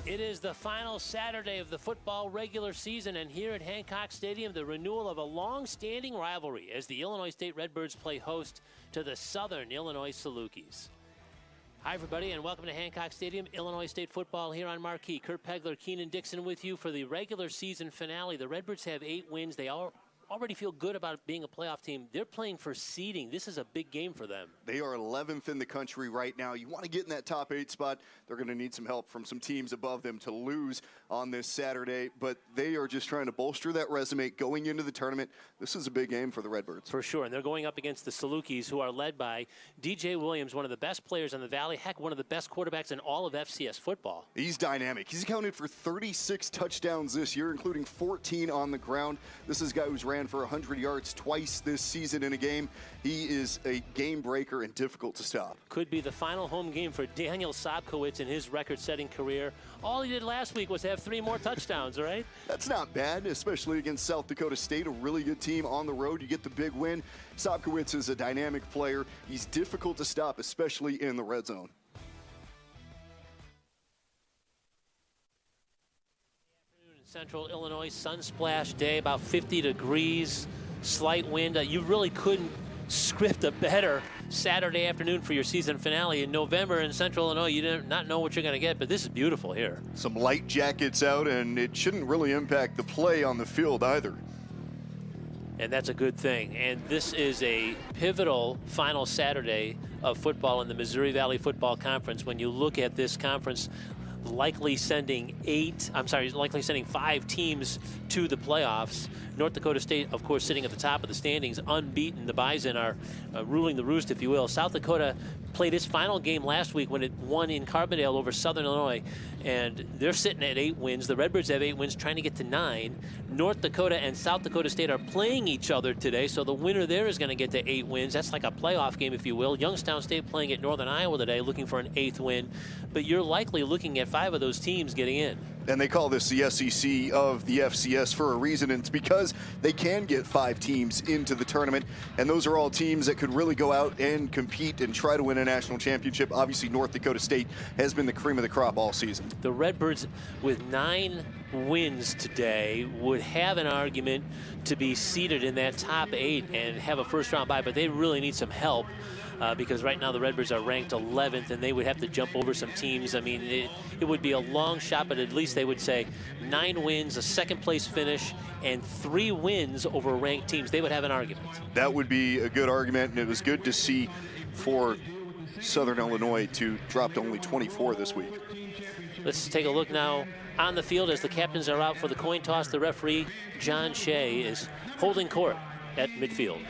It is the final Saturday of the football regular season, and here at Hancock Stadium, the renewal of a long-standing rivalry as the Illinois State Redbirds play host to the Southern Illinois Salukis. Hi, everybody, and welcome to Hancock Stadium. Illinois State football here on Marquee. Kurt Pegler, Keenan Dixon with you for the regular season finale. The Redbirds have 8 wins. They already feel good about being a playoff team. They're playing for seeding. This is a big game for them. They are 11th in the country right now. You want to get in that top 8 spot. They're going to need some help from some teams above them to lose on this Saturday, but they are just trying to bolster that resume going into the tournament. This is a big game for the Redbirds. For sure, and they're going up against the Salukis, who are led by DJ Williams, one of the best players in the Valley, heck, one of the best quarterbacks in all of FCS football. He's dynamic. He's accounted for 36 touchdowns this year, including 14 on the ground. This is a guy who's ran for 100 yards twice this season in a game. He is a game breaker and difficult to stop. Could be the final home game for Daniel Sobkowitz in his record-setting career. All he did last week was have 3 more touchdowns, right? That's not bad, especially against South Dakota State, a really good team on the road. You get the big win. Sobkowitz is a dynamic player. He's difficult to stop, especially in the red zone. Central Illinois, sunsplash day, about 50 degrees, slight wind. You really couldn't script a better Saturday afternoon for your season finale. In November in Central Illinois, you did not know what you're going to get, but this is beautiful here. Some light jackets out, and it shouldn't really impact the play on the field either. And that's a good thing. And this is a pivotal final Saturday of football in the Missouri Valley Football Conference. When you look at this conference, likely sending 5 teams to the playoffs. North Dakota State, of course, sitting at the top of the standings, unbeaten. The Bison are ruling the roost, if you will. South Dakota played its final game last week when it won in Carbondale over Southern Illinois, and they're sitting at 8 wins. The Redbirds have 8 wins, trying to get to 9. North Dakota and South Dakota State are playing each other today, so the winner there is going to get to 8 wins. That's like a playoff game, if you will. Youngstown State playing at Northern Iowa today, looking for an 8th win, but you're likely looking at 5 of those teams getting in. And they call this the SEC of the FCS for a reason, and it's because they can get 5 teams into the tournament, and those are all teams that could really go out and compete and try to win a national championship. Obviously, North Dakota State has been the cream of the crop all season. The Redbirds, with 9 wins today, would have an argument to be seated in that top 8 and have a first-round bye, but they really need some help. Because right now the Redbirds are ranked 11th, and they would have to jump over some teams. I mean, it would be a long shot, but at least they would say 9 wins, a 2nd place finish, and 3 wins over ranked teams. They would have an argument. That would be a good argument, and it was good to see for Southern Illinois to drop to only 24 this week. Let's take a look now on the field as the captains are out for the coin toss. The referee, John Shea, is holding court at midfield.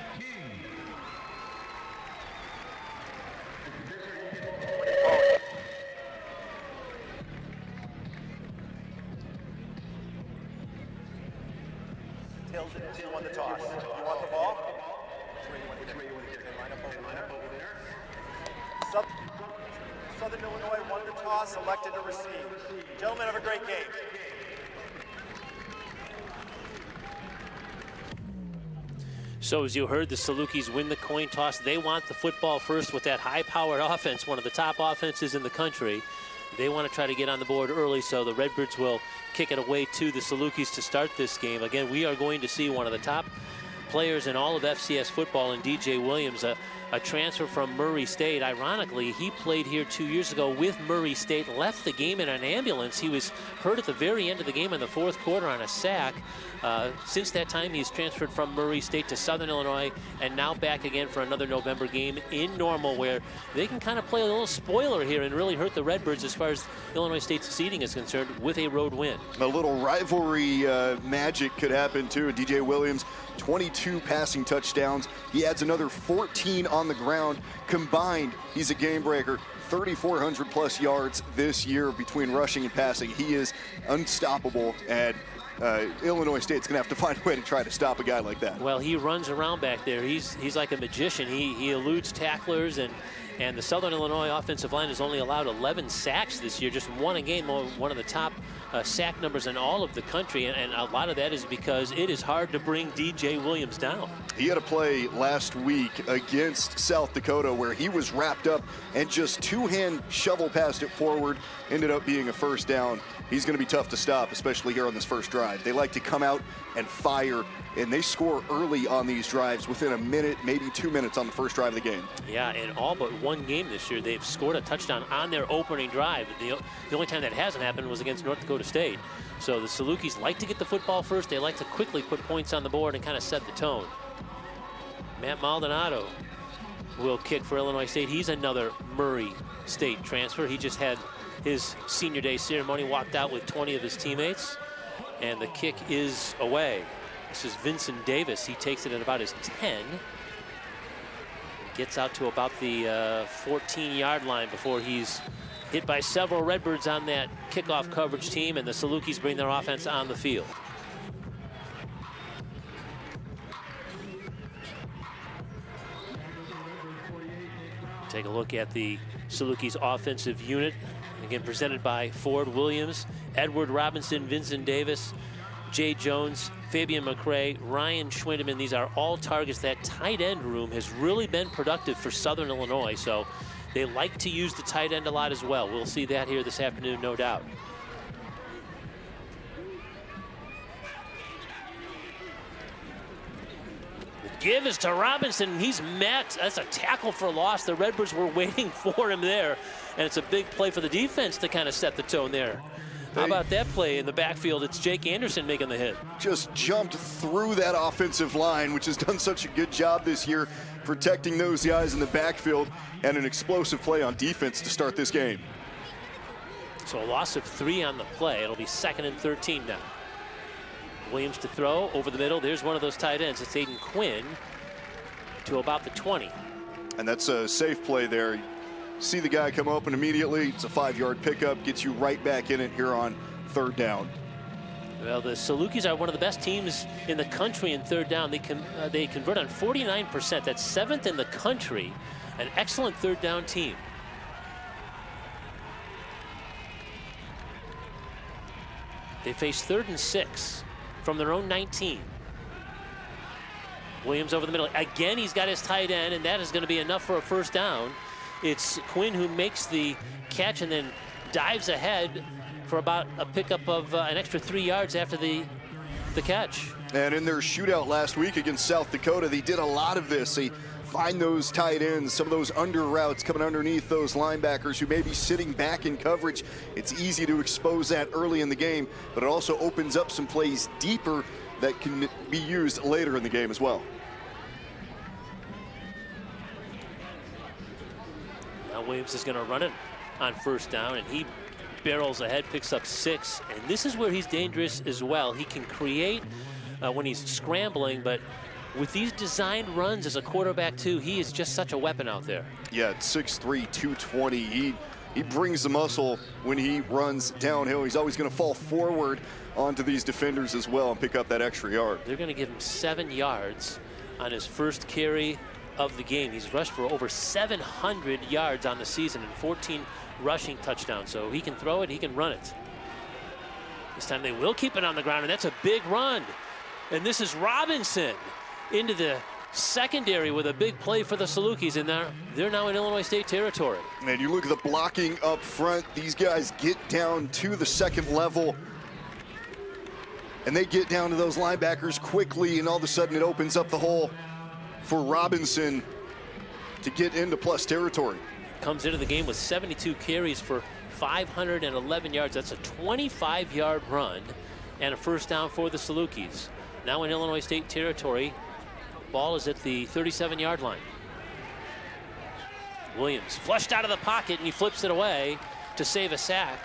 You won the toss. You want the ball? Line up over there. Southern Illinois won the toss, elected to receive. Gentlemen, have a great game. So as you heard, the Salukis win the coin toss. They want the football first with that high-powered offense, one of the top offenses in the country. They want to try to get on the board early, so the Redbirds will kick it away to the Salukis to start this game. Again, we are going to see one of the top players in all of FCS football in DJ Williams, a transfer from Murray State. Ironically, he played here 2 years ago with Murray State, left the game in an ambulance. He was hurt at the very end of the game in the 4th quarter on a sack. Since that time, he's transferred from Murray State to Southern Illinois, and now back again for another November game in Normal, where they can kind of play a little spoiler here and really hurt the Redbirds as far as Illinois State's seeding is concerned with a road win. A little rivalry magic could happen too. DJ Williams, 22 passing touchdowns. He adds another 14 on the ground. Combined, he's a game breaker. 3,400 plus yards this year between rushing and passing. He is unstoppable, and Illinois State's gonna have to find a way to try to stop a guy like that. Well, he runs around back there. He's like a magician. He eludes tacklers, and the Southern Illinois offensive line has only allowed 11 sacks this year, just 1 a game, one of the top sack numbers in all of the country, and a lot of that is because it is hard to bring DJ Williams down. He had a play last week against South Dakota where he was wrapped up and just two-hand shovel passed it forward, ended up being a first down. He's going to be tough to stop, especially here on this first drive. They like to come out and fire, and they score early on these drives within a minute, maybe 2 minutes on the first drive of the game. Yeah, in all but one game this year, they've scored a touchdown on their opening drive. The only time that hasn't happened was against North Dakota State. So the Salukis like to get the football first. They like to quickly put points on the board and kind of set the tone. Matt Maldonado will kick for Illinois State. He's another Murray State transfer. He just had his senior day ceremony, walked out with 20 of his teammates, and the kick is away. This is Vincent Davis. He takes it at about his 10. Gets out to about the 14-yard line before he's hit by several Redbirds on that kickoff coverage team, and the Salukis bring their offense on the field. Take a look at the Salukis offensive unit. Again, presented by Ford Williams, Edward Robinson, Vincent Davis, Jay Jones, Fabian McCray, Ryan Schwindeman. These are all targets. That tight end room has really been productive for Southern Illinois, so they like to use the tight end a lot as well. We'll see that here this afternoon, no doubt. Give is to Robinson. He's met. That's a tackle for loss. The Redbirds were waiting for him there, and it's a big play for the defense to kind of set the tone there. How about that play in the backfield? It's Jake Anderson making the hit. Just jumped through that offensive line, which has done such a good job this year protecting those guys in the backfield, and an explosive play on defense to start this game. So a loss of 3 on the play. It'll be 2nd and 13 now. Williams to throw over the middle. There's one of those tight ends. It's Aiden Quinn to about the 20. And that's a safe play there. See the guy come open immediately. It's a 5-yard pickup. Gets you right back in it here on 3rd down. Well, the Salukis are one of the best teams in the country in 3rd down. They convert on 49%. That's 7th in the country. An excellent 3rd down team. They face 3rd and 6 from their own 19. Williams over the middle. Again, he's got his tight end, and that is going to be enough for a first down. It's Quinn who makes the catch and then dives ahead for about a pickup of an extra 3 yards after the catch. And in their shootout last week against South Dakota, they did a lot of this. They find those tight ends, some of those under routes coming underneath those linebackers who may be sitting back in coverage. It's easy to expose that early in the game, but it also opens up some plays deeper that can be used later in the game as well. Now Williams is going to run it on first down, and he barrels ahead, picks up 6, and this is where he's dangerous as well. He can create when he's scrambling, but with these designed runs as a quarterback too, he is just such a weapon out there. Yeah, 6'3", 220. He brings the muscle when he runs downhill. He's always going to fall forward onto these defenders as well and pick up that extra yard. They're going to give him 7 yards on his first carry of the game. He's rushed for over 700 yards on the season and 14 rushing touchdowns. So he can throw it, he can run it. This time they will keep it on the ground, and that's a big run. And this is Robinson into the secondary with a big play for the Salukis, and they're now in Illinois State territory. And you look at the blocking up front. These guys get down to the second level, and they get down to those linebackers quickly, and all of a sudden it opens up the hole for Robinson to get into plus territory. Comes into the game with 72 carries for 511 yards. That's a 25-yard run and a first down for the Salukis. Now in Illinois State territory, ball is at the 37-yard line. Williams flushed out of the pocket, and he flips it away to save a sack.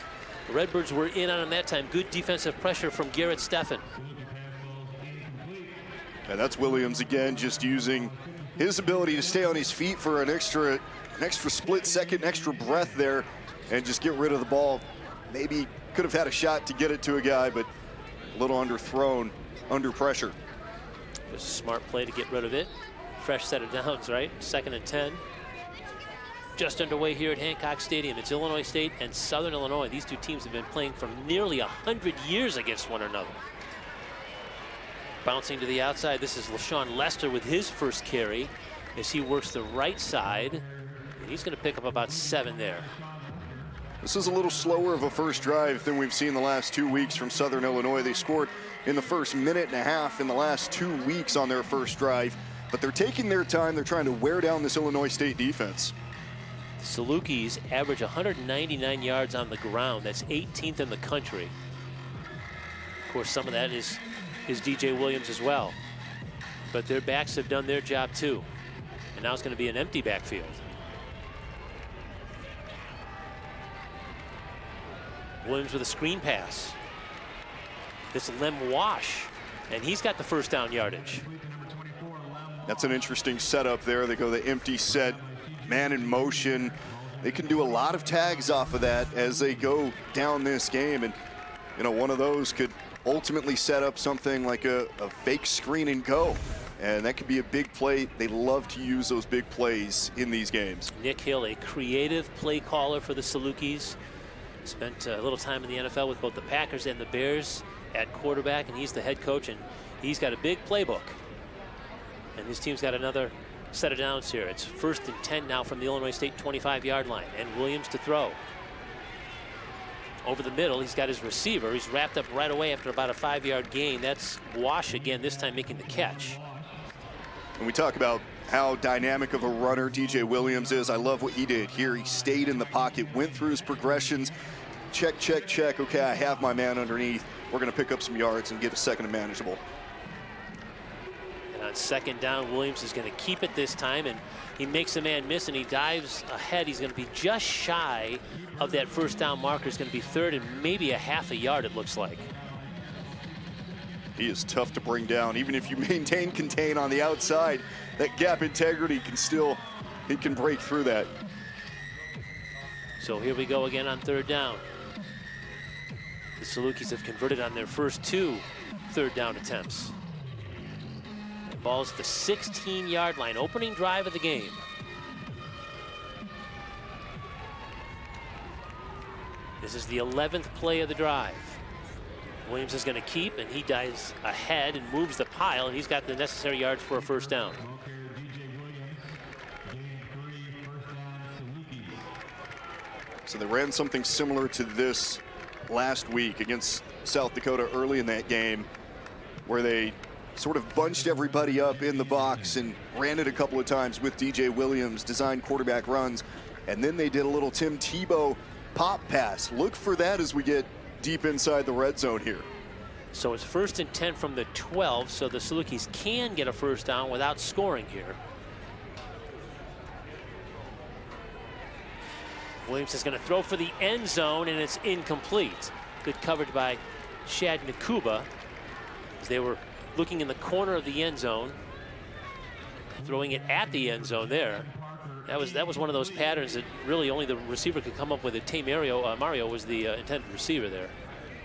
The Redbirds were in on him that time. Good defensive pressure from Garrett Steffen. And that's Williams again, just using his ability to stay on his feet for an extra split second, extra breath there, and just get rid of the ball. Maybe could have had a shot to get it to a guy, but a little underthrown, under pressure. Just a smart play to get rid of it. Fresh set of downs, right? 2nd and 10. just underway here at Hancock Stadium. It's Illinois State and Southern Illinois. These two teams have been playing for nearly 100 years against one another. Bouncing to the outside, this is LaShawn Lester with his first carry as he works the right side. And he's going to pick up about 7 there. This is a little slower of a first drive than we've seen the last 2 weeks from Southern Illinois. They scored in the first minute and a half in the last 2 weeks on their first drive, but they're taking their time. They're trying to wear down this Illinois State defense. The Salukis average 199 yards on the ground. That's 18th in the country. Of course, some of that is DJ Williams as well. But their backs have done their job too. And now it's going to be an empty backfield. Williams with a screen pass. This Lem Wash, and he's got the first down yardage. That's an interesting setup there. They go the empty set, man in motion. They can do a lot of tags off of that as they go down this game. And, you know, one of those could ultimately set up something like a fake screen and go. And that could be a big play. They love to use those big plays in these games. Nick Hill, a creative play caller for the Salukis. Spent a little time in the NFL with both the Packers and the Bears at quarterback, and he's the head coach, and he's got a big playbook. And his team's got another set of downs here. It's 1st and 10 now from the Illinois State 25-yard line, and Williams to throw. Over the middle, he's got his receiver. He's wrapped up right away after about a 5-yard gain. That's Wash again, this time making the catch. And we talk about how dynamic of a runner DJ Williams is. I love what he did here. He stayed in the pocket, went through his progressions. Check, check, check. Okay, I have my man underneath. We're going to pick up some yards and get a second and manageable. And on 2nd down, Williams is going to keep it this time, and he makes a man miss, and he dives ahead. He's going to be just shy of that first down marker. It's going to be 3rd and maybe a half a yard, it looks like. He is tough to bring down. Even if you maintain contain on the outside, that gap integrity can still, he can break through that. So here we go again on 3rd down. The Salukis have converted on their first 2 3rd down attempts. The ball's at the 16-yard line, opening drive of the game. This is the 11th play of the drive. Williams is going to keep, and he dives ahead and moves the pile, and he's got the necessary yards for a first down. So they ran something similar to this last week against South Dakota early in that game, where they sort of bunched everybody up in the box and ran it a couple of times with DJ Williams, designed quarterback runs, and then they did a little Tim Tebow pop pass. Look for that as we get deep inside the red zone here. So it's 1st and 10 from the 12, so the Salukis can get a first down without scoring here. Williams is going to throw for the end zone, and it's incomplete. Good coverage by Shad Nakuba as they were looking in the corner of the end zone, throwing it at the end zone there. That was one of those patterns that really only the receiver could come up with it. Mario was the intended receiver there.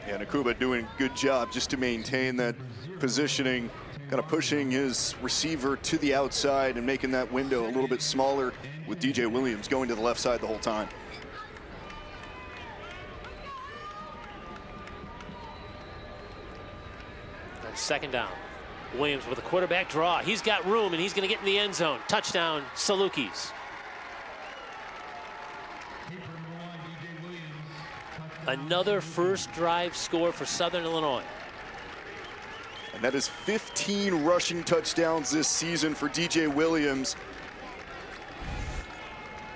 Yeah, Nakuba doing a good job just to maintain that positioning, kind of pushing his receiver to the outside and making that window a little bit smaller, with DJ Williams going to the left side the whole time. And 2nd down. Williams with a quarterback draw. He's got room, and he's going to get in the end zone. Touchdown, Salukis. Another first drive score for Southern Illinois. And that is 15 rushing touchdowns this season for DJ Williams.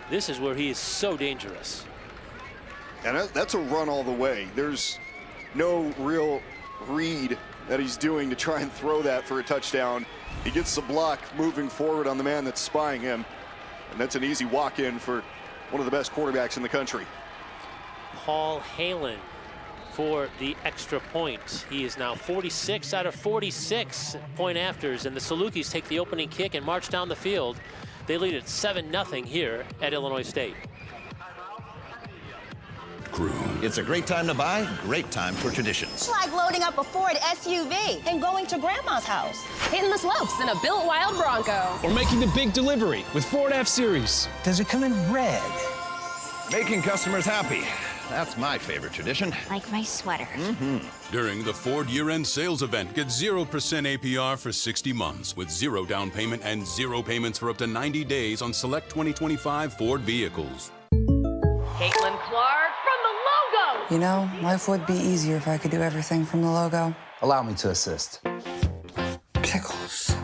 This is where he is so dangerous. And that's a run all the way. There's no real read that he's doing to try and throw that for a touchdown. He gets the block moving forward on the man that's spying him. And that's an easy walk-in for one of the best quarterbacks in the country. Paul Halen for the extra point. He is now 46 out of 46 point afters, and the Salukis take the opening kick and march down the field. They lead at 7-0 here at Illinois State. crew. It's a great time to buy, great time for traditions. It's like loading up a Ford SUV and going to Grandma's house. Hitting the slopes in a built wild Bronco. Or making the big delivery with Ford F-Series. Does it come in red? Making customers happy. That's my favorite tradition. Like my sweater. During the Ford year-end sales event, get 0% APR for 60 months with 0 down payment and 0 payments for up to 90 days on select 2025 Ford vehicles. Caitlin Clark from the logo. You know, life would be easier if I could do everything from the logo. Allow me to assist. Pickles.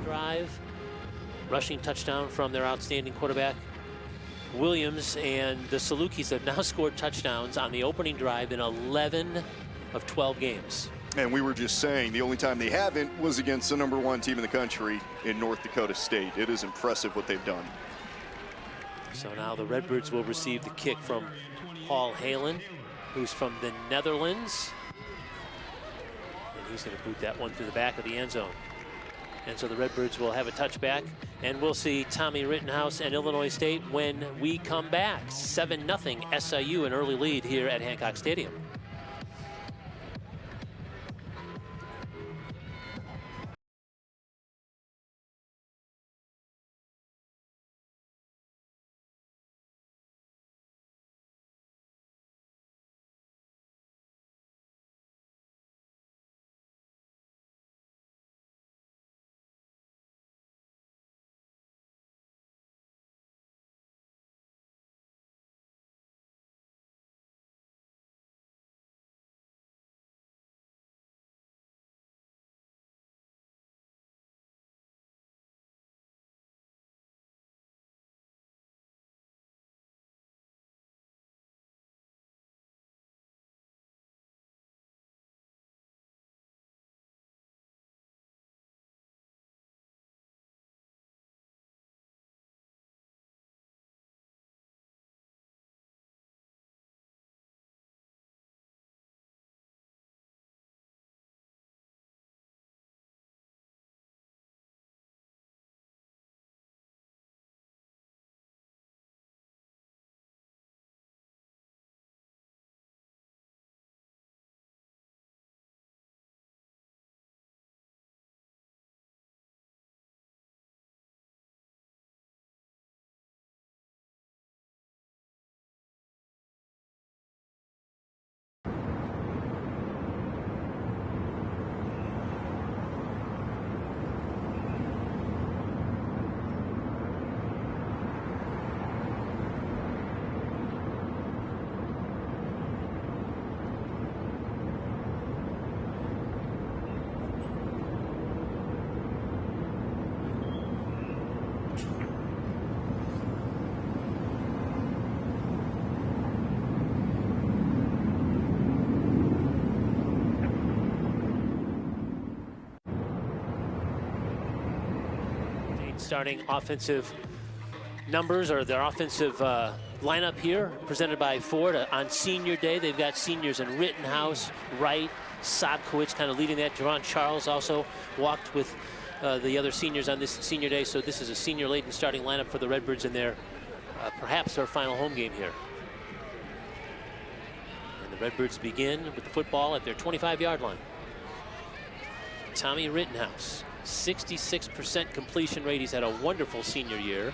Drive, rushing touchdown from their outstanding quarterback Williams, and the Salukis have now scored touchdowns on the opening drive in 11 of 12 games. And we were just saying the only time they haven't was against the #1 team in the country in North Dakota State. It is impressive what they've done. So now the Redbirds will receive the kick from Paul Halen, who's from the Netherlands. And he's going to boot that one through the back of the end zone. And so the Redbirds will have a touchback, and we'll see Tommy Rittenhouse and Illinois State when we come back. 7-0 SIU, an early lead here at Hancock Stadium. Starting offensive numbers or their offensive lineup here, presented by Ford on senior day. They've got seniors in Rittenhouse, Wright, Sobkowitz kind of leading that. Jerron Charles also walked with the other seniors on this senior day. So this is a senior-laden starting lineup for the Redbirds in their perhaps their final home game here. And the Redbirds begin with the football at their 25-yard line. Tommy Rittenhouse, 66% completion rate. He's had a wonderful senior year.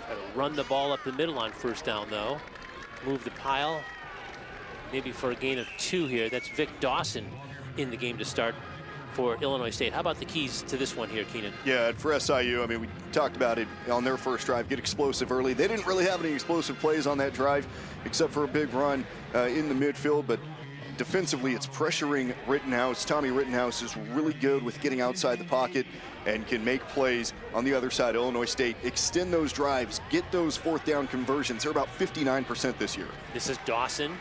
Try to run the ball up the middle on first down, though. Move the pile, maybe for a gain of 2 here. That's Vic Dawson in the game to start for Illinois State. How about the keys to this one here, Keenan? Yeah, for SIU, I mean, we talked about it on their first drive, get explosive early. They didn't really have any explosive plays on that drive, except for a big run in the midfield, but defensively, it's pressuring Rittenhouse. Tommy Rittenhouse is really good with getting outside the pocket and can make plays on the other side. Illinois State extend those drives, get those fourth down conversions. They're about 59% this year. This is Dawson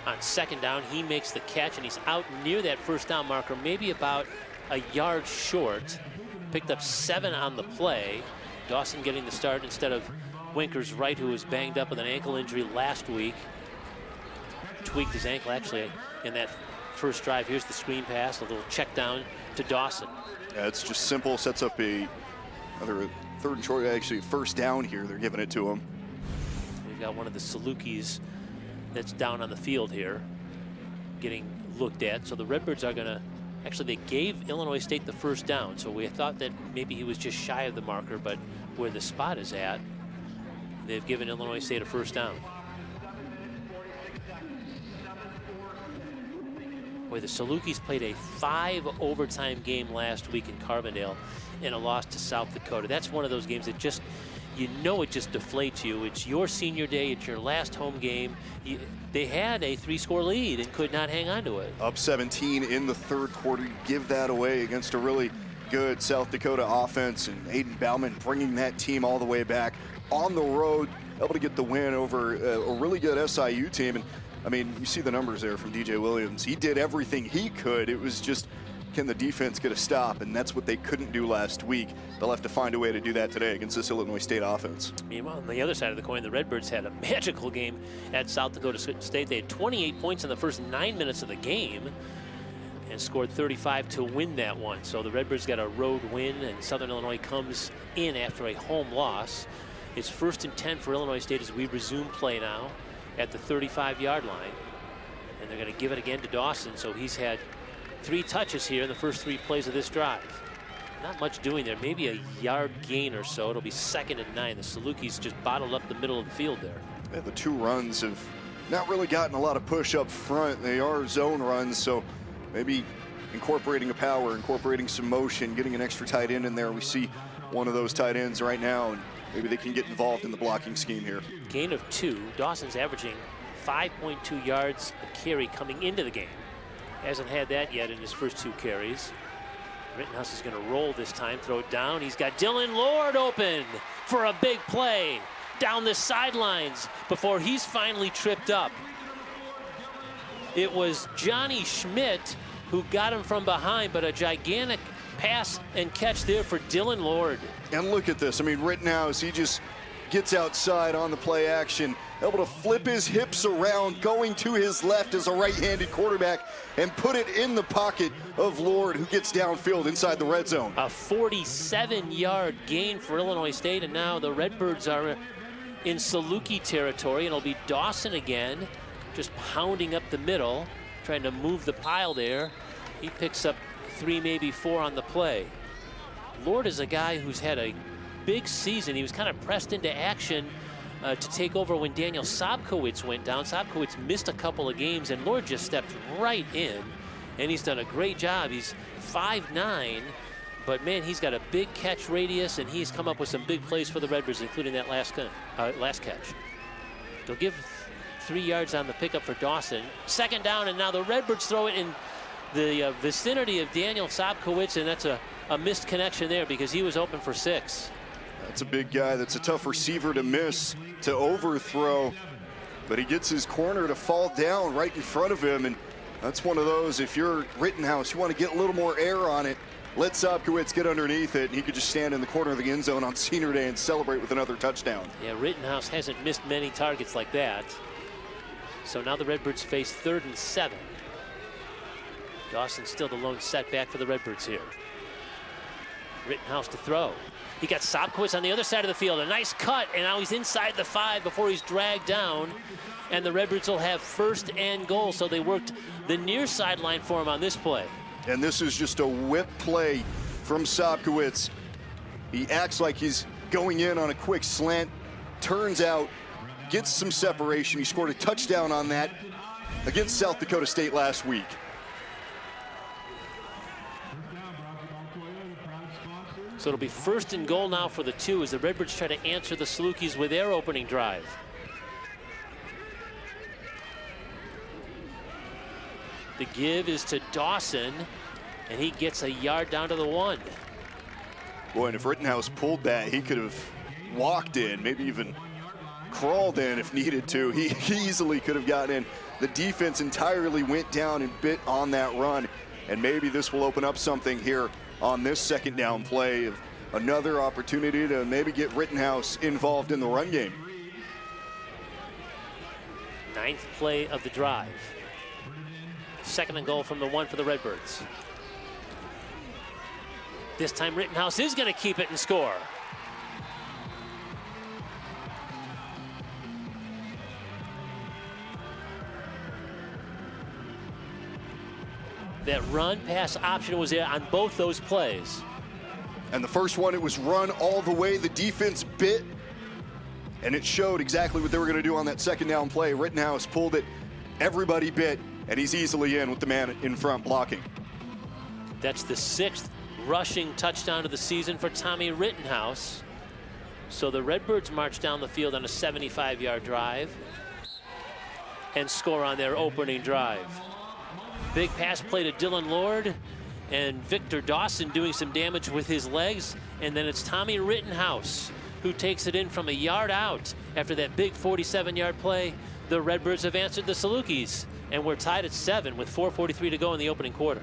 on second down. He makes the catch, and he's out near that first down marker, maybe about a yard short. Picked up 7 on the play. Dawson getting the start instead of Winkers Wright, who was banged up with an ankle injury last week. Tweaked his ankle actually in that first drive. Here's the screen pass, a little check down to Dawson. Yeah, it's just simple, sets up another third and short, actually first down here. They're giving it to him. We've got one of the Salukis that's down on the field here getting looked at. So the Redbirds are gonna, actually they gave Illinois State the first down. So we thought that maybe he was just shy of the marker, but where the spot is at, they've given Illinois State a first down. Boy, the Salukis played a 5 overtime game last week in Carbondale in a loss to South Dakota. That's one of those games that just, you know, it just deflates you. It's your senior day, it's your last home game. They had a 3-score lead and could not hang on to it. Up 17 in the third quarter. You give that away against a really good South Dakota offense, and Aiden Bauman bringing that team all the way back on the road, able to get the win over a really good SIU team. And I mean, you see the numbers there from DJ Williams. He did everything he could. It was just, can the defense get a stop? And that's what they couldn't do last week. They'll have to find a way to do that today against this Illinois State offense. Meanwhile, on the other side of the coin, the Redbirds had a magical game at South Dakota State. They had 28 points in the first 9 minutes of the game and scored 35 to win that one. So the Redbirds got a road win, and Southern Illinois comes in after a home loss. It's 1st and 10 for Illinois State as we resume play now at the 35-yard line, and they're going to give it again to Dawson. So he's had 3 touches here in the first 3 plays of this drive. Not much doing there, maybe a yard gain or so. It'll be 2nd and 9. The Salukis just bottled up the middle of the field there. Yeah, the 2 runs have not really gotten a lot of push up front. They are zone runs, so maybe incorporating a power, incorporating some motion, getting an extra tight end in there. We see one of those tight ends right now, and maybe they can get involved in the blocking scheme here. Gain of 2. Dawson's averaging 5.2 yards a carry coming into the game. Hasn't had that yet in his first 2 carries. Rittenhouse is going to roll this time, throw it down. He's got Dylan Lord open for a big play down the sidelines before he's finally tripped up. It was Johnny Schmidt who got him from behind, but a gigantic pass and catch there for Dylan Lord. And look at this. I mean, Rittenhouse, he just gets outside on the play action, able to flip his hips around, going to his left as a right-handed quarterback, and put it in the pocket of Lord, who gets downfield inside the red zone. A 47-yard gain for Illinois State, and now the Redbirds are in Saluki territory, and it'll be Dawson again, just pounding up the middle, trying to move the pile there. He picks up 3, maybe 4 on the play. Lord is a guy who's had a big season. He was kind of pressed into action to take over when Daniel Sobkowitz went down. Sobkowitz missed a couple of games, and Lord just stepped right in, and he's done a great job. He's 5'9", but man, he's got a big catch radius, and he's come up with some big plays for the Redbirds, including that last catch. They'll give 3 yards on the pickup for Dawson. 2nd down, and now the Redbirds throw it in the vicinity of Daniel Sobkowitz, and that's a missed connection there because he was open for 6. That's a big guy. That's a tough receiver to miss, to overthrow, but he gets his corner to fall down right in front of him, and that's one of those, if you're Rittenhouse, you want to get a little more air on it. let Sobkowitz get underneath it, and he could just stand in the corner of the end zone on senior day and celebrate with another touchdown. Yeah, Rittenhouse hasn't missed many targets like that. So now the Redbirds face 3rd and 7. Dawson still the lone setback for the Redbirds here. Rittenhouse to throw. He got Sobkowitz on the other side of the field. A nice cut, and now he's inside the 5 before he's dragged down. And the Redbirds will have 1st and goal, so they worked the near sideline for him on this play. And this is just a whip play from Sobkowitz. He acts like he's going in on a quick slant, turns out, gets some separation. He scored a touchdown on that against South Dakota State last week. So it'll be 1st and goal now for the 2 as the Redbirds try to answer the Salukis with their opening drive. The give is to Dawson, and he gets a yard down to the 1. Boy, and if Rittenhouse pulled that, he could have walked in, maybe even crawled in if needed to. He easily could have gotten in. The defense entirely went down and bit on that run, and maybe this will open up something here on this 2nd down play of another opportunity to maybe get Rittenhouse involved in the run game. 9th play of the drive. 2nd and goal from the 1 for the Redbirds. This time Rittenhouse is going to keep it and score. That run pass option was there on both those plays. And the first one, it was run all the way. The defense bit, and it showed exactly what they were going to do on that 2nd down play. Rittenhouse pulled it, everybody bit, and he's easily in with the man in front blocking. That's the 6th rushing touchdown of the season for Tommy Rittenhouse. So the Redbirds march down the field on a 75-yard drive and score on their opening drive. Big pass play to Dylan Lord, and Victor Dawson doing some damage with his legs, and then it's Tommy Rittenhouse who takes it in from a yard out after that big 47-yard play. The Redbirds have answered the Salukis, and we're tied at 7 with 4:43 to go in the opening quarter.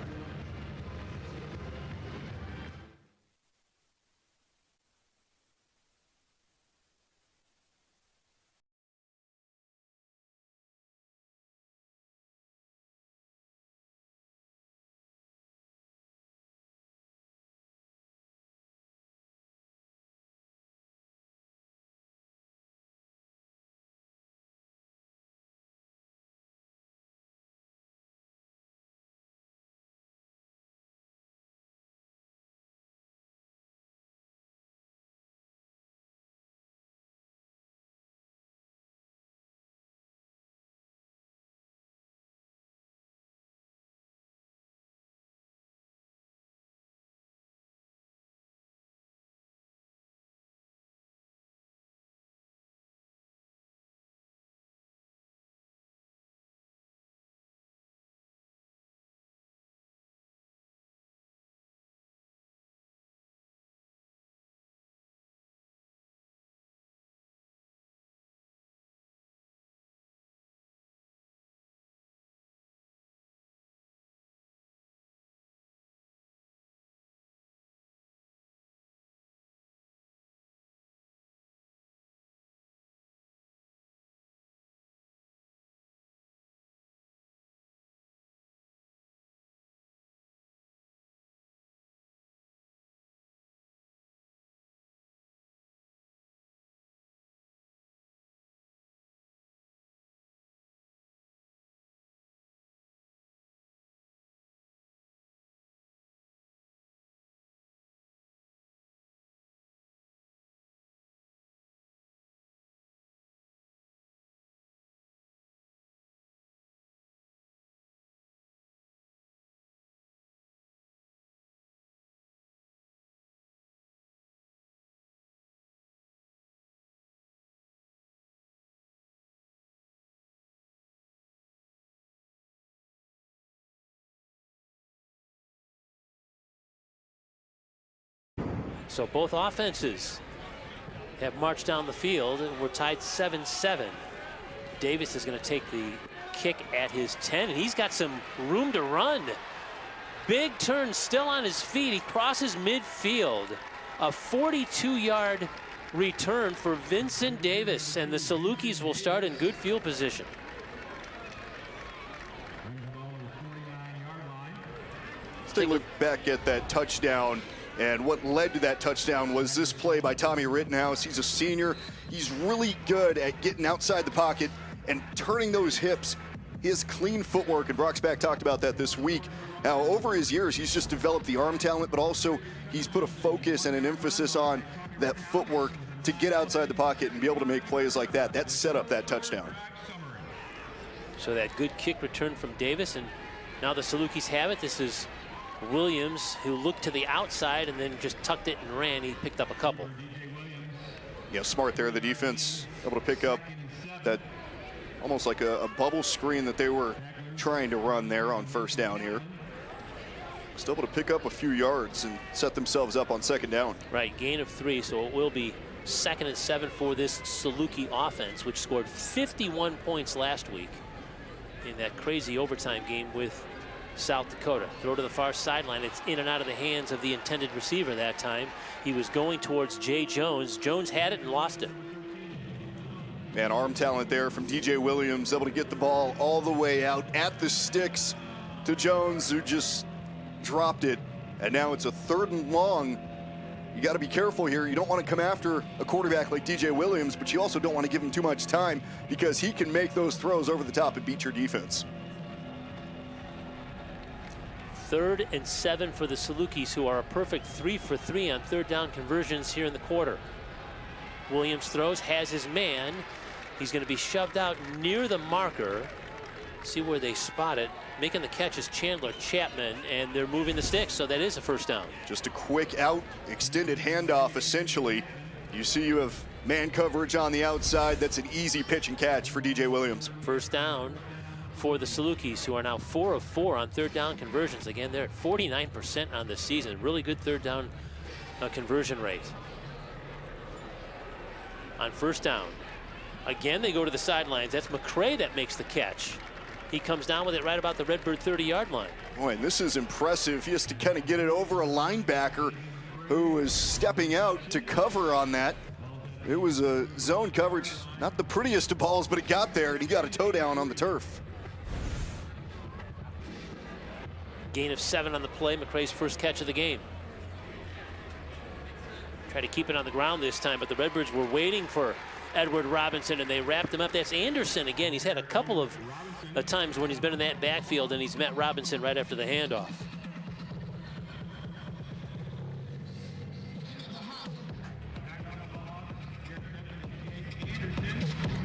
So both offenses have marched down the field, and we're tied 7-7. Davis is going to take the kick at his 10, and he's got some room to run. Big turn, still on his feet. He crosses midfield. A 42-yard return for Vincent Davis, and the Salukis will start in good field position. Let's take a look back at that touchdown, and what led to that touchdown was this play by Tommy Rittenhouse. He's a senior. He's really good at getting outside the pocket and turning those hips. His clean footwork, and Brock Spack talked about that this week. Now, over his years, he's just developed the arm talent, but also he's put a focus and an emphasis on that footwork to get outside the pocket and be able to make plays like that. That set up that touchdown. So that good kick return from Davis, and now the Salukis have it. This is Williams, who looked to the outside and then just tucked it and ran. He picked up a couple. Yeah, smart there. The defense able to pick up that almost like a bubble screen that they were trying to run there on first down here. Still able to pick up a few yards and set themselves up on second down. Right, gain of 3, so it will be 2nd and 7 for this Saluki offense, which scored 51 points last week in that crazy overtime game with South Dakota. Throw to the far sideline. It's in and out of the hands of the intended receiver that time. He was going towards Jay Jones. Jones had it and lost it. Man, arm talent there from DJ Williams, able to get the ball all the way out at the sticks to Jones, who just dropped it. And now it's a 3rd and long. You got to be careful here. You don't want to come after a quarterback like DJ Williams, but you also don't want to give him too much time because he can make those throws over the top and beat your defense. 3rd and 7 for the Salukis, who are a perfect 3 for 3 on 3rd down conversions here in the quarter. Williams throws, has his man. He's going to be shoved out near the marker. See where they spot it. Making the catch is Chandler Chapman, and they're moving the sticks, so that is a first down. Just a quick out, extended handoff, essentially. You see you have man coverage on the outside. That's an easy pitch and catch for DJ Williams. First down for the Salukis, who are now 4 of 4 on 3rd down conversions. Again, they're at 49% on the season. Really good 3rd down conversion rate. On first down, again, they go to the sidelines. That's McCray that makes the catch. He comes down with it right about the Redbird 30-yard line. Boy, and this is impressive. He has to kind of get it over a linebacker who is stepping out to cover on that. It was a zone coverage, not the prettiest of balls, but it got there, and he got a toe down on the turf. Gain of 7 on the play, McCray's first catch of the game. Try to keep it on the ground this time, but the Redbirds were waiting for Edward Robinson, and they wrapped him up. That's Anderson again. He's had a couple of times when he's been in that backfield, and he's met Robinson right after the handoff.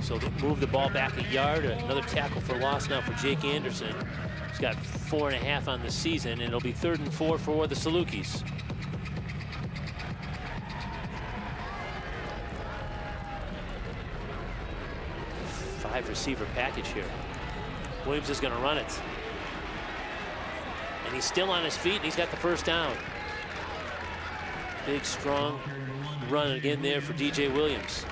So they move the ball back a yard. Another tackle for loss now for Jake Anderson. He's got 4.5 on the season, and it'll be 3rd and 4 for the Salukis. Receiver package here. Williams is going to run it. And he's still on his feet, and he's got the first down. Big, strong run again there for DJ Williams.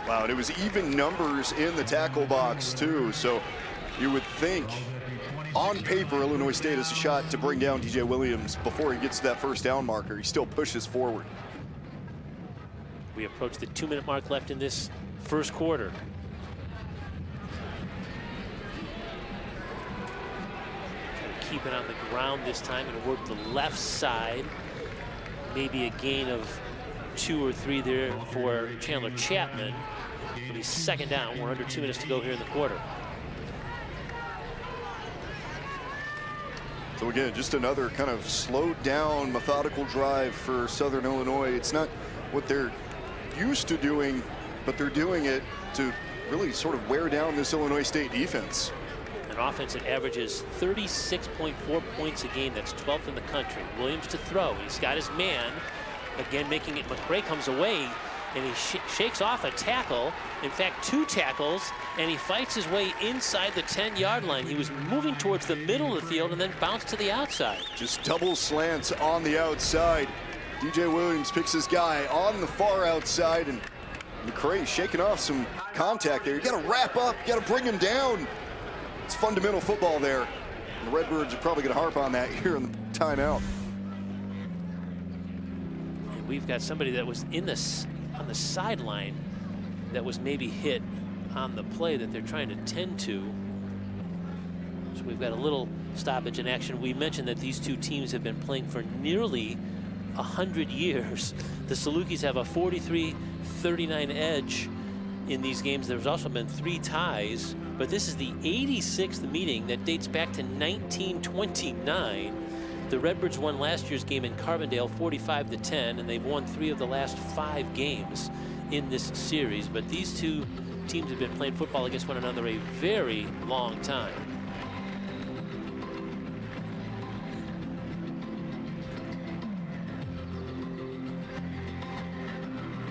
Wow, and it was even numbers in the tackle box, too. So you would think, on paper, Illinois State has a shot to bring down DJ Williams before he gets to that first down marker. He still pushes forward. We approach the 2-minute mark left in this first quarter. Keep it on the ground this time and work the left side. Maybe a gain of 2 or 3 there for Chandler Chapman. But he's 2nd down. We're under 2 minutes to go here in the quarter. So again, just another kind of slowed down, methodical drive for Southern Illinois. It's not what they're used to doing, but they're doing it to really sort of wear down this Illinois State defense. An offense that averages 36.4 points a game. That's 12th in the country. Williams to throw. He's got his man. Again, making it. McCray comes away, and he shakes off a tackle. In fact, 2 tackles, and he fights his way inside the 10-yard line. He was moving towards the middle of the field and then bounced to the outside. Just double slants on the outside. DJ Williams picks his guy on the far outside, and McCray shaking off some contact there. You got to wrap up. You got to bring him down. It's fundamental football there. And the Redbirds are probably going to harp on that here in the timeout. And we've got somebody that was on the sideline that was maybe hit on the play that they're trying to tend to. So we've got a little stoppage in action. We mentioned that these two teams have been playing for nearly 100 years. The Salukis have a 43-39 edge in these games. There's also been 3 ties, but this is the 86th meeting that dates back to 1929. The Redbirds won last year's game in Carbondale 45-10, and they've won 3 of the last 5 games in this series. But these two teams have been playing football against one another a very long time.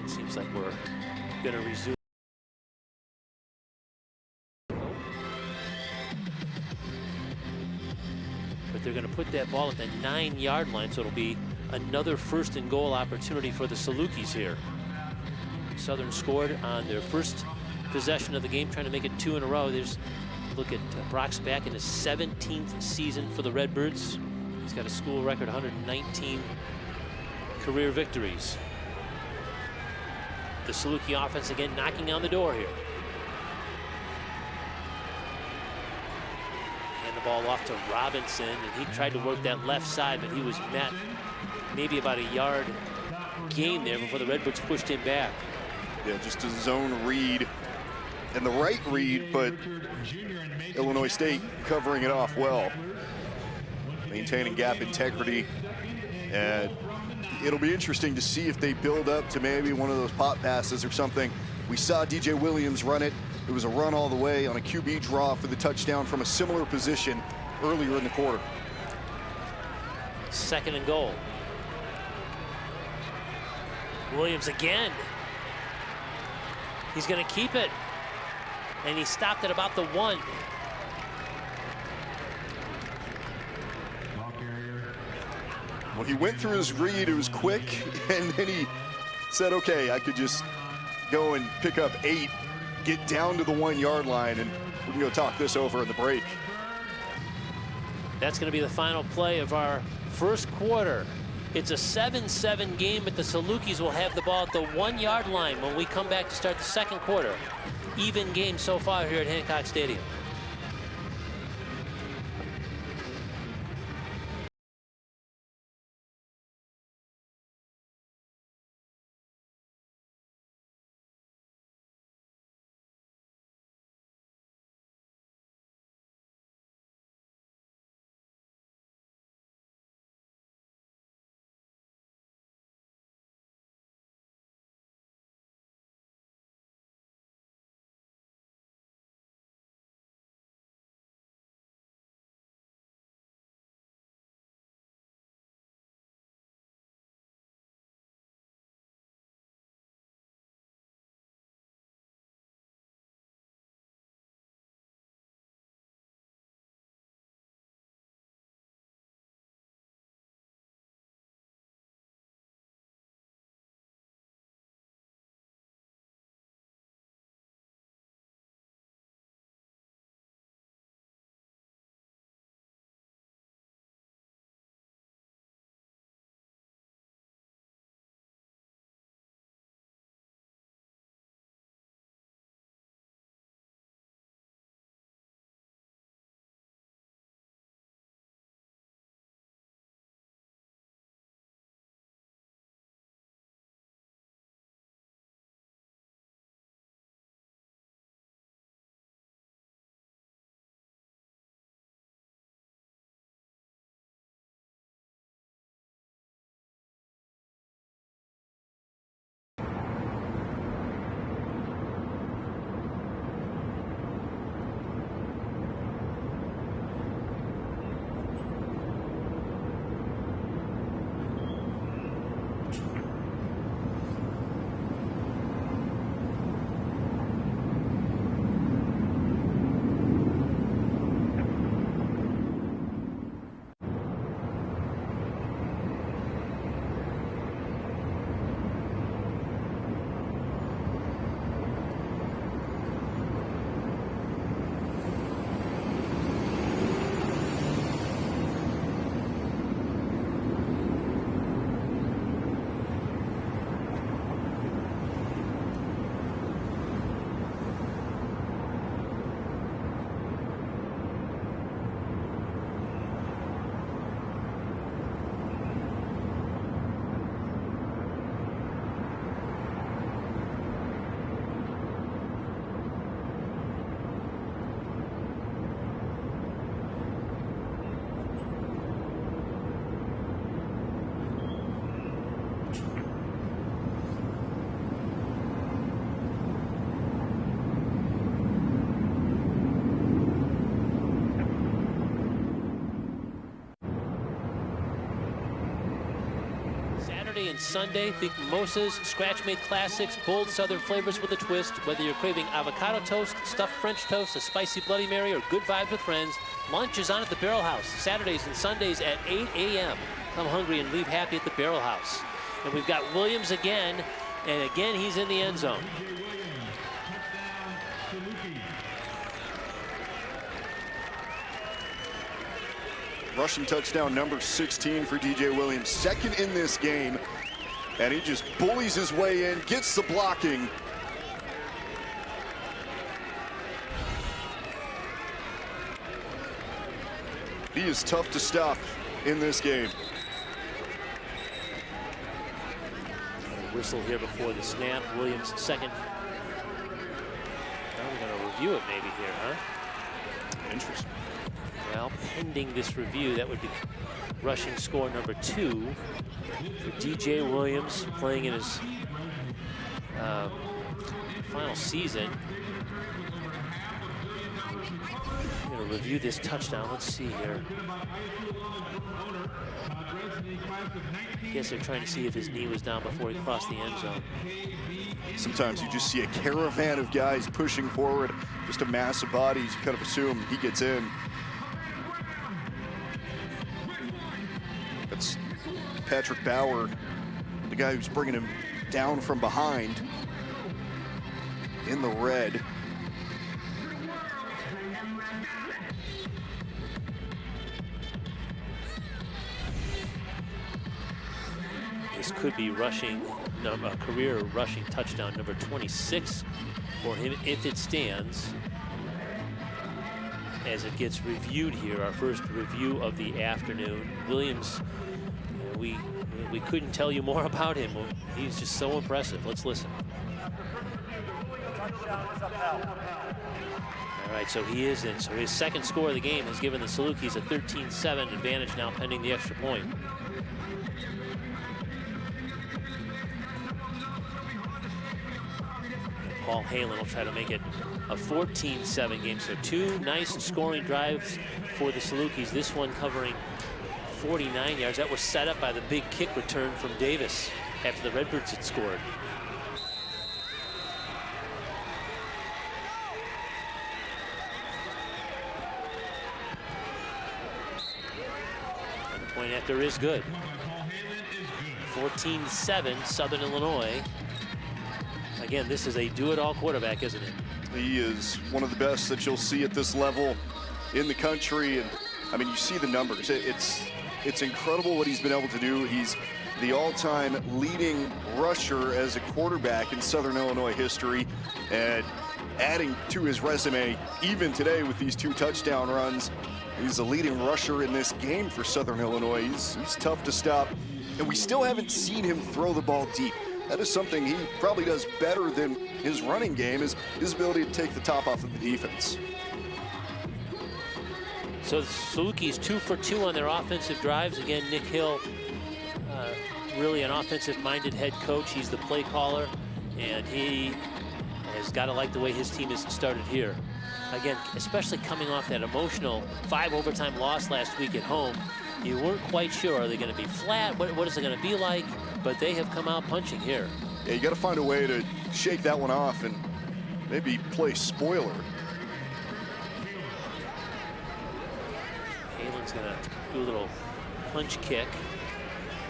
It seems like we're going to resume. But they're going to put that ball at the 9-yard line, so it'll be another 1st and goal opportunity for the Salukis here. Southern scored on their first possession of the game, trying to make it 2 in a row. There's look at Brock's back in his 17th season for the Redbirds. He's got a school record 119 career victories. The Saluki offense again knocking on the door here. And the ball off to Robinson, and he tried to work that left side, but he was met maybe about a yard gain there before the Redbirds pushed him back. Yeah, just a zone read and the right read, but Illinois State covering it off well, maintaining gap integrity. And it'll be interesting to see if they build up to maybe one of those pop passes or something. We saw DJ Williams run it. It was a run all the way on a QB draw for the touchdown from a similar position earlier in the quarter. 2nd and goal. Williams again. He's going to keep it. And he stopped at about the 1. Well, he went through his read, it was quick, and then he said, okay, I could just go and pick up 8, get down to the 1-yard line, and we can go talk this over in the break. That's going to be the final play of our first quarter. It's a 7-7 game, but the Salukis will have the ball at the 1-yard line when we come back to start the second quarter. Even game so far here at Hancock Stadium. and Sunday. Think mimosas, scratch-made classics, bold southern flavors with a twist. Whether you're craving avocado toast, stuffed French toast, a spicy Bloody Mary, or good vibes with friends, lunch is on at the Barrel House, Saturdays and Sundays at 8 a.m. Come hungry and leave happy at the Barrel House. And we've got Williams again, and again he's in the end zone. Rushing touchdown number 16 for DJ Williams, second in this game. And he just bullies his way in, gets the blocking. He is tough to stop in this game. Whistle here before the snap. Williams second. Now we're going to review it maybe here, huh? Interesting. Well, pending this review, that would be rushing score number 2 for DJ Williams, playing in his final season. I'm going to review this touchdown. Let's see here. I guess they're trying to see if his knee was down before he crossed the end zone. Sometimes you just see a caravan of guys pushing forward, just a mass of bodies. You kind of assume he gets in. That's Patrick Bauer, the guy who's bringing him down from behind in the red. This could be rushing, career rushing touchdown number 26 for him if it stands. As it gets reviewed here, our first review of the afternoon. Williams, we couldn't tell you more about him. He's just so impressive. Let's listen. All right, so he is in. So his second score of the game has given the Salukis a 13-7 advantage now pending the extra point. Paul Halen will try to make it a 14-7 game. So 2 nice scoring drives for the Salukis. This one covering 49 yards. That was set up by the big kick return from Davis after the Redbirds had scored. And the point after is good. 14-7 Southern Illinois. Again, this is a do-it-all quarterback, isn't it? He is one of the best that you'll see at this level in the country. And I mean, you see the numbers. It's incredible what he's been able to do. He's the all-time leading rusher as a quarterback in Southern Illinois history. And adding to his resume, even today with these 2 touchdown runs, he's the leading rusher in this game for Southern Illinois. He's tough to stop. And we still haven't seen him throw the ball deep. That is something he probably does better than his running game, is his ability to take the top off of the defense. So the Salukis 2 for 2 on their offensive drives. Again, Nick Hill, really an offensive-minded head coach. He's the play caller, and he has got to like the way his team has started here. Again, especially coming off that emotional 5 overtime loss last week at home. You weren't quite sure, are they going to be flat? What is it going to be like? But they have come out punching here. Yeah, you got to find a way to shake that one off and maybe play spoiler. Halen's going to do a little punch kick.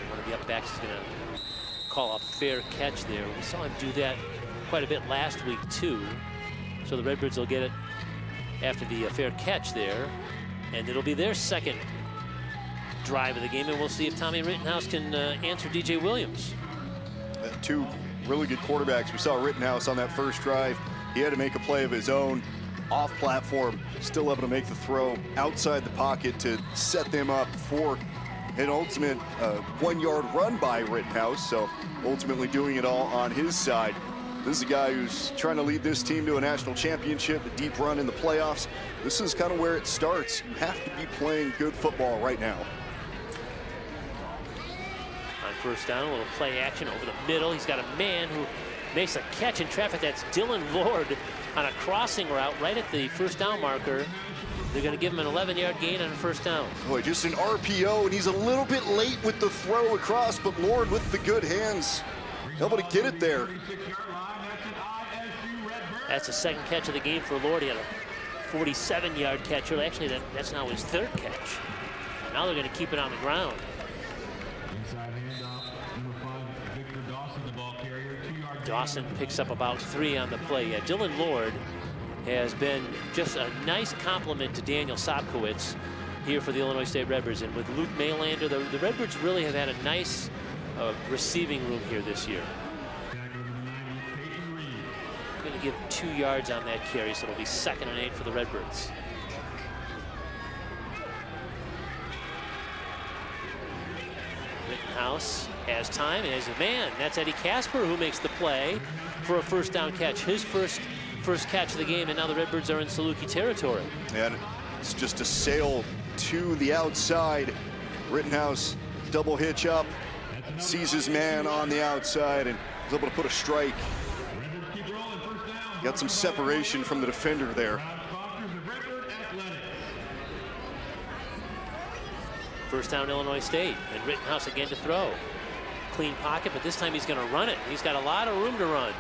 One of the up backs is going to call a fair catch there. We saw him do that quite a bit last week too. So the Redbirds will get it after the fair catch there, and it'll be their second drive of the game, and we'll see if Tommy Rittenhouse can answer DJ Williams. 2 really good quarterbacks. We saw Rittenhouse on that first drive. He had to make a play of his own off platform, still able to make the throw outside the pocket to set them up for an ultimate 1-yard run by Rittenhouse. So ultimately doing it all on his side. This is a guy who's trying to lead this team to a national championship, a deep run in the playoffs. This is kind of where it starts. You have to be playing good football right now. On first down, a little play action over the middle. He's got a man who makes a catch in traffic. That's Dylan Lord on a crossing route right at the first down marker. They're going to give him an 11-yard gain on a first down. Boy, just an RPO, and he's a little bit late with the throw across, but Lord with the good hands, able to get it there. That's the second catch of the game for Lord. He had a 47-yard catch. Actually, that's now his third catch. Now they're going to keep it on the ground. Dawson picks up about 3 on the play. Yeah, Dylan Lord has been just a nice compliment to Daniel Sopkowitz here for the Illinois State Redbirds. And with Luke Maylander, the Redbirds really have had a nice receiving room here this year. Going to give 2 yards on that carry, so it'll be 2nd and 8 for the Redbirds. Rittenhouse has time and has a man. That's Eddie Casper who makes the play for a first down catch. His first catch of the game, and now the Redbirds are in Saluki territory. And it's just a sail to the outside. Rittenhouse double hitch up, sees his man on the outside, and is able to put a strike. Got some separation from the defender there. First down, Illinois State, and Rittenhouse again to throw. Clean pocket, but this time he's going to run it. He's got a lot of room to run.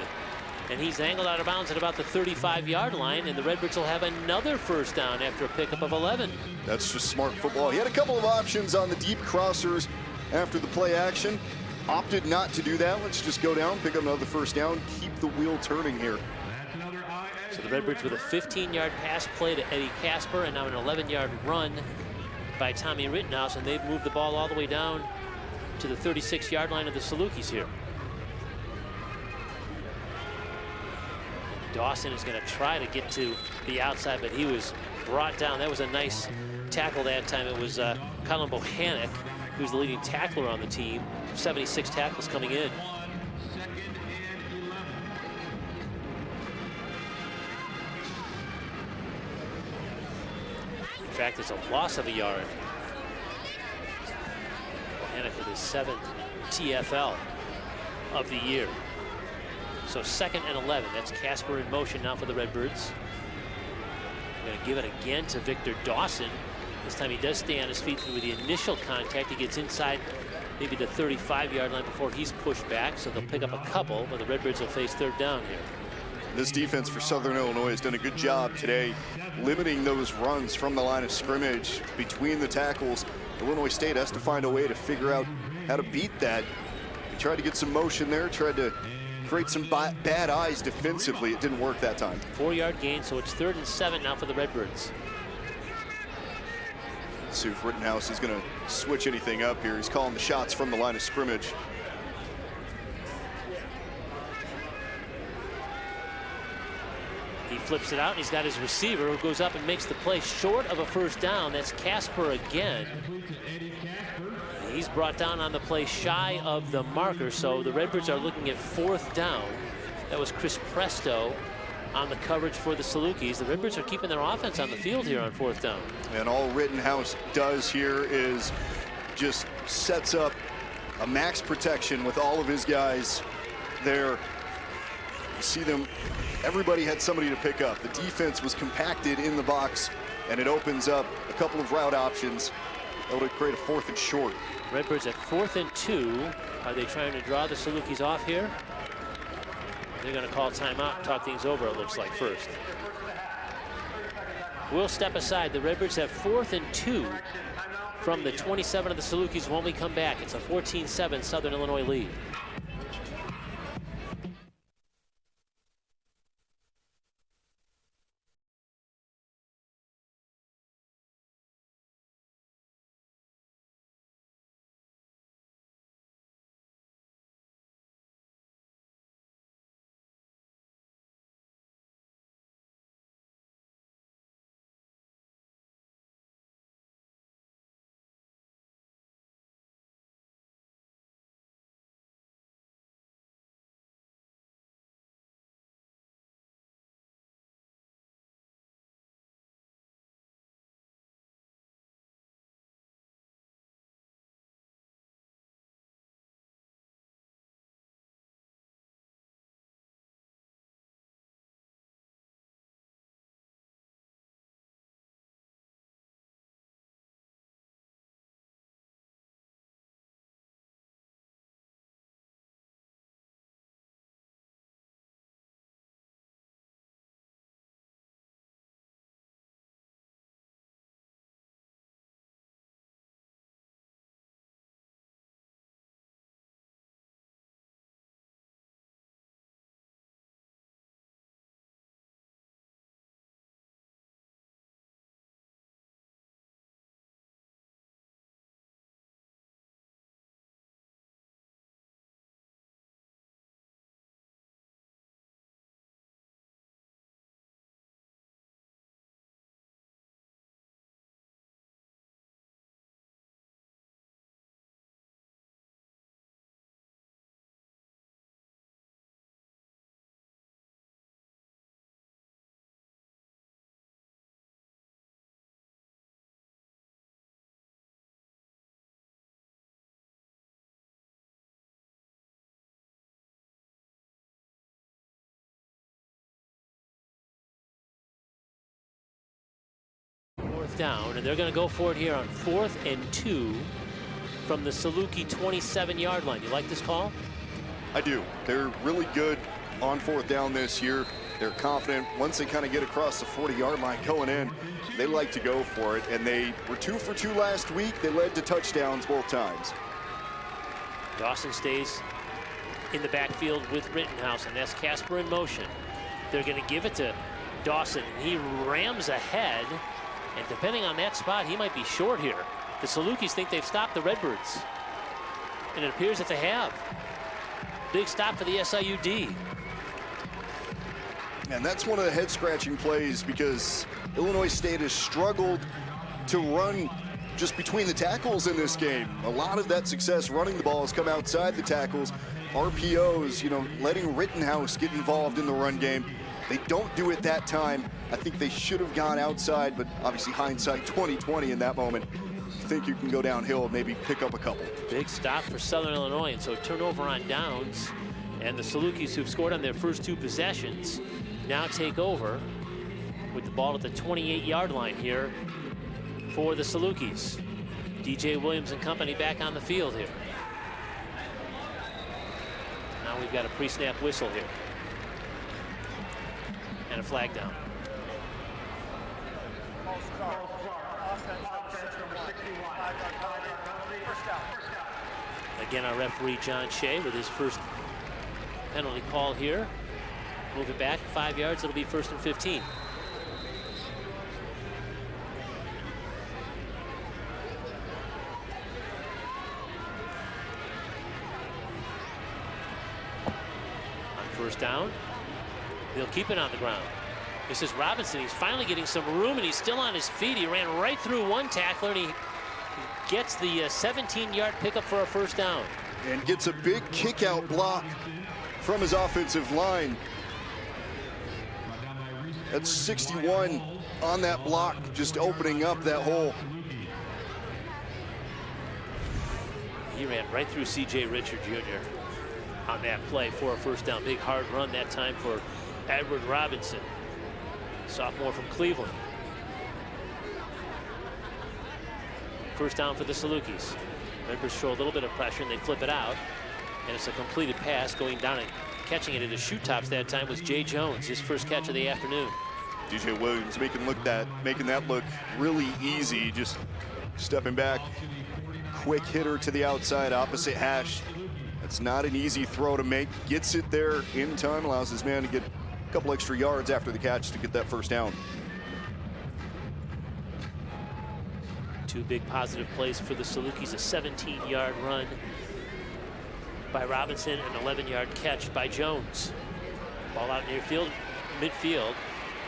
And he's angled out of bounds at about the 35-yard line, and the Redbirds will have another first down after a pickup of 11. That's just smart football. He had a couple of options on the deep crossers after the play action. Opted not to do that. Let's just go down, pick up another first down, keep the wheel turning here. So the Redbirds with a 15-yard pass play to Eddie Casper, and now an 11-yard run by Tommy Rittenhouse, and they've moved the ball all the way down to the 36-yard line of the Salukis here. Dawson is going to try to get to the outside, but he was brought down. That was a nice tackle that time. It was Colin Bohannon, who's the leading tackler on the team. 76 tackles coming in. In fact, it's a loss of a yard. Bohannon with his 7th TFL of the year. So 2nd and 11. That's Casper in motion now for the Redbirds. Going to give it again to Victor Dawson. This time he does stay on his feet through the initial contact. He gets inside maybe the 35-yard line before he's pushed back. So they'll pick up a couple, but the Redbirds will face 3rd down here. This defense for Southern Illinois has done a good job today limiting those runs from the line of scrimmage between the tackles. Illinois State has to find a way to figure out how to beat that. They tried to get some motion there, tried to create some bad eyes defensively. It didn't work that time. 4-yard gain, so it's 3rd and 7 now for the Redbirds. Let's see if Rittenhouse is going to switch anything up here. He's calling the shots from the line of scrimmage. He flips it out, and he's got his receiver who goes up and makes the play short of a first down. That's Casper again. He's brought down on the play shy of the marker, so the Redbirds are looking at 4th down. That was Chris Presto on the coverage for the Salukis. The Redbirds are keeping their offense on the field here on 4th down. And all Rittenhouse does here is just sets up a max protection with all of his guys there. You see them, everybody had somebody to pick up. The defense was compacted in the box, and it opens up a couple of route options able to create a 4th and short. Redbirds at 4th and 2. Are they trying to draw the Salukis off here? They're going to call timeout, talk things over, it looks like, first. We'll step aside. The Redbirds have 4th and 2 from the 27 of the Salukis when we come back. It's a 14-7 Southern Illinois lead. 4th down, and they're going to go for it here on 4th and 2 from the Saluki 27-yard line. You like this call? I do. They're really good on 4th down this year. They're confident. Once they kind of get across the 40-yard line going in, they like to go for it, and they were 2 for 2 last week. They led to touchdowns both times. Dawson stays in the backfield with Rittenhouse, and that's Casper in motion. They're going to give it to Dawson. He rams ahead, and depending on that spot, he might be short here. The Salukis think they've stopped the Redbirds, and it appears that they have. Big stop for the SIU D. And that's one of the head-scratching plays because Illinois State has struggled to run just between the tackles in this game. A lot of that success running the ball has come outside the tackles. RPOs, you know, letting Rittenhouse get involved in the run game. They don't do it that time. I think they should have gone outside, but obviously hindsight 20/20 in that moment. I think you can go downhill and maybe pick up a couple. Big stop for Southern Illinois, and so turnover on downs. And the Salukis, who've scored on their first 2 possessions, now take over with the ball at the 28-yard line here for the Salukis. DJ Williams and company back on the field here. Now we've got a pre-snap whistle here. And a flag down. Again, our referee, John Shea, with his first penalty call here. Move it back 5 yards. It'll be 1st and 15. On 1st down, they'll keep it on the ground. This is Robinson. He's finally getting some room, and he's still on his feet. He ran right through one tackler, and he gets the 17-yard pickup for a 1st down. And gets a big kick-out block from his offensive line. That's 61 on that block, just opening up that hole. He ran right through C.J. Richard Jr. on that play for a 1st down. Big hard run that time for Edward Robinson, sophomore from Cleveland. 1st down for the Salukis. Redbirds show a little bit of pressure, and they flip it out. And it's a completed pass going down, and catching it at his shoe tops that time was Jay Jones, his first catch of the afternoon. DJ Williams making that look really easy, just stepping back. Quick hitter to the outside, opposite hash. That's not an easy throw to make. Gets it there in time, allows his man to get a couple extra yards after the catch to get that 1st down. 2 big positive plays for the Salukis, a 17-yard run by Robinson, an 11-yard catch by Jones. Ball out near field, midfield.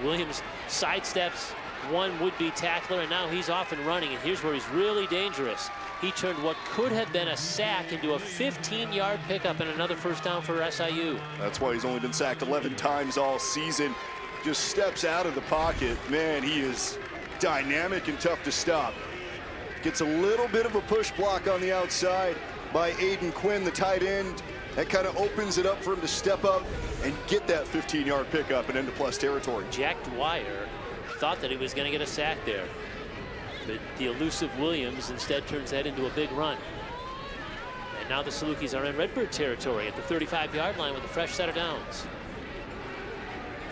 Williams sidesteps one would-be tackler, and now he's off and running, and here's where he's really dangerous. He turned what could have been a sack into a 15-yard pickup and another 1st down for SIU. That's why he's only been sacked 11 times all season. Just steps out of the pocket. Man, he is dynamic and tough to stop. Gets a little bit of a push block on the outside by Aiden Quinn, the tight end. That kind of opens it up for him to step up and get that 15-yard pickup and into plus territory. Jack Dwyer thought that he was going to get a sack there, but the elusive Williams instead turns that into a big run. And now the Salukis are in Redbird territory at the 35-yard line with a fresh set of downs.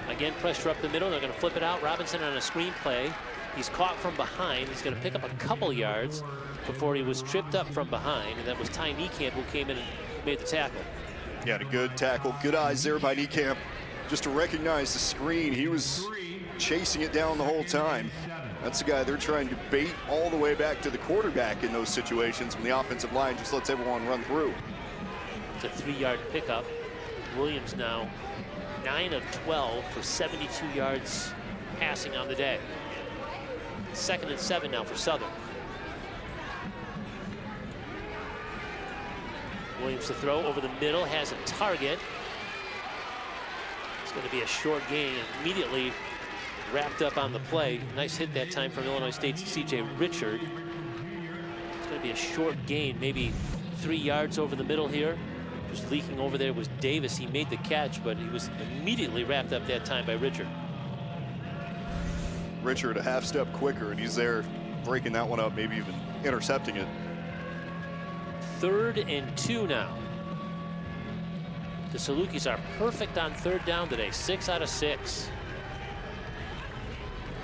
Again, pressure up the middle. They're going to flip it out. Robinson on a screen play. He's caught from behind. He's going to pick up a couple yards before he was tripped up from behind, and that was Ty Niekamp who came in and made the tackle. Yeah, a good tackle. Good eyes there by Niekamp. Just to recognize the screen. He was chasing it down the whole time. That's the guy they're trying to bait all the way back to the quarterback in those situations when the offensive line just lets everyone run through. It's a 3-yard pickup. Williams now 9 of 12 for 72 yards passing on the day. 2nd and 7 now for Southern. Williams to throw over the middle, has a target. It's going to be a short gain, immediately wrapped up on the play. Nice hit that time from Illinois State's C.J. Richard. It's going to be a short gain, maybe 3 yards over the middle here. Just leaking over there was Davis. He made the catch, but he was immediately wrapped up that time by Richard. Richard a half step quicker, and he's there breaking that one up, maybe even intercepting it. 3rd and 2 now. The Salukis are perfect on 3rd down today, 6 out of 6.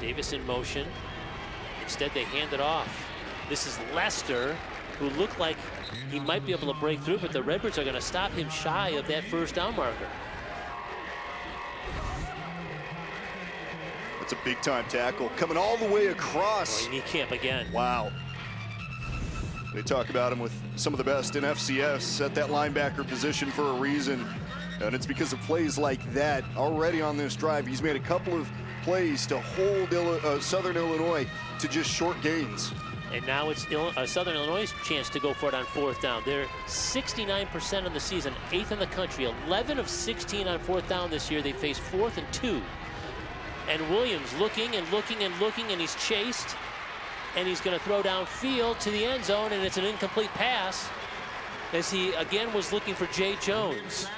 Davis in motion. Instead, they hand it off. This is Lester, who looked like he might be able to break through, but the Redbirds are going to stop him shy of that 1st down marker. It's a big-time tackle coming all the way across. Oh, knee camp again. Wow. They talk about him with some of the best in FCS at that linebacker position for a reason. And it's because of plays like that. Already on this drive, he's made a couple of plays to hold Southern Illinois to just short gains. And now it's Southern Illinois' chance to go for it on 4th down. They're 69% on the season, 8th in the country, 11 of 16 on 4th down this year. They face 4th and 2. And Williams looking and looking and looking, and he's chased. And he's going to throw downfield to the end zone, and it's an incomplete pass as he again was looking for Jay Jones.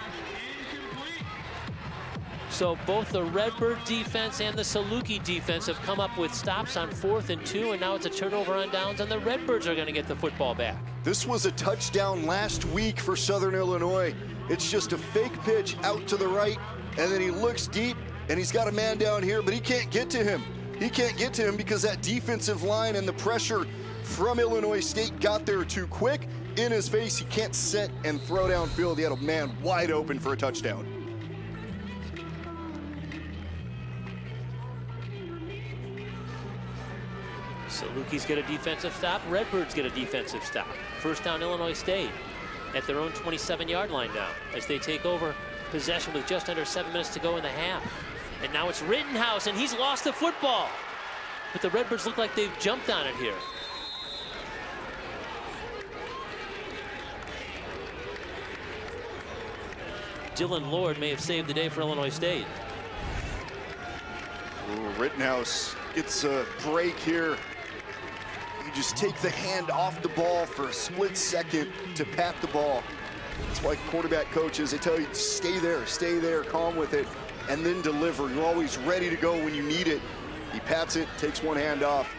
So both the Redbird defense and the Saluki defense have come up with stops on 4th and 2, and now it's a turnover on downs, and the Redbirds are going to get the football back. This was a touchdown last week for Southern Illinois. It's just a fake pitch out to the right, and then he looks deep, and he's got a man down here, but he can't get to him. He can't get to him because that defensive line and the pressure from Illinois State got there too quick. In his face, he can't set and throw downfield. He had a man wide open for a touchdown. Salukis get a defensive stop. Redbirds get a defensive stop. 1st down Illinois State at their own 27-yard line now as they take over possession with just under 7 minutes to go in the half. And now it's Rittenhouse, and he's lost the football. But the Redbirds look like they've jumped on it here. Dylan Lord may have saved the day for Illinois State. Ooh, Rittenhouse gets a break here. You just take the hand off the ball for a split second to pat the ball. That's why quarterback coaches, they tell you, stay there, calm with it, and then deliver. You're always ready to go when you need it. He pats it, takes one hand off,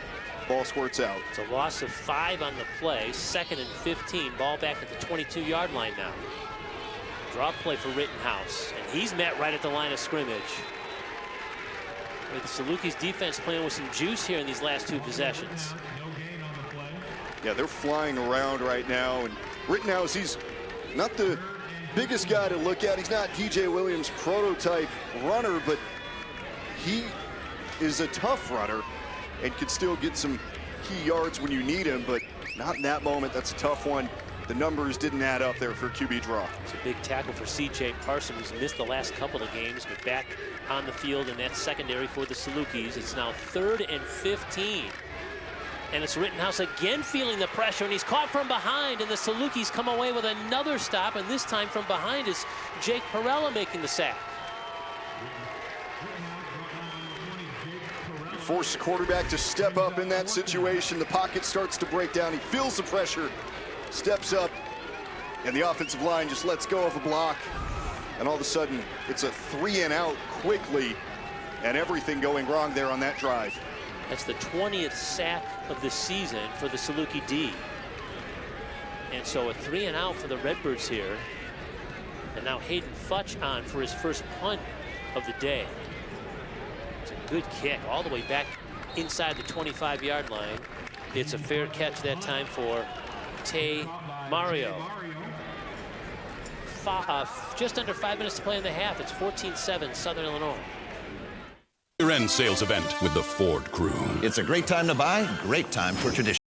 ball squirts out. It's a loss of 5 on the play, 2nd and 15, ball back at the 22-yard line now. Draw play for Rittenhouse, and he's met right at the line of scrimmage. With the Salukis defense playing with some juice here in these last 2 possessions. Yeah, they're flying around right now, and Rittenhouse, he's not the biggest guy to look at. He's not DJ Williams' prototype runner, but he is a tough runner and can still get some key yards when you need him, but not in that moment. That's a tough one. The numbers didn't add up there for QB draw. It's a big tackle for C.J. Parson, who's missed the last couple of games, but back on the field in that secondary for the Salukis. It's now 3rd and 15. And it's Rittenhouse again feeling the pressure, and he's caught from behind, and the Salukis come away with another stop, and this time from behind is Jake Perella making the sack. You force the quarterback to step up in that situation. The pocket starts to break down. He feels the pressure, steps up, and the offensive line just lets go of a block. And all of a sudden, it's a 3-and-out quickly, and everything going wrong there on that drive. That's the 20th sack of the season for the Saluki D. And so a 3-and-out for the Redbirds here. And now Hayden Futch on for his first punt of the day. It's a good kick all the way back inside the 25-yard line. It's a fair catch that time for Tay Mario. Just under 5 minutes to play in the half. It's 14-7 Southern Illinois. Year-end sales event with the Ford crew. It's a great time to buy, great time for tradition.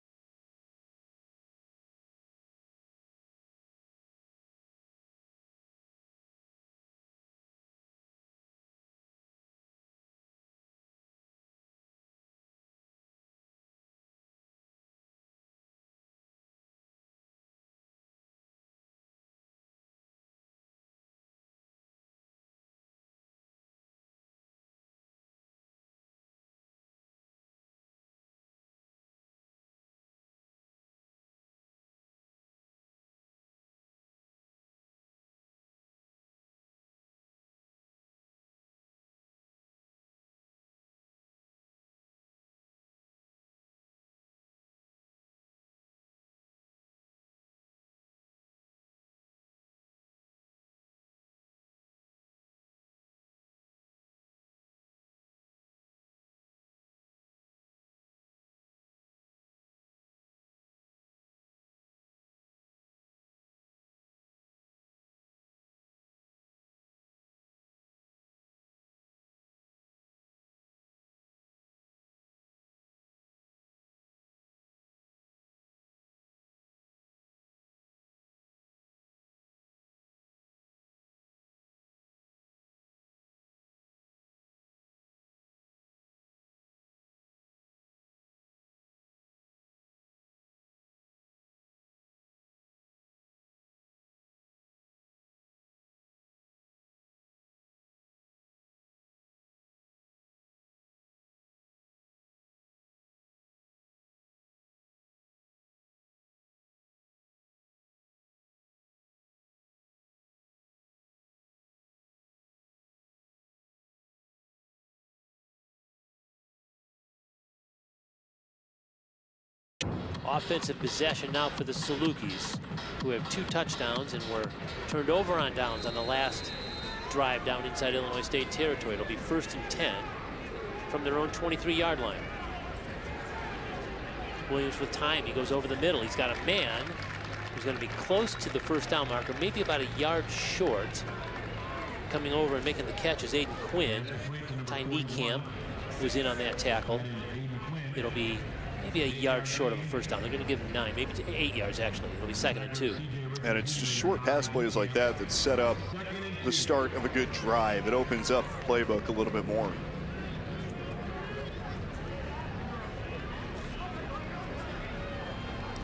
Offensive possession now for the Salukis, who have 2 touchdowns and were turned over on downs on the last drive down inside Illinois State territory. It'll be 1st and 10 from their own 23-yard line. Williams with time. He goes over the middle. He's got a man who's going to be close to the 1st down marker, maybe about a yard short. Coming over and making the catch is Aiden Quinn. Ty Niekamp was in on that tackle. It'll be maybe a yard short of a 1st down. They're going to give him 9, maybe 8 yards actually. It'll be 2nd and 2. And it's just short pass plays like that that set up the start of a good drive. It opens up the playbook a little bit more.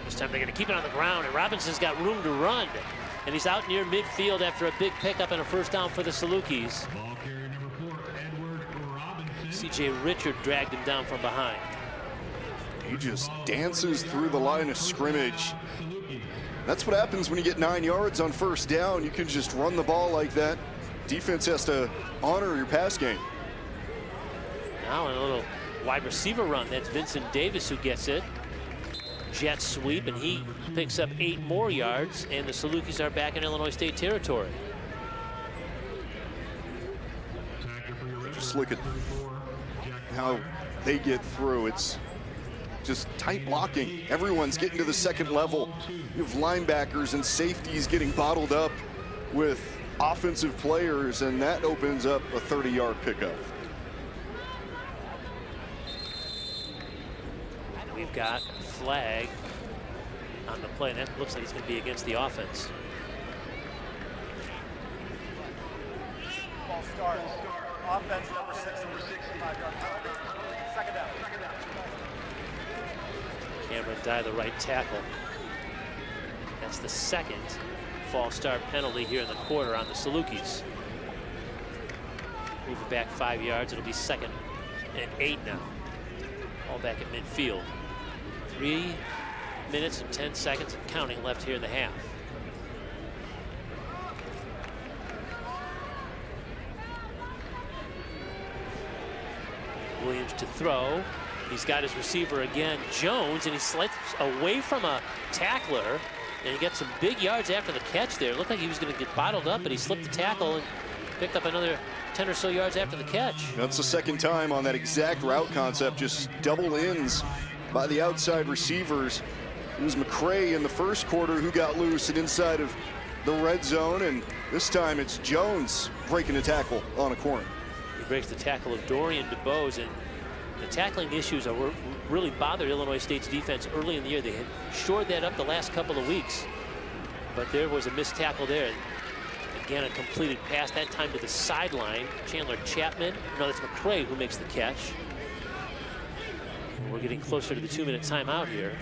This time they're going to keep it on the ground, and Robinson's got room to run. And he's out near midfield after a big pickup and a 1st down for the Salukis. C.J. Richard dragged him down from behind. He just dances through the line of scrimmage. That's what happens when you get 9 yards on 1st down. You can just run the ball like that. Defense has to honor your pass game. Now in a little wide receiver run. That's Vincent Davis who gets it. Jet sweep, and he picks up 8 more yards, and the Salukis are back in Illinois State territory. Just look at how they get through. It's just tight blocking. Everyone's getting to the 2nd level. You have linebackers and safeties getting bottled up with offensive players, and that opens up a 30-yard pickup. We've got a flag on the play, and that looks like it's going to be against the offense. Ball start. Offense number 6, 5-yard penalty. 2nd down. Cameron Dye, the right tackle. That's the 2nd false start penalty here in the quarter on the Salukis. Move it back 5 yards. It'll be 2nd and 8 now. All back at midfield. 3 minutes and 10 seconds and counting left here in the half. Williams to throw. He's got his receiver again, Jones, and he slides away from a tackler, and he gets some big yards after the catch there. It looked like he was going to get bottled up, but he slipped the tackle and picked up another 10 or so yards after the catch. That's the 2nd time on that exact route concept, just double ins by the outside receivers. It was McCray in the 1st quarter who got loose and inside of the red zone, and this time it's Jones breaking a tackle on a corner. He breaks the tackle of Dorian DeBose, and the tackling issues are really bothered Illinois State's defense early in the year. They had shored that up the last couple of weeks, but there was a missed tackle there. Again, a completed pass, that time to the sideline. Chandler Chapman, no, that's McCray who makes the catch. We're getting closer to the 2-minute timeout here.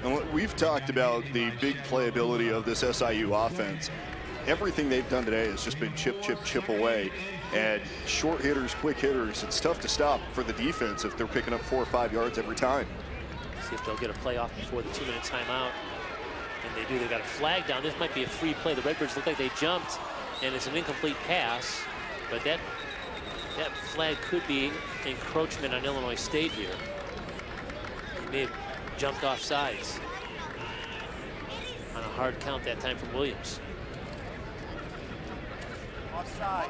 And we've talked about the big playability of this SIU offense. Everything they've done today has just been chip, chip, chip away. And short hitters, quick hitters, it's tough to stop for the defense if they're picking up 4 or 5 yards every time. See if they'll get a play off before the 2-minute timeout. And they do. They've got a flag down. This might be a free play. The Redbirds look like they jumped, and it's an incomplete pass. But that flag could be encroachment on Illinois State here. He may have jumped off sides on a hard count that time from Williams. Offside.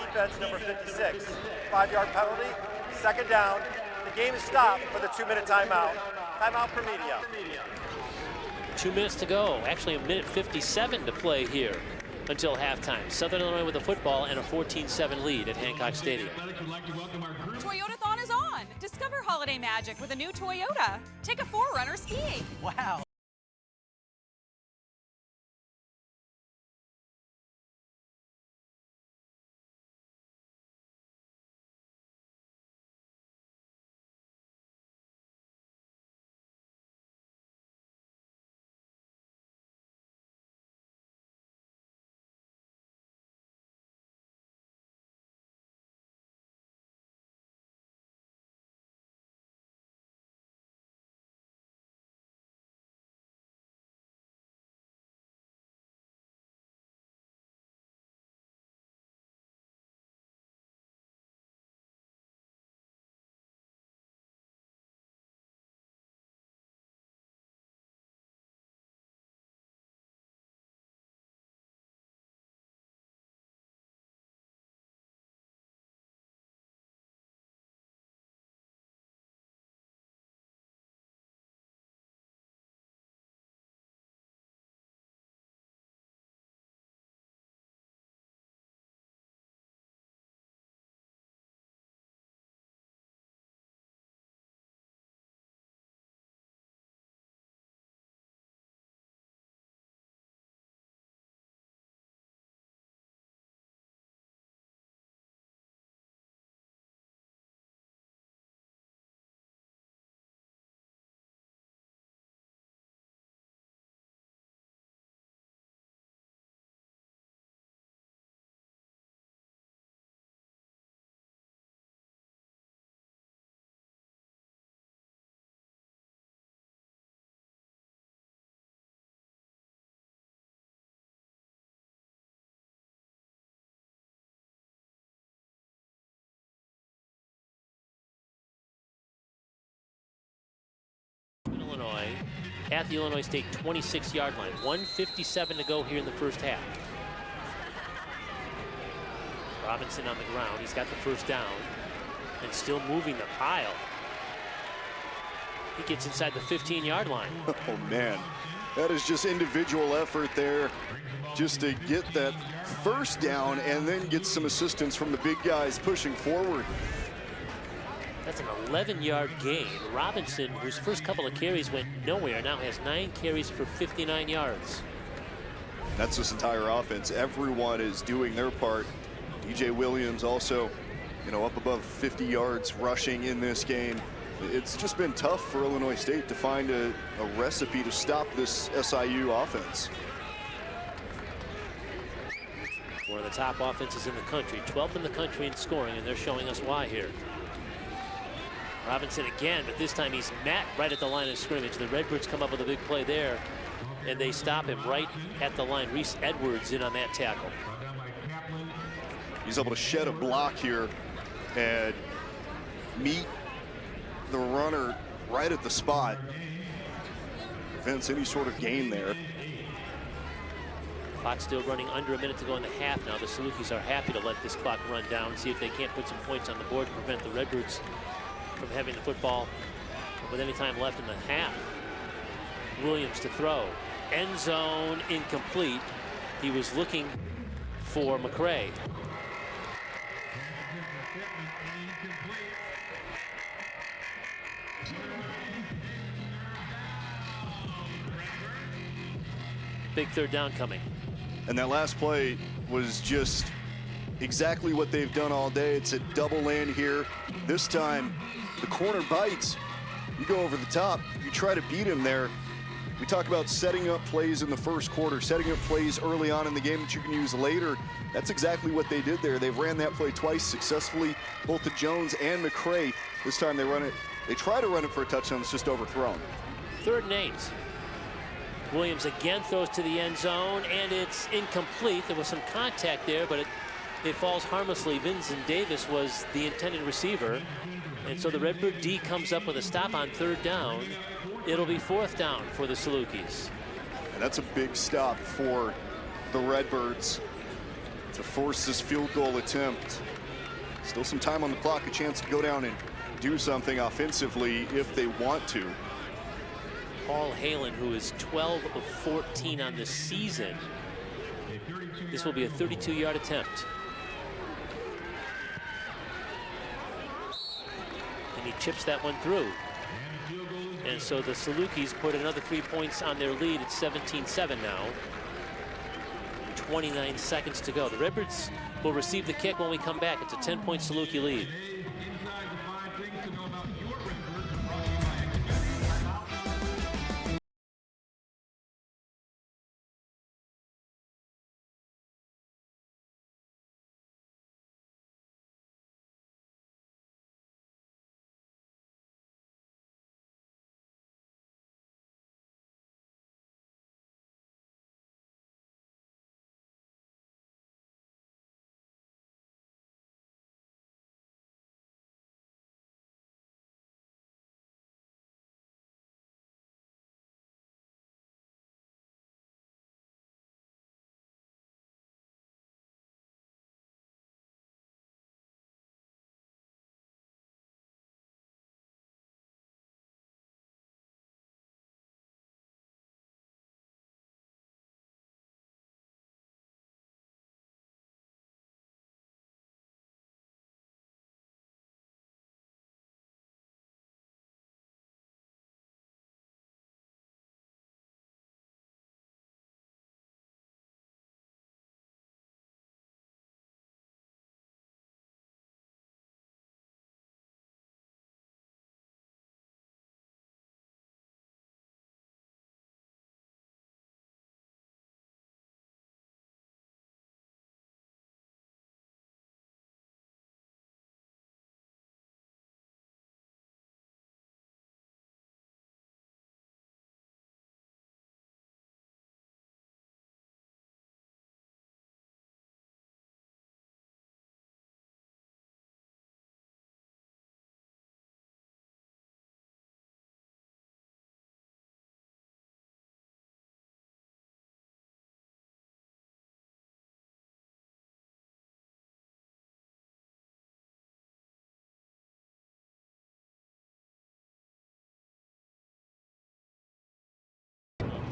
Defense number 56. 5-yard penalty. 2nd down. The game is stopped for the 2-minute timeout. Timeout for media. 2 minutes to go. Actually, 1:57 to play here until halftime. Southern Illinois with the football and a 14-7 lead at Hancock Stadium. Toyotathon is on. Discover holiday magic with a new Toyota. Take a 4Runner skiing. Wow. Illinois at the Illinois State 26-yard line. 1:57 to go here in the first half. Robinson on the ground. He's got the first down and still moving the pile. He gets inside the 15-yard line. Oh, man. That is just individual effort there just to get that first down and then get some assistance from the big guys pushing forward. That's an 11-yard gain. Robinson, whose first couple of carries went nowhere, now has 9 carries for 59 yards. That's this entire offense. Everyone is doing their part. DJ Williams also, you know, up above 50 yards rushing in this game. It's just been tough for Illinois State to find a recipe to stop this SIU offense. One of the top offenses in the country, 12th in the country in scoring, and they're showing us why here. Robinson again, but this time he's met right at the line of scrimmage. The Redbirds come up with a big play there, and they stop him right at the line. Reese Edwards in on that tackle. He's able to shed a block here and meet the runner right at the spot. Prevents any sort of gain there. Clock still running under a minute to go in the half now. The Salukis are happy to let this clock run down and see if they can't put some points on the board to prevent the Redbirds from having the football with any time left in the half. Williams to throw. End zone incomplete. He was looking for McCray. Big third down coming. And that last play was just exactly what they've done all day. It's a double in here. This time, the corner bites. You go over the top. You try to beat him there. We talk about setting up plays in the first quarter, setting up plays early on in the game that you can use later. That's exactly what they did there. They ran that play twice successfully, both to Jones and McCray. This time they run it. They try to run it for a touchdown. It's just overthrown. 3rd and 8. Williams again throws to the end zone, and it's incomplete. There was some contact there, but it falls harmlessly. Vincent Davis was the intended receiver, and so the Redbird D comes up with a stop on 3rd down. It'll be 4th down for the Salukis. And that's a big stop for the Redbirds to force this field goal attempt. Still some time on the clock, a chance to go down and do something offensively if they want to. Paul Halen, who is 12 of 14 on the season. This will be a 32-yard attempt. And he chips that one through. And so the Salukis put another 3 points on their lead. It's 17-7 now. 29 seconds to go. The Redbirds will receive the kick when we come back. It's a 10-point Saluki lead.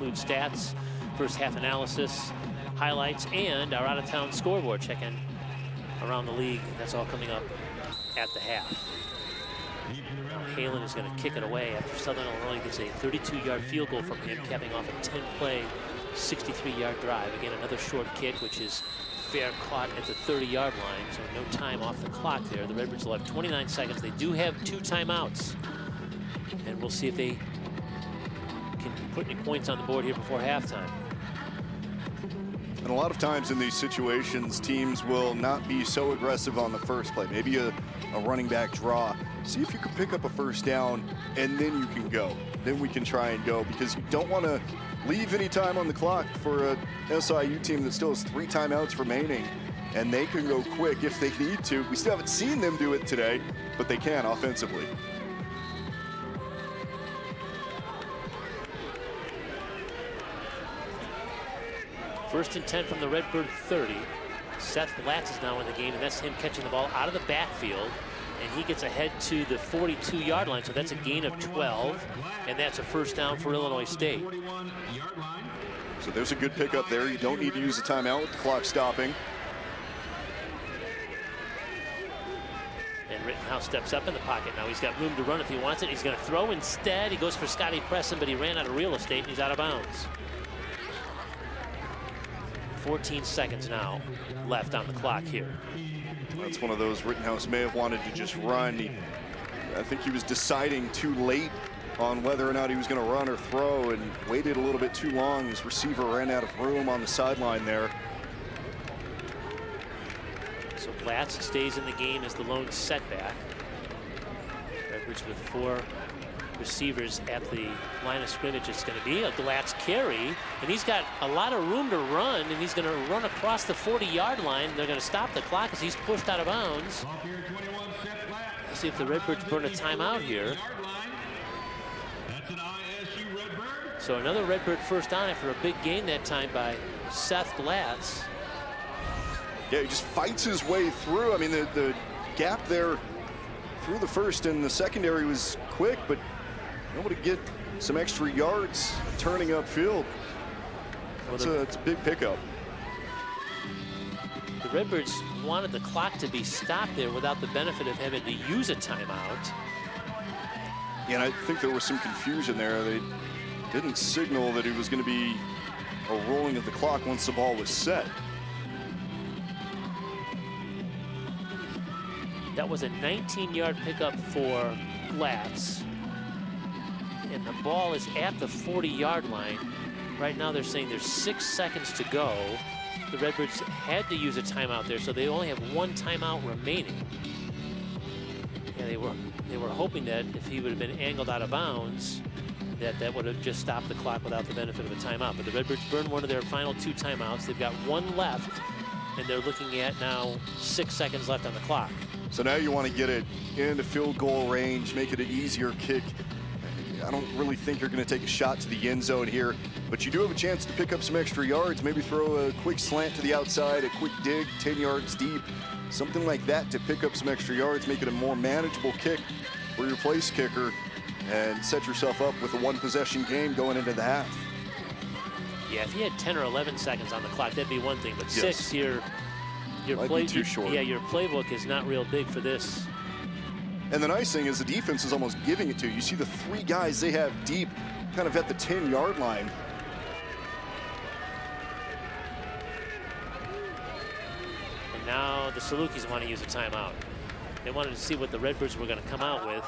include stats, first half analysis, highlights, and our out-of-town scoreboard check-in around the league. That's all coming up at the half. Now Halen is going to kick it away after Southern Illinois gets a 32-yard field goal from him, capping off a 10-play, 63-yard drive. Again, another short kick, which is fair caught at the 30-yard line, so no time off the clock there. The Redbirds will have 29 seconds. They do have 2 timeouts, and we'll see if they can put any points on the board here before halftime. And a lot of times in these situations, teams will not be so aggressive on the first play. Maybe a running back draw. See if you can pick up a first down, and then you can go. Then we can try and go, because you don't want to leave any time on the clock for a SIU team that still has 3 timeouts remaining, and they can go quick if they need to. We still haven't seen them do it today, but they can offensively. First and 10 from the Redbird 30. Seth Blatz is now in the game, and that's him catching the ball out of the backfield. And he gets ahead to the 42-yard line, so that's a gain of 12, and that's a first down for Illinois State. So there's a good pickup there. You don't need to use a timeout with the clock stopping. And Rittenhouse steps up in the pocket now. He's got room to run if he wants it. He's going to throw instead. He goes for Scotty Presson, but he ran out of real estate, and he's out of bounds. 14 seconds now left on the clock here. That's one of those Rittenhouse may have wanted to just run. I think he was deciding too late on whether or not he was going to run or throw, and waited a little bit too long. His receiver ran out of room on the sideline there. So Blatz stays in the game as the lone setback. Redbirds with 4 receivers at the line of scrimmage. It's going to be a Blatz carry, and he's got a lot of room to run, and he's going to run across the 40-yard line. They're going to stop the clock as he's pushed out of bounds. Let's see if the Redbirds burn a timeout here. So another Redbird first down after a big gain that time by Seth Blatz. Yeah, he just fights his way through. I mean, the gap there through the first and the secondary was quick, but able to get some extra yards turning upfield. It's a big pickup. The Redbirds wanted the clock to be stopped there without the benefit of having to use a timeout. Yeah, and I think there was some confusion there. They didn't signal that it was going to be a rolling of the clock once the ball was set. That was a 19-yard pickup for Blatz. And the ball is at the 40-yard line. Right now they're saying there's 6 seconds to go. The Redbirds had to use a timeout there, so they only have 1 timeout remaining. Yeah, they were hoping that if he would have been angled out of bounds, that would have just stopped the clock without the benefit of a timeout. But the Redbirds burned one of their final 2 timeouts. They've got 1 left, and they're looking at now 6 seconds left on the clock. So now you want to get it into field goal range, make it an easier kick. I don't really think you're going to take a shot to the end zone here, but you do have a chance to pick up some extra yards, maybe throw a quick slant to the outside, a quick dig 10 yards deep, something like that to pick up some extra yards, make it a more manageable kick for your place kicker, and set yourself up with a 1-possession game going into the half. Yeah, if you had 10 or 11 seconds on the clock, that'd be one thing, but Yes. 6, your Might be too short. Yeah, your playbook is not real big for this. And the nice thing is the defense is almost giving it to you. You see the 3 guys they have deep, kind of at the 10-yard line. And now the Salukis want to use a timeout. They wanted to see what the Redbirds were going to come out with.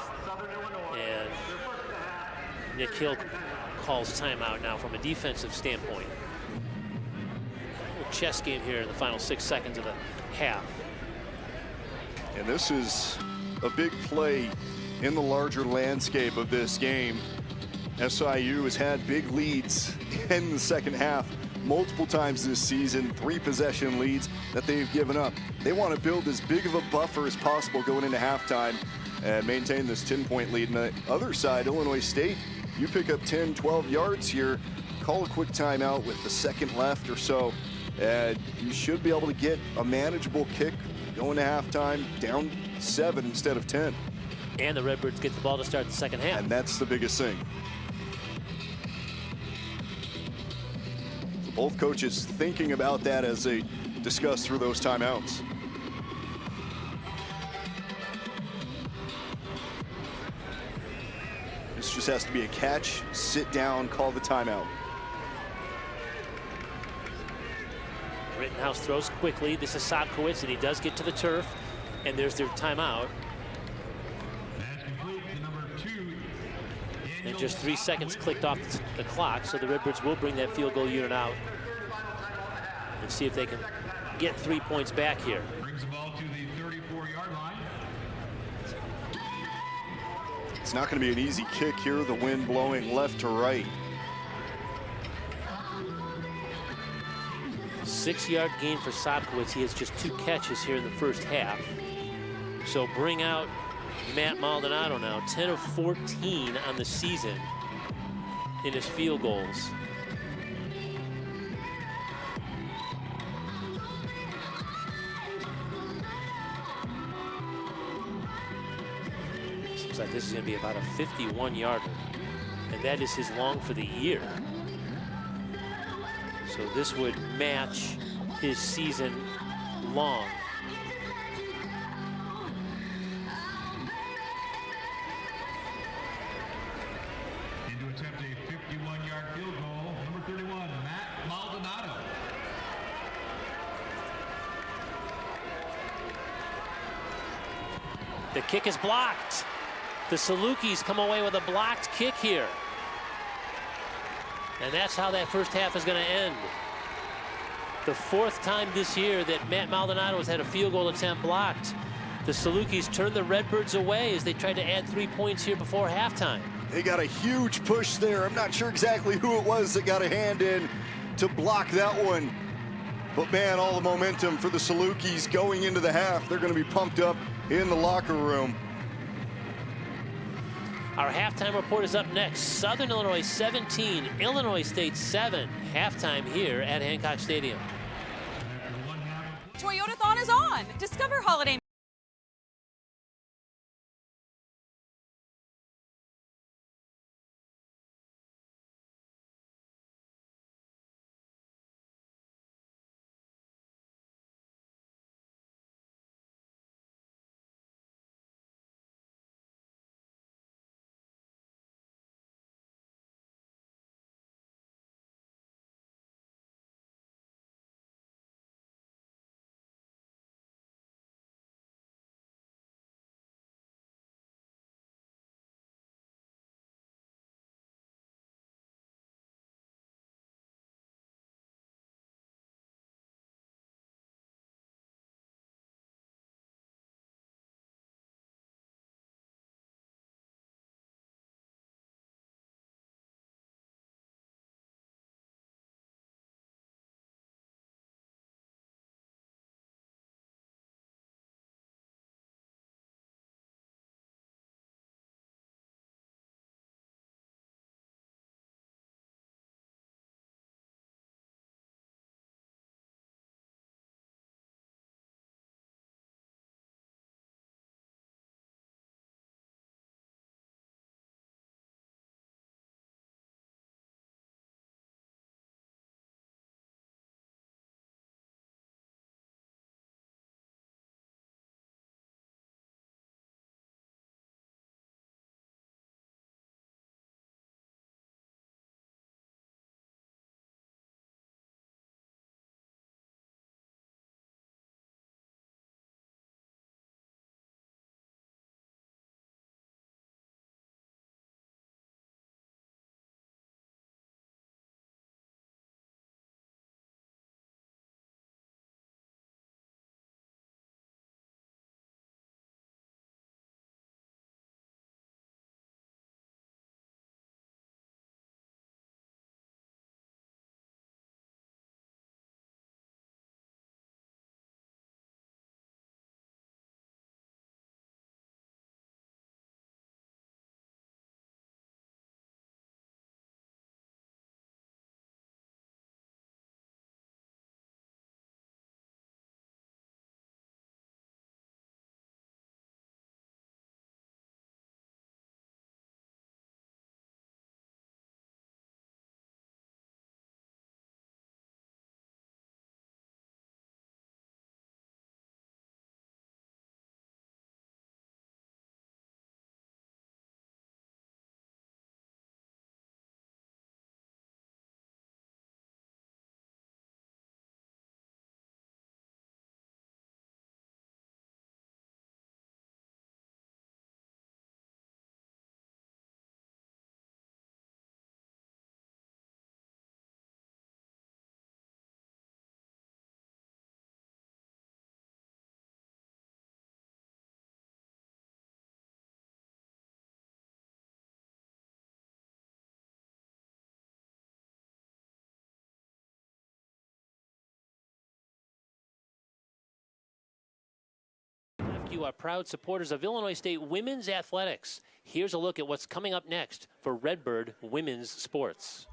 And Nick Hill calls timeout now from a defensive standpoint. A little chess game here in the final 6 seconds of the half. And this is a big play in the larger landscape of this game. SIU has had big leads in the second half multiple times this season, 3 possession leads that they've given up. They want to build as big of a buffer as possible going into halftime and maintain this 10-point lead. And the other side, Illinois State, you pick up 10, 12 yards here, call a quick timeout with the second left or so, and you should be able to get a manageable kick going to halftime, down 7 instead of 10. And the Redbirds get the ball to start the second half. And that's the biggest thing. Both coaches thinking about that as they discuss through those timeouts. This just has to be a catch, sit down, call the timeout. Rittenhouse throws quickly. This is Sobkowitz, and he does get to the turf. And there's their timeout. And just 3 seconds clicked off the clock, so the Redbirds will bring that field goal unit out and see if they can get 3 points back here. Brings the ball to the 34-yard line. It's not going to be an easy kick here. The wind blowing left to right. 6-yard gain for Sobkowitz. He has just 2 catches here in the first half. So bring out Matt Maldonado now, 10 of 14 on the season in his field goals. Seems like this is going to be about a 51-yarder, and that is his long for the year. So this would match his season long. To attempt a 51-yard field goal, number 31, Matt Maldonado. The kick is blocked. The Salukis come away with a blocked kick here. And that's how that first half is going to end. The 4th time this year that Matt Maldonado has had a field goal attempt blocked. The Salukis turned the Redbirds away as they tried to add 3 points here before halftime. They got a huge push there. I'm not sure exactly who it was that got a hand in to block that one. But man, all the momentum for the Salukis going into the half. They're going to be pumped up in the locker room. Our halftime report is up next. Southern Illinois 17, Illinois State 7. Halftime here at Hancock Stadium. Toyotathon is on. Discover holiday you are proud supporters of Illinois State women's athletics. Here's a look at what's coming up next for Redbird women's sports.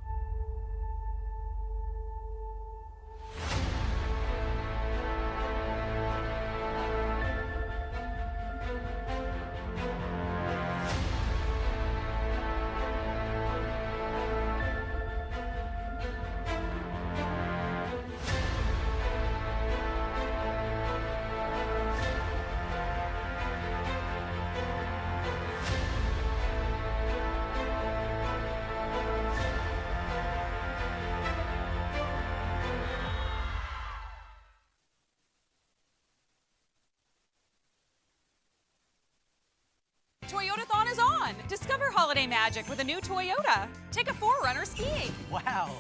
Toyotathon is on. Discover holiday magic with a new Toyota. Take a 4Runner skiing. Wow.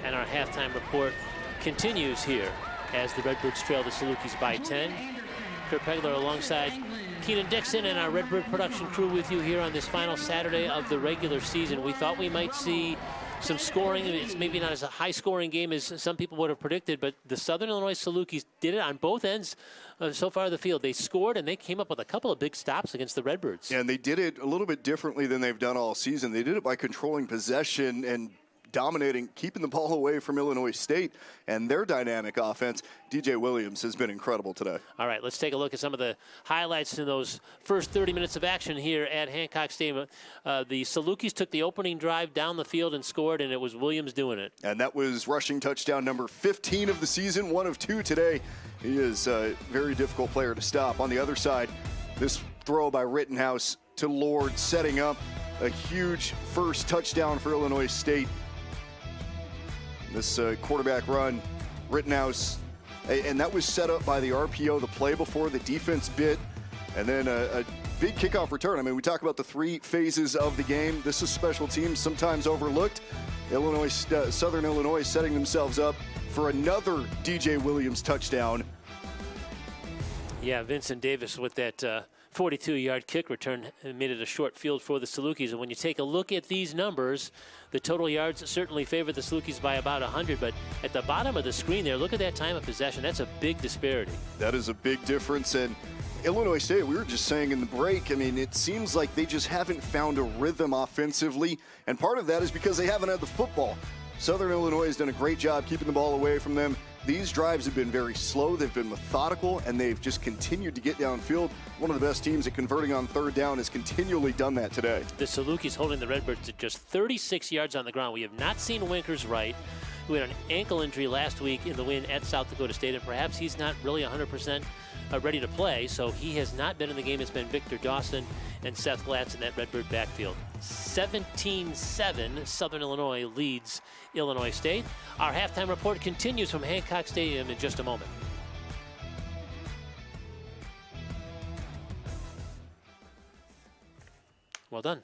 And our halftime report continues here as the Redbirds trail the Salukis by 10. Kurt Pegler alongside Keenan Dixon and our Redbird production crew with you here on this final Saturday of the regular season. We thought we might see some scoring. It's maybe not as a high-scoring game as some people would have predicted, but the Southern Illinois Salukis did it on both ends so far of the field. They scored, and they came up with a couple of big stops against the Redbirds. And they did it a little bit differently than they've done all season. They did it by controlling possession and dominating, keeping the ball away from Illinois State and their dynamic offense. DJ Williams has been incredible today. All right, let's take a look at some of the highlights in those first 30 minutes of action here at Hancock Stadium. The Salukis took the opening drive down the field and scored, and it was Williams doing it. And that was rushing touchdown number 15 of the season, 1 of 2 today. He is a very difficult player to stop. On the other side, this throw by Rittenhouse to Lord, setting up a huge first touchdown for Illinois State. This quarterback run, Rittenhouse, and that was set up by the RPO, the play before the defense bit, and then a big kickoff return. I mean, we talk about the 3 phases of the game. This is special teams, sometimes overlooked. Southern Illinois setting themselves up for another DJ Williams touchdown. Yeah, Vincent Davis with that 42-yard kick return made it a short field for the Salukis. And when you take a look at these numbers, the total yards certainly favor the Salukis by about 100. But at the bottom of the screen there, look at that time of possession. That's a big disparity. That is a big difference. And Illinois State, we were just saying in the break, I mean, it seems like they just haven't found a rhythm offensively. And part of that is because they haven't had the football. Southern Illinois has done a great job keeping the ball away from them. These drives have been very slow, they've been methodical, and they've just continued to get downfield. One of the best teams at converting on third down has continually done that today. The Salukis holding the Redbirds to just 36 yards on the ground. We have not seen Winkers right, who had an ankle injury last week in the win at South Dakota State, and perhaps he's not really 100% ready to play, so he has not been in the game. It's been Victor Dawson and Seth Glatz in that Redbird backfield. 17-7, Southern Illinois leads Illinois State. Our halftime report continues from Hancock Stadium in just a moment. Well done.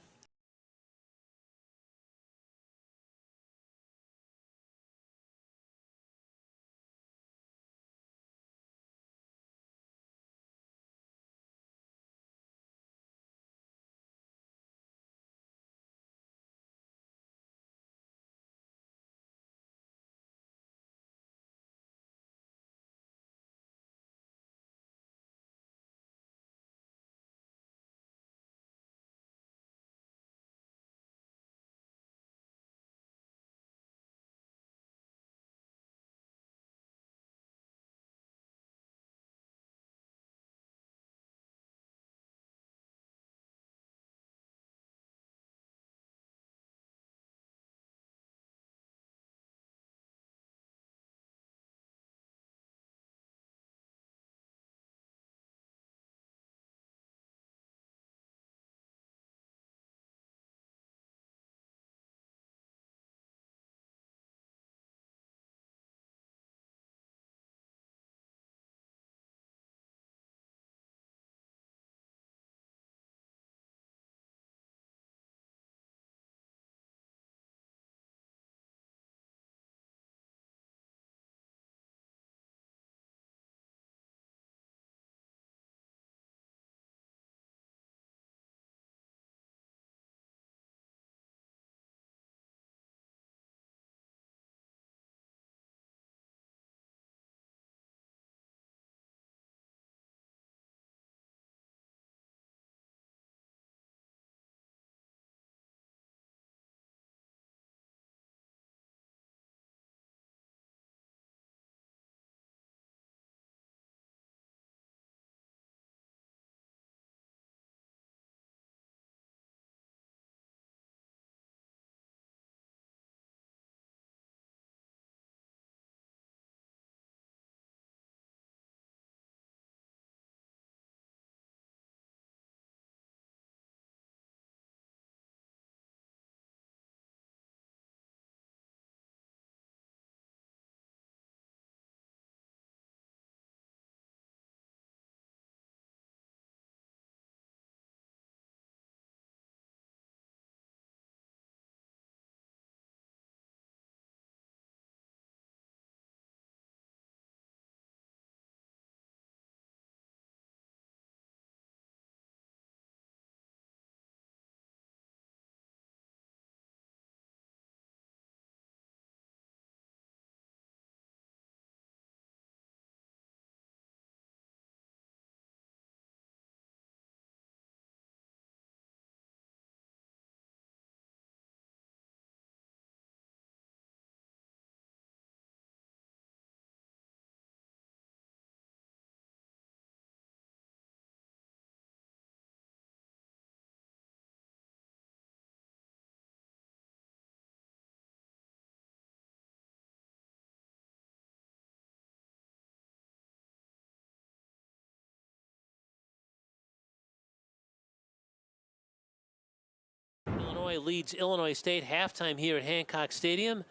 Illinois leads Illinois State. Halftime here at Hancock Stadium.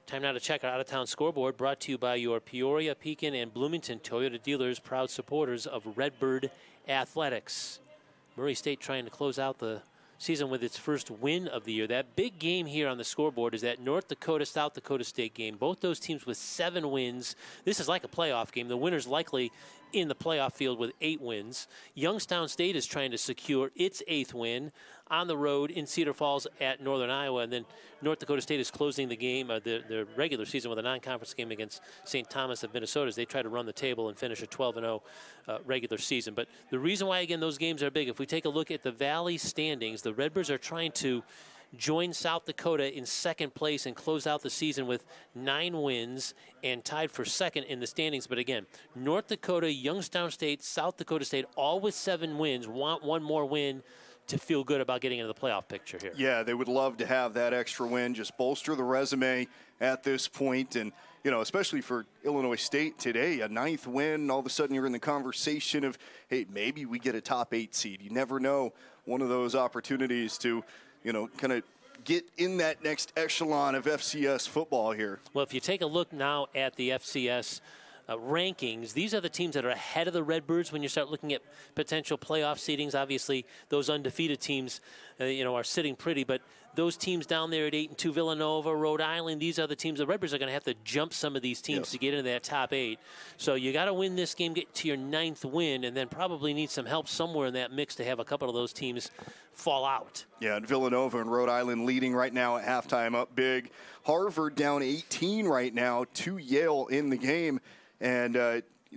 Time now to check our out-of-town scoreboard, brought to you by your Peoria, Pekin, and Bloomington Toyota dealers, proud supporters of Redbird Athletics. Murray State trying to close out the season with its first win of the year. That big game here on the scoreboard is that North Dakota-South Dakota State game. Both those teams with 7 wins. This is like a playoff game. The winner's likely in the playoff field with 8 wins. Youngstown State is trying to secure its 8th win on the road in Cedar Falls at Northern Iowa. And then North Dakota State is closing the game, their regular season, with a non-conference game against St. Thomas of Minnesota as they try to run the table and finish a 12-0 regular season. But the reason why, again, those games are big, if we take a look at the Valley standings, the Redbirds are trying to join South Dakota in second place and close out the season with 9 wins and tied for second in the standings. But again, North Dakota, Youngstown State, South Dakota State, all with 7 wins, want one more win to feel good about getting into the playoff picture here. Yeah, they would love to have that extra win, just bolster the resume at this point. And, you know, especially for Illinois State today, a 9th win, all of a sudden you're in the conversation of, hey, maybe we get a top 8 seed. You never know, one of those opportunities to, you know, kind of get in that next echelon of FCS football here. Well, if you take a look now at the FCS rankings, these are the teams that are ahead of the Redbirds when you start looking at potential playoff seedings. Obviously, those undefeated teams, are sitting pretty, but those teams down there at 8-2, Villanova, Rhode Island, these are the teams. The Redbirds are going to have to jump some of these teams to get into that top 8. So you got to win this game, get to your 9th win, and then probably need some help somewhere in that mix to have a couple of those teams fall out. Yeah, and Villanova and Rhode Island leading right now at halftime, up big. Harvard down 18 right now to Yale in the game. And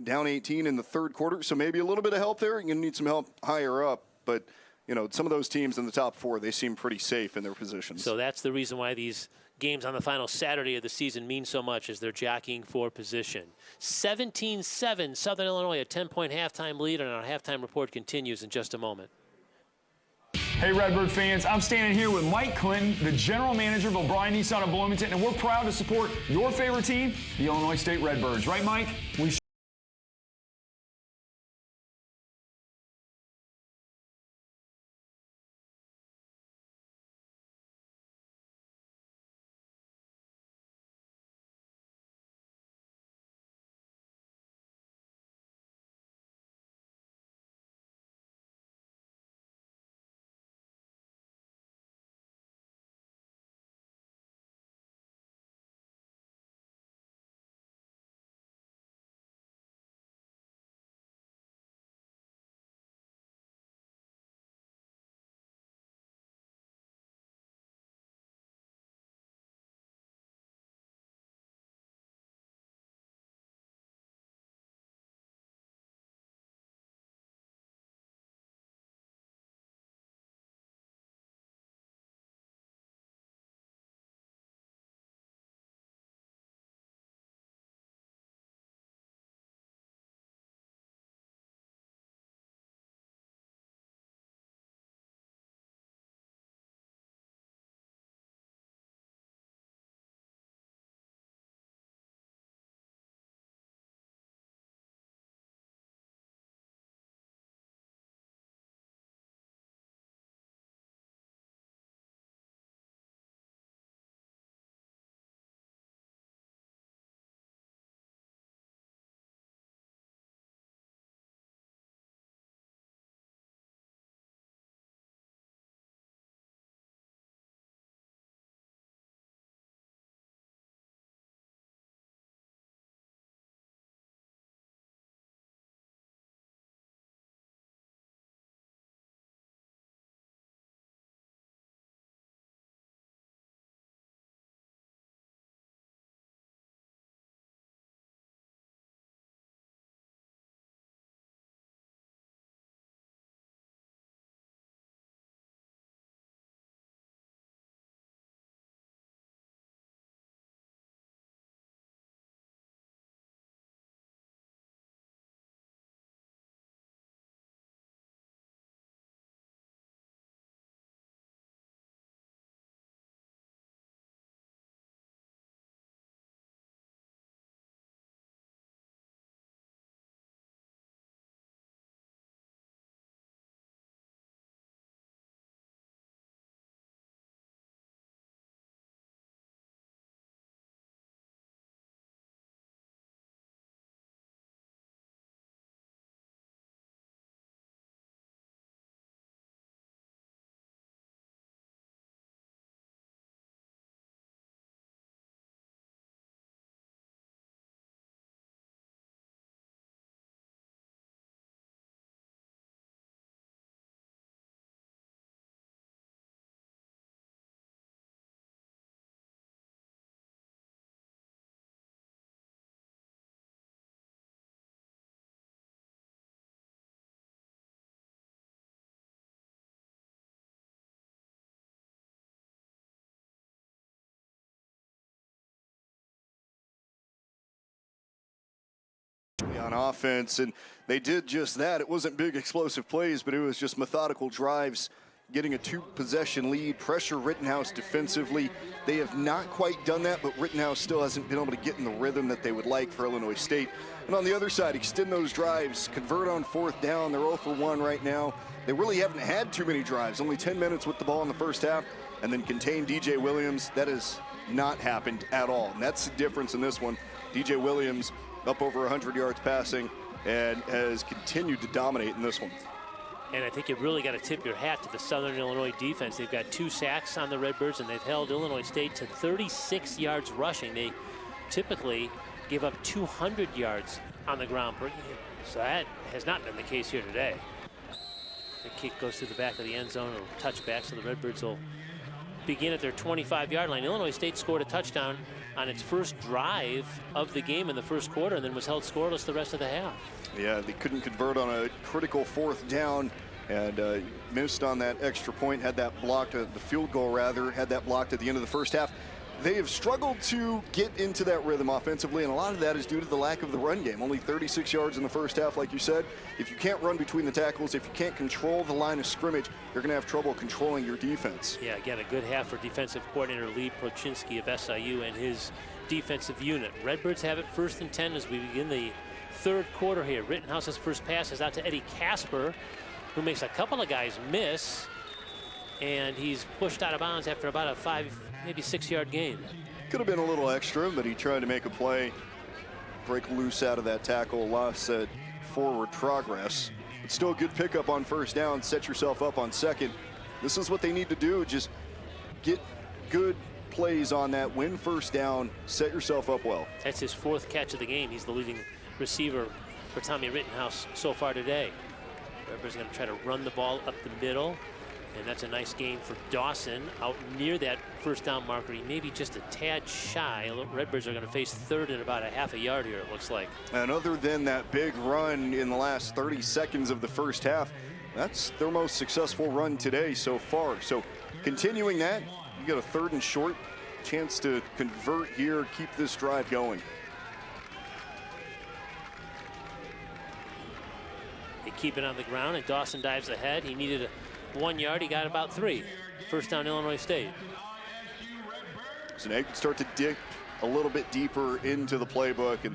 down 18 in the third quarter, so maybe a little bit of help there. You're going to need some help higher up. But, you know, some of those teams in the top 4, they seem pretty safe in their positions. So that's the reason why these games on the final Saturday of the season mean so much, as they're jockeying for position. 17-7, Southern Illinois, a 10-point halftime lead, and our halftime report continues in just a moment. Hey, Redbird fans, I'm standing here with Mike Clinton, the general manager of O'Brien Nissan of Bloomington, and we're proud to support your favorite team, the Illinois State Redbirds. Right, Mike? We on offense, and they did just that. It wasn't big explosive plays, but it was just methodical drives, getting a 2-possession lead, pressure Rittenhouse defensively. They have not quite done that, but Rittenhouse still hasn't been able to get in the rhythm that they would like for Illinois State. And on the other side, extend those drives, convert on 4th down. They're 0 for 1 right now. They really haven't had too many drives, only 10 minutes with the ball in the first half, and then contain DJ Williams. That has not happened at all, and that's the difference in this one. DJ Williams up over 100 yards passing and has continued to dominate in this one. And I think you really got to tip your hat to the Southern Illinois defense. They've got 2 sacks on the Redbirds, and they've held Illinois State to 36 yards rushing. They typically give up 200 yards on the ground per game. So that has not been the case here today. The kick goes to the back of the end zone, or touchback, so the Redbirds will begin at their 25-yard line. Illinois State scored a touchdown on its first drive of the game in the first quarter, and then was held scoreless the rest of the half. Yeah, they couldn't convert on a critical 4th down, and missed on that extra point, had that blocked, the field goal rather, had that blocked at the end of the first half. They have struggled to get into that rhythm offensively, and a lot of that is due to the lack of the run game. Only 36 yards in the first half, like you said. If you can't run between the tackles, if you can't control the line of scrimmage, you're going to have trouble controlling your defense. Yeah, again, a good half for defensive coordinator Lee Prochinski of SIU and his defensive unit. Redbirds have it 1st and 10 as we begin the 3rd quarter here. Rittenhouse's first pass is out to Eddie Casper, who makes a couple of guys miss, and he's pushed out of bounds after about a 5, maybe 6-yard gain. Could have been a little extra, but he tried to make a play, break loose out of that tackle, lost that forward progress. It's still a good pickup on 1st down, set yourself up on 2nd. This is what they need to do, just get good plays on that, win 1st down, set yourself up well. That's his 4th catch of the game. He's the leading receiver for Tommy Rittenhouse so far today. Redbirds going to try to run the ball up the middle. And that's a nice gain for Dawson out near that 1st down marker. He may be just a tad shy. Redbirds are going to face 3rd and about a half a yard here, it looks like. And other than that big run in the last 30 seconds of the first half, that's their most successful run today so far. So continuing that, you got a 3rd and short, chance to convert here, keep this drive going. They keep it on the ground, and Dawson dives ahead. He needed a 1 yard, he got about 3. 1st down, Illinois State. So they can start to dig a little bit deeper into the playbook and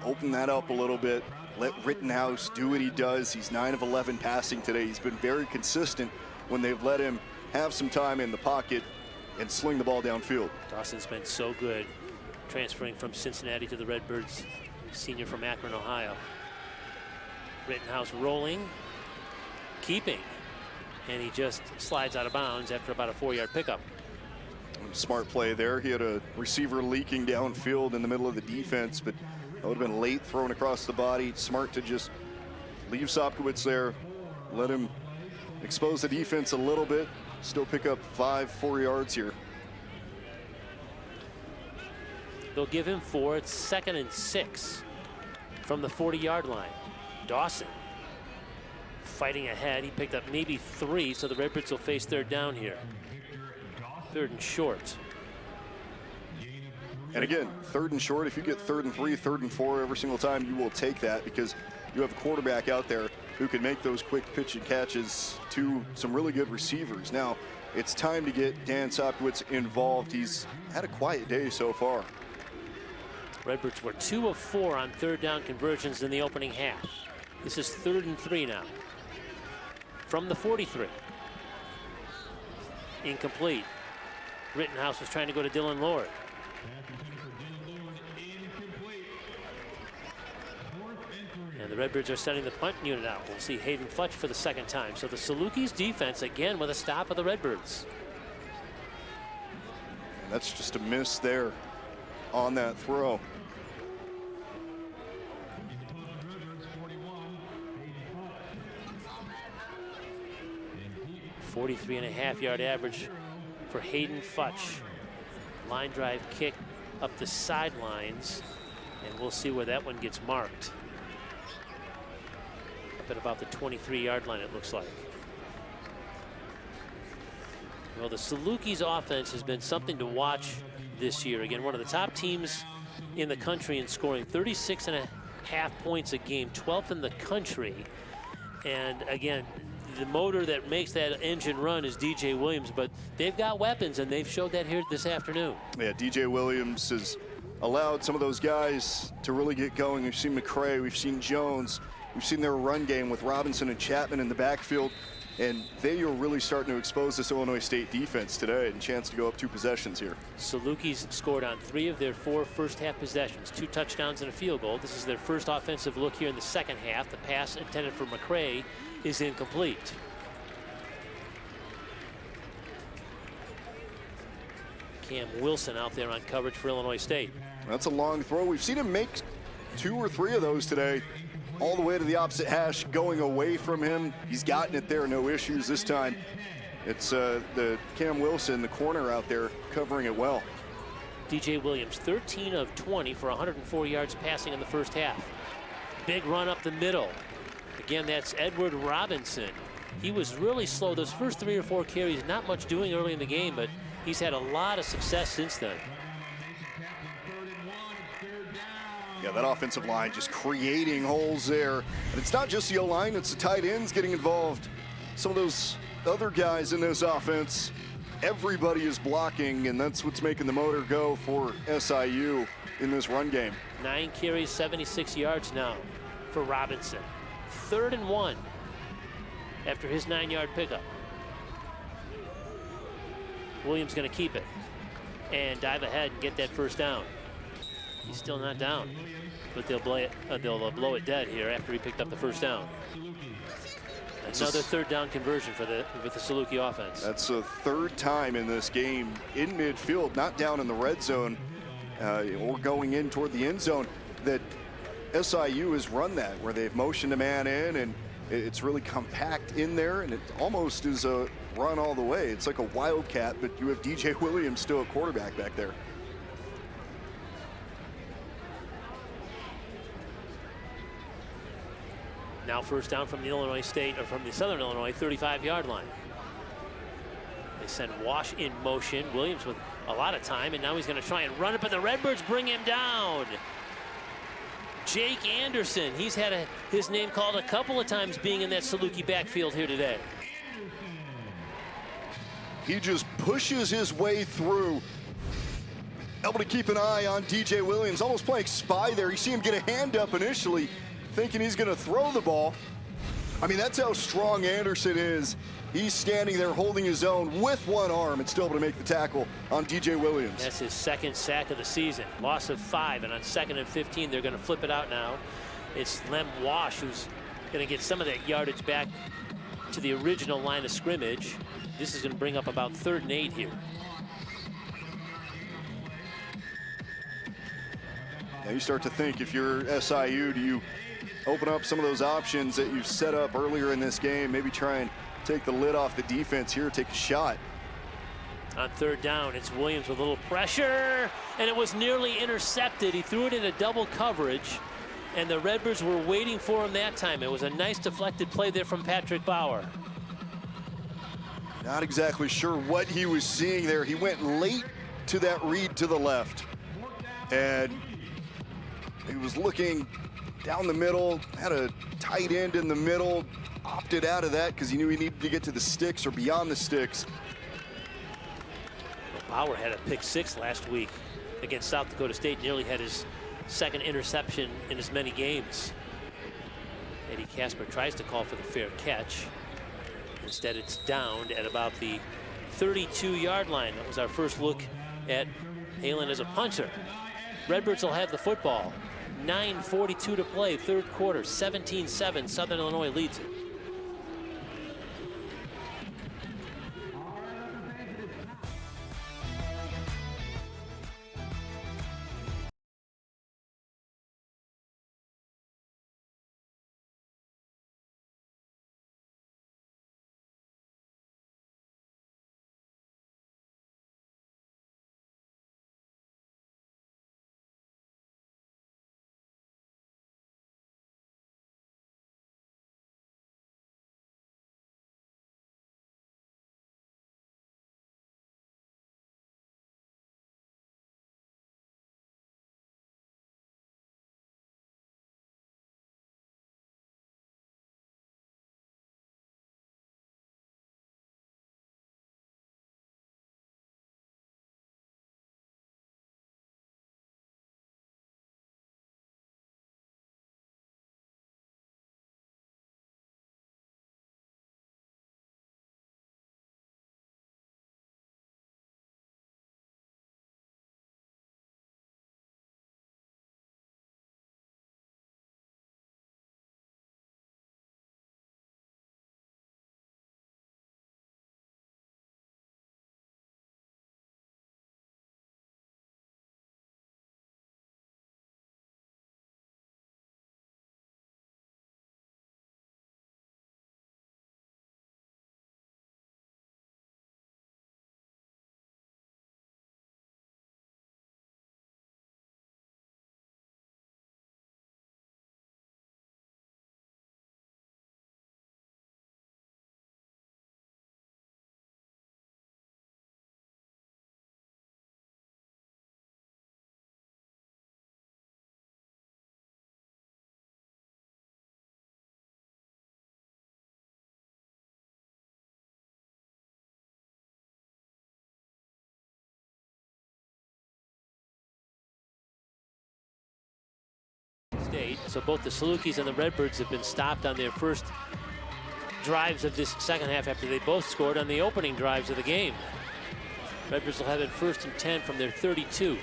open that up a little bit. Let Rittenhouse do what he does. He's 9 of 11 passing today. He's been very consistent when they've let him have some time in the pocket and sling the ball downfield. Dawson's been so good transferring from Cincinnati to the Redbirds, senior from Akron, Ohio. Rittenhouse rolling, keeping. And he just slides out of bounds after about a 4-yard pickup. Smart play there. He had a receiver leaking downfield in the middle of the defense, but that would have been late thrown across the body. Smart to just leave Sopkowitz there, let him expose the defense a little bit, still pick up 4 yards here. They'll give him 4. It's 2nd and 6 from the 40-yard line. Dawson fighting ahead. He picked up maybe 3, so the Redbirds will face 3rd down here. 3rd and short. And again, 3rd and short, if you get 3rd and 3, 3rd and 4 every single time, you will take that because you have a quarterback out there who can make those quick pitch and catches to some really good receivers. Now, it's time to get Dan Sopkowitz involved. He's had a quiet day so far. Redbirds were 2 of 4 on 3rd down conversions in the opening half. This is 3rd and 3 now. From the 43. Incomplete. Rittenhouse was trying to go to Dylan Lord. And the Redbirds are sending the punt unit out. We'll see Hayden Futch for the 2nd time. So the Salukis defense again with a stop of the Redbirds. And that's just a miss there on that throw. 43.5-yard average for Hayden Futch. Line drive kick up the sidelines, and we'll see where that one gets marked. Up at about the 23-yard line, it looks like. Well, the Salukis offense has been something to watch this year. Again, one of the top teams in the country in scoring 36 half points a game, 12th in the country. And again, the motor that makes that engine run is DJ Williams, but they've got weapons, and they've showed that here this afternoon. Yeah, DJ Williams has allowed some of those guys to really get going. We've seen McCray, we've seen Jones, we've seen their run game with Robinson and Chapman in the backfield, and they are really starting to expose this Illinois State defense today, and a chance to go up 2 possessions here. Salukis scored on 3 of their 4 first-half possessions, 2 touchdowns and a field goal. This is their first offensive look here in the second half. The pass intended for McCray is incomplete. Cam Wilson out there on coverage for Illinois State. That's a long throw. We've seen him make 2 or 3 of those today, all the way to the opposite hash, going away from him. He's gotten it there, no issues this time. It's the Cam Wilson, the corner out there, covering it well. DJ Williams, 13 of 20 for 104 yards passing in the first half. Big run up the middle. Again, that's Edward Robinson. He was really slow. Those first 3 or 4 carries, not much doing early in the game, but he's had a lot of success since then. Yeah, that offensive line just creating holes there. And it's not just the O-line, it's the tight ends getting involved. Some of those other guys in this offense, everybody is blocking, and that's what's making the motor go for SIU in this run game. 9 carries, 76 yards now for Robinson. 3rd and 1 after his 9-yard pickup. Williams going to keep it and dive ahead and get that first down. He's still not down, but they'll blow it dead here after he picked up the first down. Another 3rd down conversion for the Saluki offense. That's the 3rd time in this game in midfield, not down in the red zone or going in toward the end zone, that SIU has run that, where they've motioned a man in, and it's really compact in there, and it almost is a run all the way. It's like a wildcat, but you have DJ Williams still at quarterback back there. Now first down from the Illinois State, or from the Southern Illinois 35-yard line. They send Wash in motion. Williams with a lot of time, and now he's going to try and run it, but the Redbirds bring him down. Jake Anderson, he's had his name called a couple of times being in that Saluki backfield here today. He just pushes his way through. Able to keep an eye on DJ Williams, almost playing spy there. You see him get a hand up initially, thinking he's going to throw the ball. I mean, that's how strong Anderson is. He's standing there holding his own with one arm and still able to make the tackle on DJ Williams. That's his 2nd sack of the season. Loss of 5, and on 2nd and 15, they're going to flip it out now. It's Lem Wash who's going to get some of that yardage back to the original line of scrimmage. This is going to bring up about 3rd and 8 here. Now you start to think, if you're SIU, do you open up some of those options that you've set up earlier in this game, maybe try and take the lid off the defense here, take a shot. On 3rd down, it's Williams with a little pressure, and it was nearly intercepted. He threw it into double coverage, and the Redbirds were waiting for him that time. It was a nice deflected play there from Patrick Bauer. Not exactly sure what he was seeing there. He went late to that read to the left, and he was looking down the middle, had a tight end in the middle, opted out of that because he knew he needed to get to the sticks or beyond the sticks. Bauer had a pick 6 last week against South Dakota State, nearly had his 2nd interception in as many games. Eddie Casper tries to call for the fair catch. Instead, it's downed at about the 32-yard line. That was our first look at Halen as a punter. Redbirds will have the football. 9:42 to play, 3rd quarter, 17-7. Southern Illinois leads it. So both the Salukis and the Redbirds have been stopped on their first drives of this second half after they both scored on the opening drives of the game. Redbirds will have it 1st and 10 from their 32.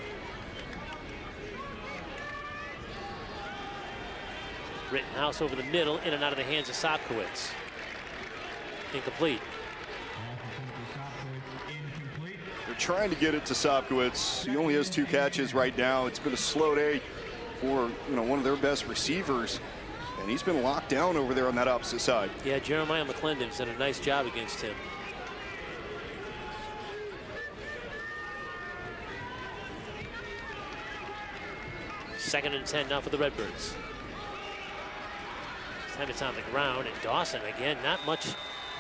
Rittenhouse over the middle, in and out of the hands of Sopkowitz. Incomplete. They're trying to get it to Sopkowitz. He only has 2 catches right now. It's been a slow day for one of their best receivers, and he's been locked down over there on that opposite side. Yeah, Jeremiah McClendon's done a nice job against him. Second and 10 now for the Redbirds. This time it's on the ground, and Dawson again, not much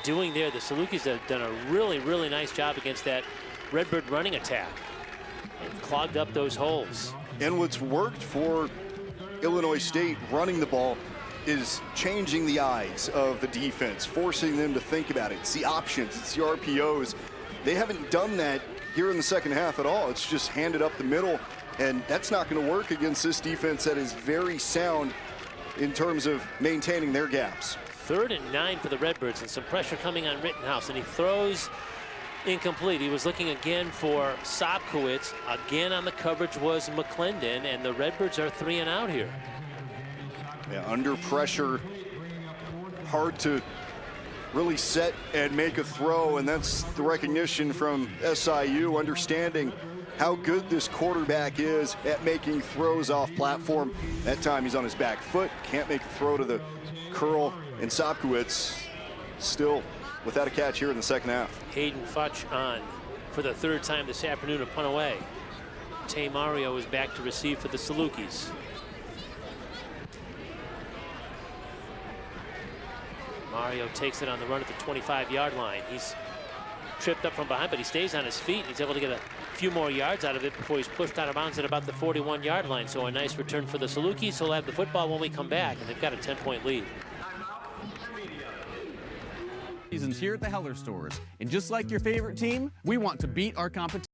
doing there. The Salukis have done a really nice job against that Redbird running attack. They've clogged up those holes. And what's worked for Illinois State running the ball is changing the eyes of the defense, forcing them to think about it. It's the options, it's the RPOs. They haven't done that here in the second half at all. It's just handed up the middle, and that's not going to work against this defense that is very sound in terms of maintaining their gaps. 3rd and 9 for the Redbirds, and some pressure coming on Rittenhouse, and he throws incomplete. He was looking again for Sopkowitz. Again on the coverage was McClendon, and the Redbirds are 3 and out here. Yeah, under pressure, hard to really set and make a throw, and that's the recognition from SIU, understanding how good this quarterback is at making throws off platform. That time he's on his back foot, can't make a throw to the curl, and Sopkowitz still without a catch here in the second half. Hayden Futch on for the 3rd time this afternoon, a punt away. Tay Mario is back to receive for the Salukis. Mario takes it on the run at the 25-yard line. He's tripped up from behind, but he stays on his feet. He's able to get a few more yards out of it before he's pushed out of bounds at about the 41-yard line. So a nice return for the Salukis. He'll have the football when we come back, and they've got a 10-point lead. Seasons here at the Heller stores. And just like your favorite team, we want to beat our competition.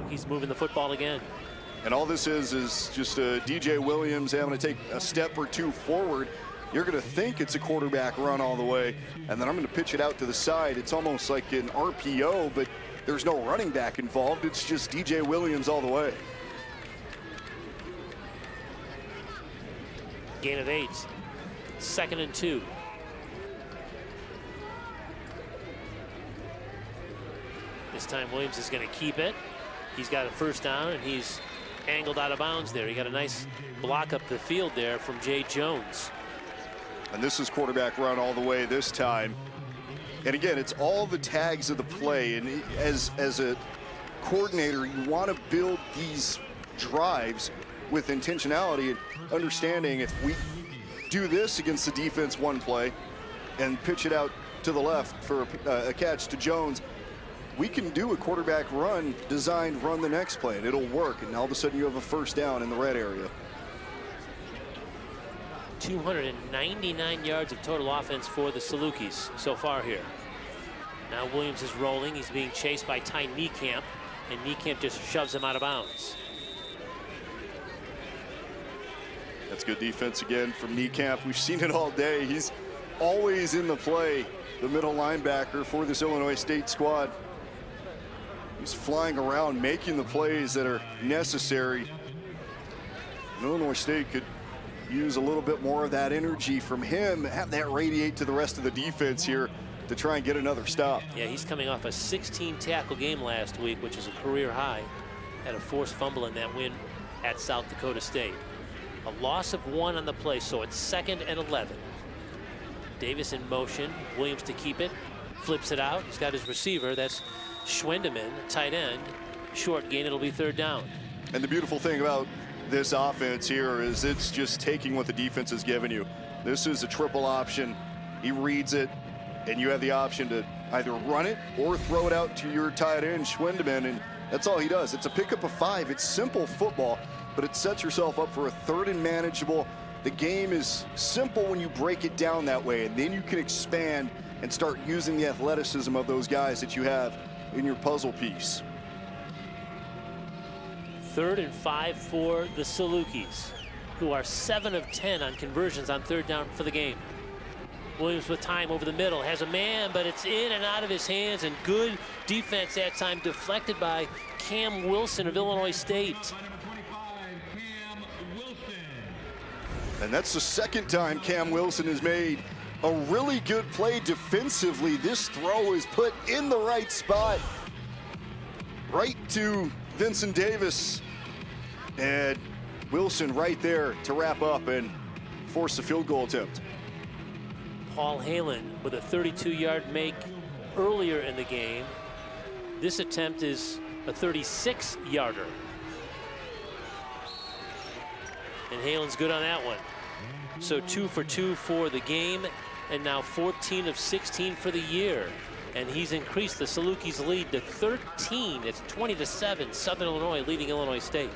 Salukis moving the football again. And all this is just DJ Williams having to take a step or two forward. You're going to think it's a quarterback run all the way, and then I'm going to pitch it out to the side. It's almost like an RPO, but there's no running back involved. It's just DJ Williams all the way. Gain of 8. 2nd and 2. This time Williams is going to keep it. He's got a first down, and he's angled out of bounds there. He got a nice block up the field there from Jay Jones. And this is quarterback run all the way this time. And again, it's all the tags of the play. And as a coordinator, you want to build these drives with intentionality and understanding if we do this against the defense one play and pitch it out to the left for a catch to Jones, we can do a quarterback run designed run the next play, and it'll work. And all of a sudden you have a first down in the red area. 299 yards of total offense for the Salukis so far here. Now Williams is rolling. He's being chased by Ty Niekamp, and Niekamp just shoves him out of bounds. That's good defense again from Niekamp. We've seen it all day. He's always in the play, the middle linebacker for this Illinois State squad. He's flying around, making the plays that are necessary. And Illinois State could use a little bit more of that energy from him, have that radiate to the rest of the defense here to try and get another stop. Yeah, he's coming off a 16-tackle game last week, which is a career high. Had a forced fumble in that win at South Dakota State. A loss of 1 on the play, so it's 2nd and 11. Davis in motion, Williams to keep it, flips it out. He's got his receiver, that's Schwendeman, tight end. Short gain, it'll be 3rd down. And the beautiful thing about this offense here is it's just taking what the defense has given you. This is a triple option. He reads it, and you have the option to either run it or throw it out to your tight end, Schwendeman, and that's all he does. It's a pickup of 5. It's simple football, but it sets yourself up for a 3rd and manageable. The game is simple when you break it down that way, and then you can expand and start using the athleticism of those guys that you have in your puzzle piece. 3rd and 5 for the Salukis, who are 7 of 10 on conversions on 3rd down for the game. Williams with time over the middle, has a man, but it's in and out of his hands, and good defense that time, deflected by Cam Wilson of Illinois State. And that's the 2nd time Cam Wilson has made a really good play defensively. This throw is put in the right spot, right to Vincent Davis, and Wilson right there to wrap up and force the field goal attempt. Paul Halen with a 32-yard make earlier in the game. This attempt is a 36-yarder. And Halen's good on that one. So 2 for 2 for the game, and now 14 of 16 for the year. And he's increased the Salukis' lead to 13. It's 20-7, Southern Illinois leading Illinois State.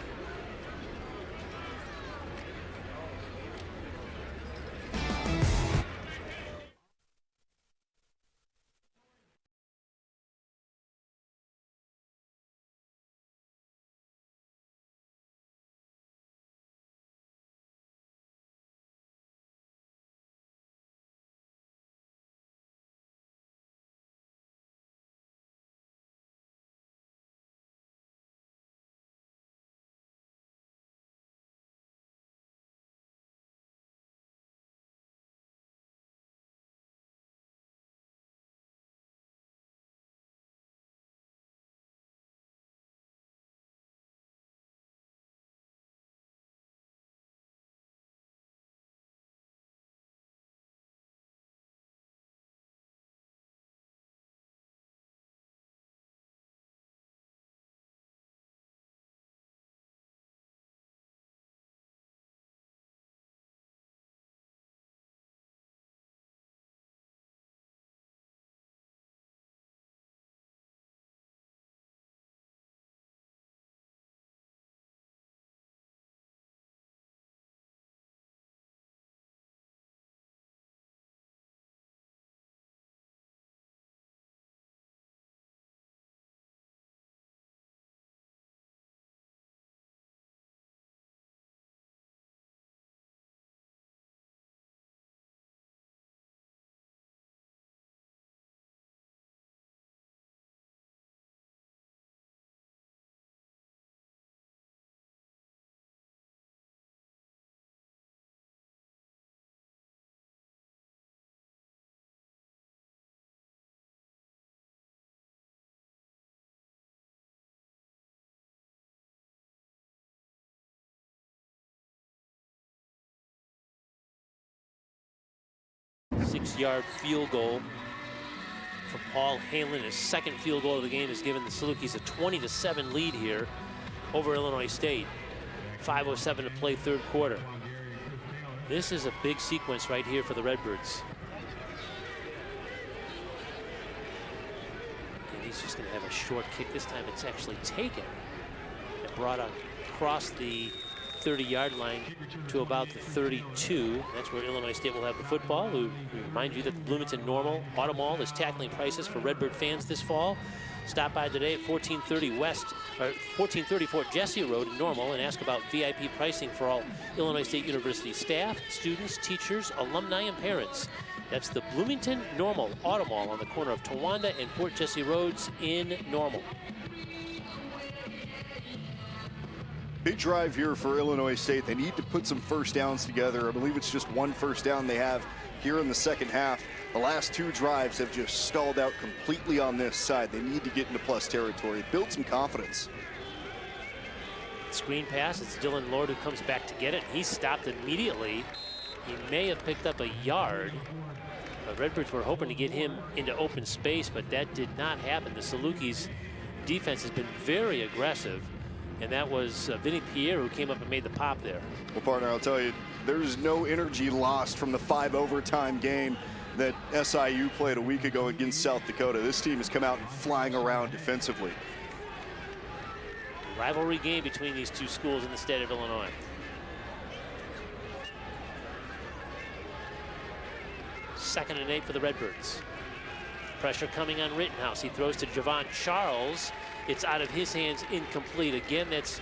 26-yard field goal for Paul Halen. His second field goal of the game has given the Salukis a 20-7 lead here over Illinois State. 5:07 to play third quarter. This is a big sequence right here for the Redbirds. And he's just going to have a short kick. This time it's actually taken and brought across the 30-yard line to about the 32. That's where Illinois State will have the football. We remind you that the Bloomington Normal Auto Mall is tackling prices for Redbird fans this fall. Stop by today at 1430 Fort Jesse Road in Normal and ask about VIP pricing for all Illinois State University staff, students, teachers, alumni, and parents. That's the Bloomington Normal Auto Mall on the corner of Towanda and Fort Jesse Roads in Normal. Big drive here for Illinois State. They need to put some first downs together. I believe it's just one first down they have here in the second half. The last two drives have just stalled out completely on this side. They need to get into plus territory, build some confidence. Screen pass, it's Dylan Lord who comes back to get it. He's stopped immediately. He may have picked up a yard. The Redbirds were hoping to get him into open space, but that did not happen. The Salukis defense has been very aggressive, and that was Vinny Pierre who came up and made the pop there. Well, partner, I'll tell you, there's no energy lost from the 5 overtime game that SIU played a week ago against South Dakota. This team has come out and flying around defensively. Rivalry game between these two schools in the state of Illinois. Second and 8 for the Redbirds. Pressure coming on Rittenhouse. He throws to Javon Charles. It's out of his hands, incomplete. Again, that's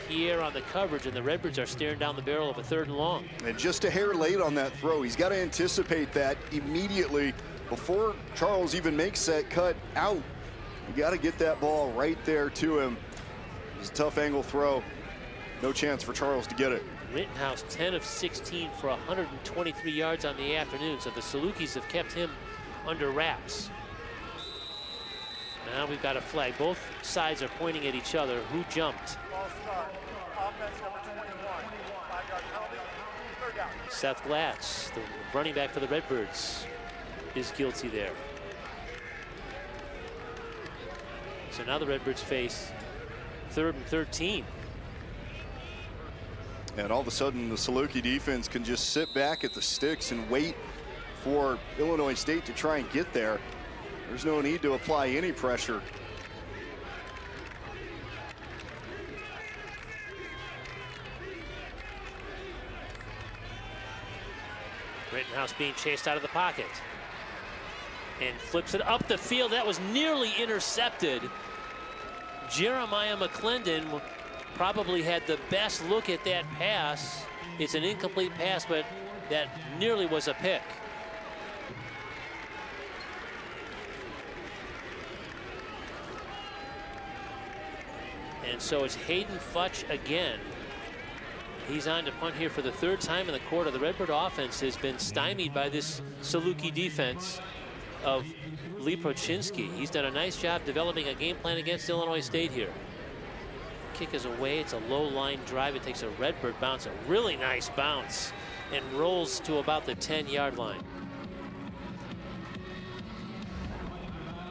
Pierre on the coverage, and the Redbirds are staring down the barrel of a 3rd and long. And just a hair late on that throw. He's got to anticipate that immediately before Charles even makes that cut out. You got to get that ball right there to him. It's a tough angle throw. No chance for Charles to get it. Rittenhouse 10 of 16 for 123 yards on the afternoon, so the Salukis have kept him under wraps. Now we've got a flag. Both sides are pointing at each other. Who jumped? Ball start. Offense number 21. 5-yard penalty. 3rd down. Seth Glatz, the running back for the Redbirds, is guilty there. So now the Redbirds face 3rd and 13. And all of a sudden, the Saluki defense can just sit back at the sticks and wait for Illinois State to try and get there. There's no need to apply any pressure. Rittenhouse being chased out of the pocket and flips it up the field. That was nearly intercepted. Jeremiah McClendon probably had the best look at that pass. It's an incomplete pass, but that nearly was a pick. And so it's Hayden Futch again. He's on to punt here for the 3rd time in the quarter. The Redbird offense has been stymied by this Saluki defense of Lee Prochinski. He's done a nice job developing a game plan against Illinois State here. Kick is away. It's a low line drive. It takes a Redbird bounce, a really nice bounce, and rolls to about the 10-yard line.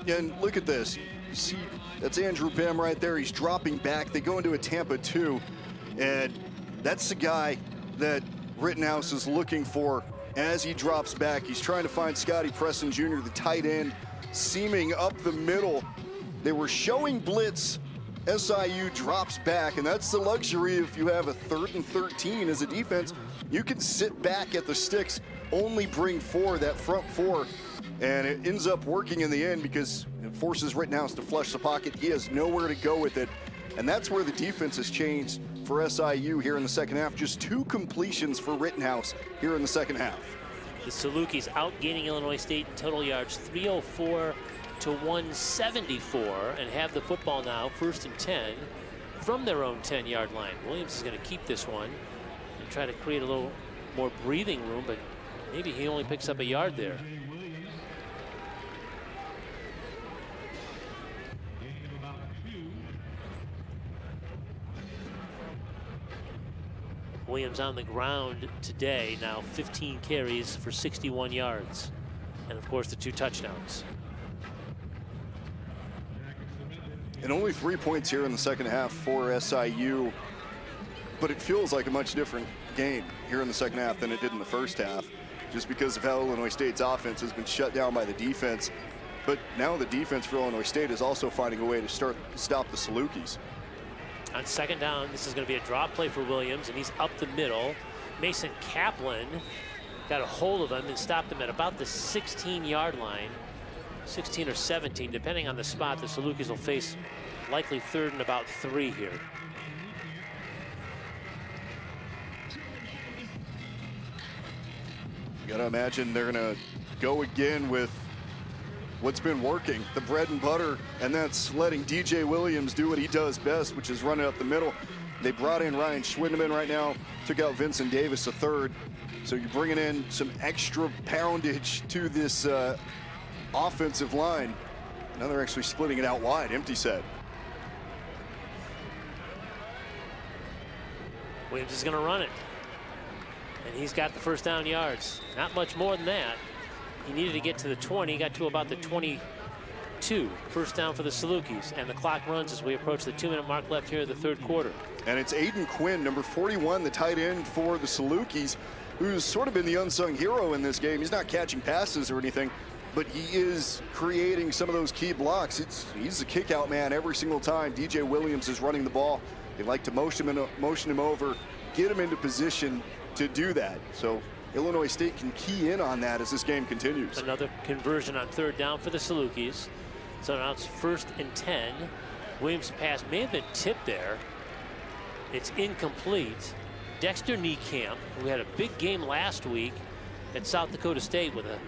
And look at this. You see, that's Andrew Bem right there. He's dropping back. They go into a Tampa 2, and that's the guy that Rittenhouse is looking for as he drops back. He's trying to find Scotty Preston Jr., the tight end, seaming up the middle. They were showing blitz. SIU drops back, and that's the luxury if you have a 3rd and 13 as a defense. You can sit back at the sticks, only bring 4, that front 4, and it ends up working in the end because it forces Rittenhouse to flush the pocket. He has nowhere to go with it, and that's where the defense has changed for SIU here in the second half. Just 2 completions for Rittenhouse here in the second half. The Salukis outgaining Illinois State in total yards 304 to 174 and have the football now 1st and 10 from their own 10-yard line. Williams is going to keep this one and try to create a little more breathing room, but maybe he only picks up a yard there. Williams on the ground today, now 15 carries for 61 yards. course, the 2 touchdowns. And only 3 points here in the second half for SIU, but it feels like a much different game here in the second half than it did in the first half, just because of how Illinois State's offense has been shut down by the defense. But now the defense for Illinois State is also finding a way to stop the Salukis. On second down, this is going to be a drop play for Williams, and he's up the middle. Mason Kaplan got a hold of him and stopped him at about the 16-yard line, 16 or 17, depending on the spot. The Salukis will face likely 3rd and about 3 here. You got to imagine they're going to go again with what's been working, the bread and butter, and that's letting DJ Williams do what he does best, which is run it up the middle. They brought in Ryan Schwindeman right now, took out Vincent Davis, a 3rd. So you're bringing in some extra poundage to this offensive line. Now they're actually splitting it out wide, empty set. Williams is going to run it. And he's got the first down yards. Not much more than that. He needed to get to the 20. He got to about the 22. First down for the Salukis. And the clock runs as we approach the 2-minute mark left here in the 3rd quarter. And it's Aiden Quinn, number 41, the tight end for the Salukis, who's sort of been the unsung hero in this game. He's not catching passes or anything, but he is creating some of those key blocks. He's the kick-out man every single time DJ Williams is running the ball. They like to motion him over, get him into position to do that. So Illinois State can key in on that as this game continues. Another conversion on 3rd down for the Salukis. So now it's 1st and 10. Williams' pass may have been tipped there. It's incomplete. Dexter Niekamp, who had a big game last week at South Dakota State with an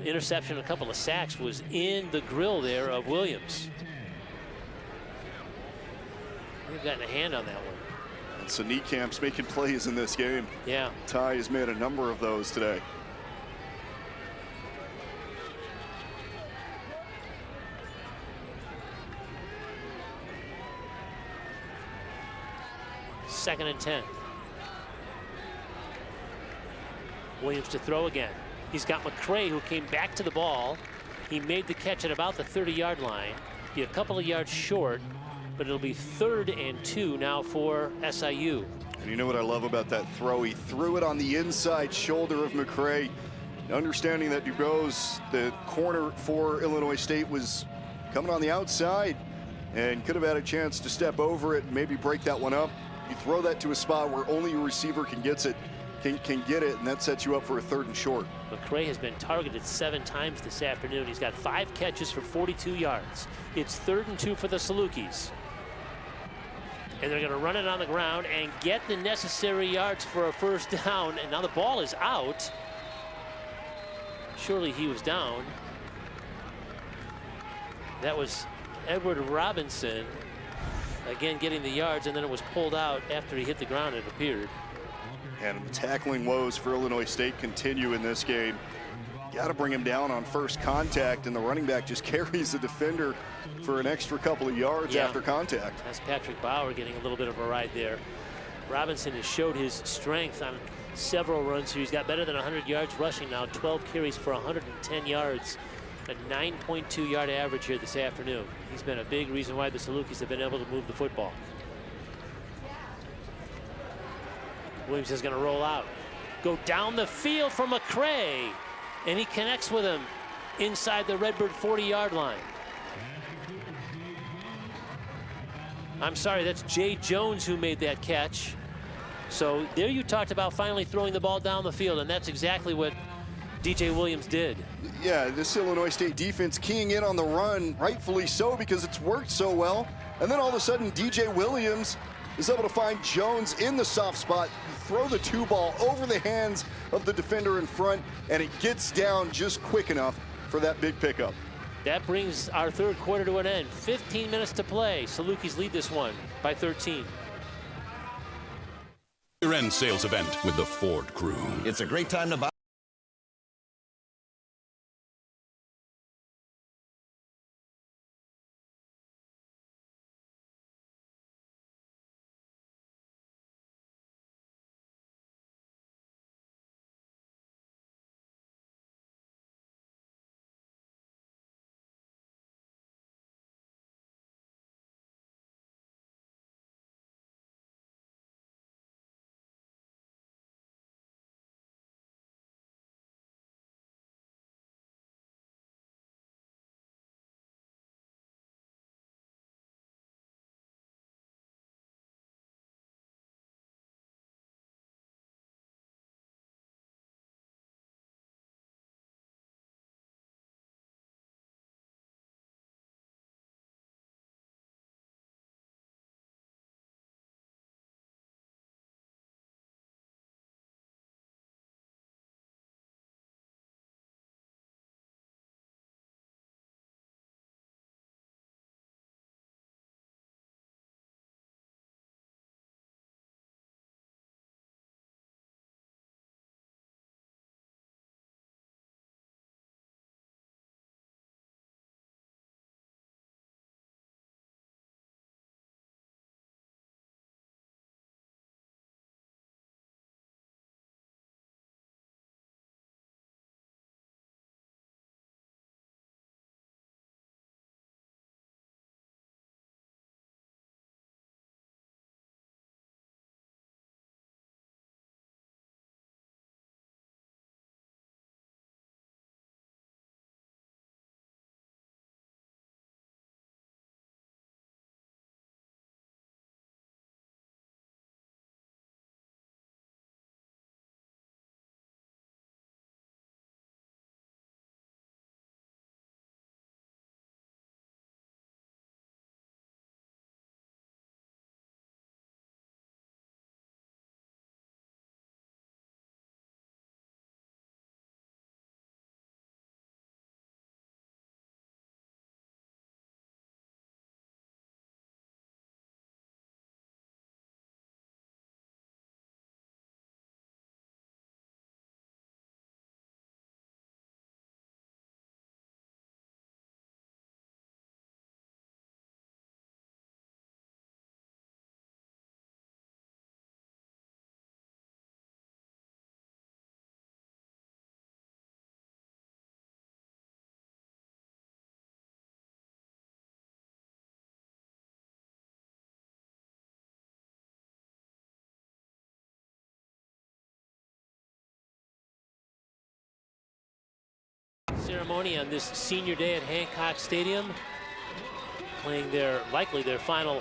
interception, a couple of sacks, was in the grill there of Williams. They've gotten a hand on that one. And so Niekamp's making plays in this game. Yeah. Ty has made a number of those today. Second and 10. Williams to throw again. He's got McCray, who came back to the ball. He made the catch at about the 30-yard line. Be a couple of yards short, but it'll be 3rd and 2 now for SIU. And you know what I love about that throw? He threw it on the inside shoulder of McCray, understanding that Dubose, the corner for Illinois State, was coming on the outside and could have had a chance to step over it and maybe break that one up. You throw that to a spot where only a receiver can get it, and that sets you up for a 3rd and short. McCray has been targeted 7 times this afternoon. He's got 5 catches for 42 yards. It's 3rd and 2 for the Salukis. And they're going to run it on the ground and get the necessary yards for a first down. And now the ball is out. Surely he was down. That was Edward Robinson, again getting the yards, and then it was pulled out after he hit the ground, it appeared. And the tackling woes for Illinois State continue in this game. Got to bring him down on first contact, and the running back just carries the defender for an extra couple of yards after contact. That's Patrick Bauer getting a little bit of a ride there. Robinson has showed his strength on several runs here. He's got better than 100 yards rushing now, 12 carries for 110 yards, a 9.2 yard average here this afternoon. He's been a big reason why the Salukis have been able to move the football. Williams is going to roll out. Go down the field for McCray, and he connects with him inside the Redbird 40-yard line. I'm sorry, that's Jay Jones who made that catch. So there you talked about finally throwing the ball down the field, and that's exactly what DJ Williams did. Yeah, this Illinois State defense keying in on the run, rightfully so, because it's worked so well. And then all of a sudden, DJ Williams is able to find Jones in the soft spot, throw the 2 ball over the hands of the defender in front, and it gets down just quick enough for that big pickup. That brings our 3rd quarter to an end. 15 minutes to play. Salukis lead this one by 13. Year-end sales event with the Ford crew. It's a great time to buy. ceremony on this senior day at Hancock Stadium. Playing likely their final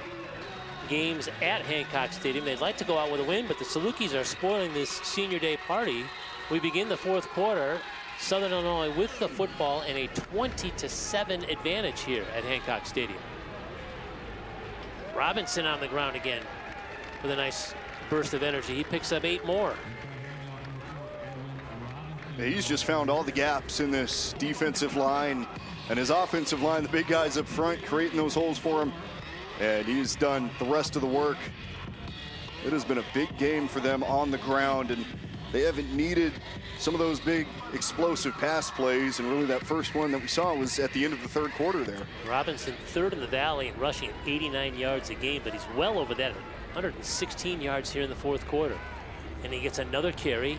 games at Hancock Stadium. They'd like to go out with a win, but the Salukis are spoiling this senior day party. We begin the fourth quarter. Southern Illinois with the football and a 20-7 advantage here at Hancock Stadium. Robinson on the ground again with a nice burst of energy. He picks up 8 more. He's just found all the gaps in this defensive line and his offensive line, the big guys up front creating those holes for him. And he's done the rest of the work. It has been a big game for them on the ground, and they haven't needed some of those big explosive pass plays, and really that first one that we saw was at the end of the third quarter there. Robinson third in the Valley and rushing at 89 yards a game, but he's well over that, 116 yards here in the fourth quarter. And he gets another carry,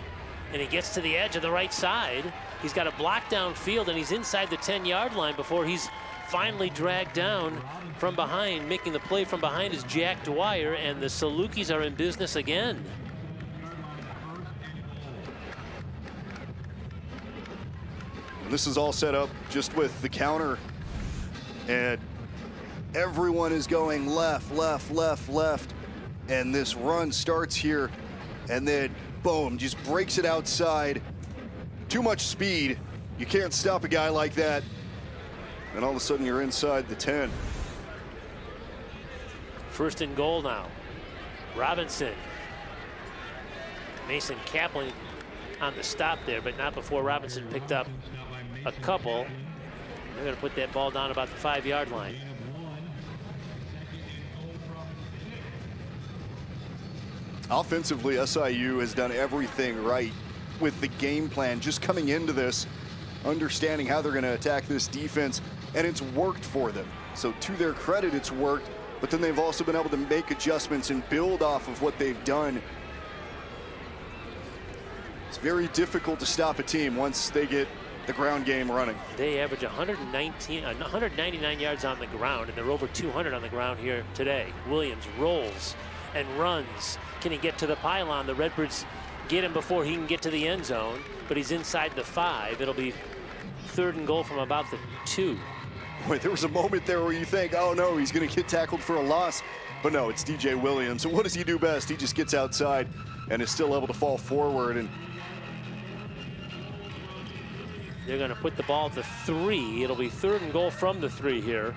and he gets to the edge of the right side. He's got a block downfield, and he's inside the 10-yard line before he's finally dragged down from behind. Making the play from behind is Jack Dwyer, and the Salukis are in business again. And this is all set up just with the counter, and everyone is going left, left, left, left, and this run starts here, and then boom, just breaks it outside. Too much speed. You can't stop a guy like that. And all of a sudden you're inside the 10. First and goal now. Robinson. Mason Kaplan on the stop there, but not before Robinson picked up a couple. They're going to put that ball down about the 5-yard line. Offensively, SIU has done everything right with the game plan, just coming into this, understanding how they're going to attack this defense, and it's worked for them. So to their credit, it's worked, but then they've also been able to make adjustments and build off of what they've done. It's very difficult to stop a team once they get the ground game running. They average 199 yards on the ground, and they're over 200 on the ground here today. Williams rolls and runs. Can he get to the pylon? The Redbirds get him before he can get to the end zone, but he's inside the 5. It'll be third and goal from about the 2. Boy, there was a moment there where you think, oh no, he's going to get tackled for a loss. But no, it's DJ Williams. And what does he do best? He just gets outside and is still able to fall forward. And they're going to put the ball at the 3. It'll be third and goal from the 3 here.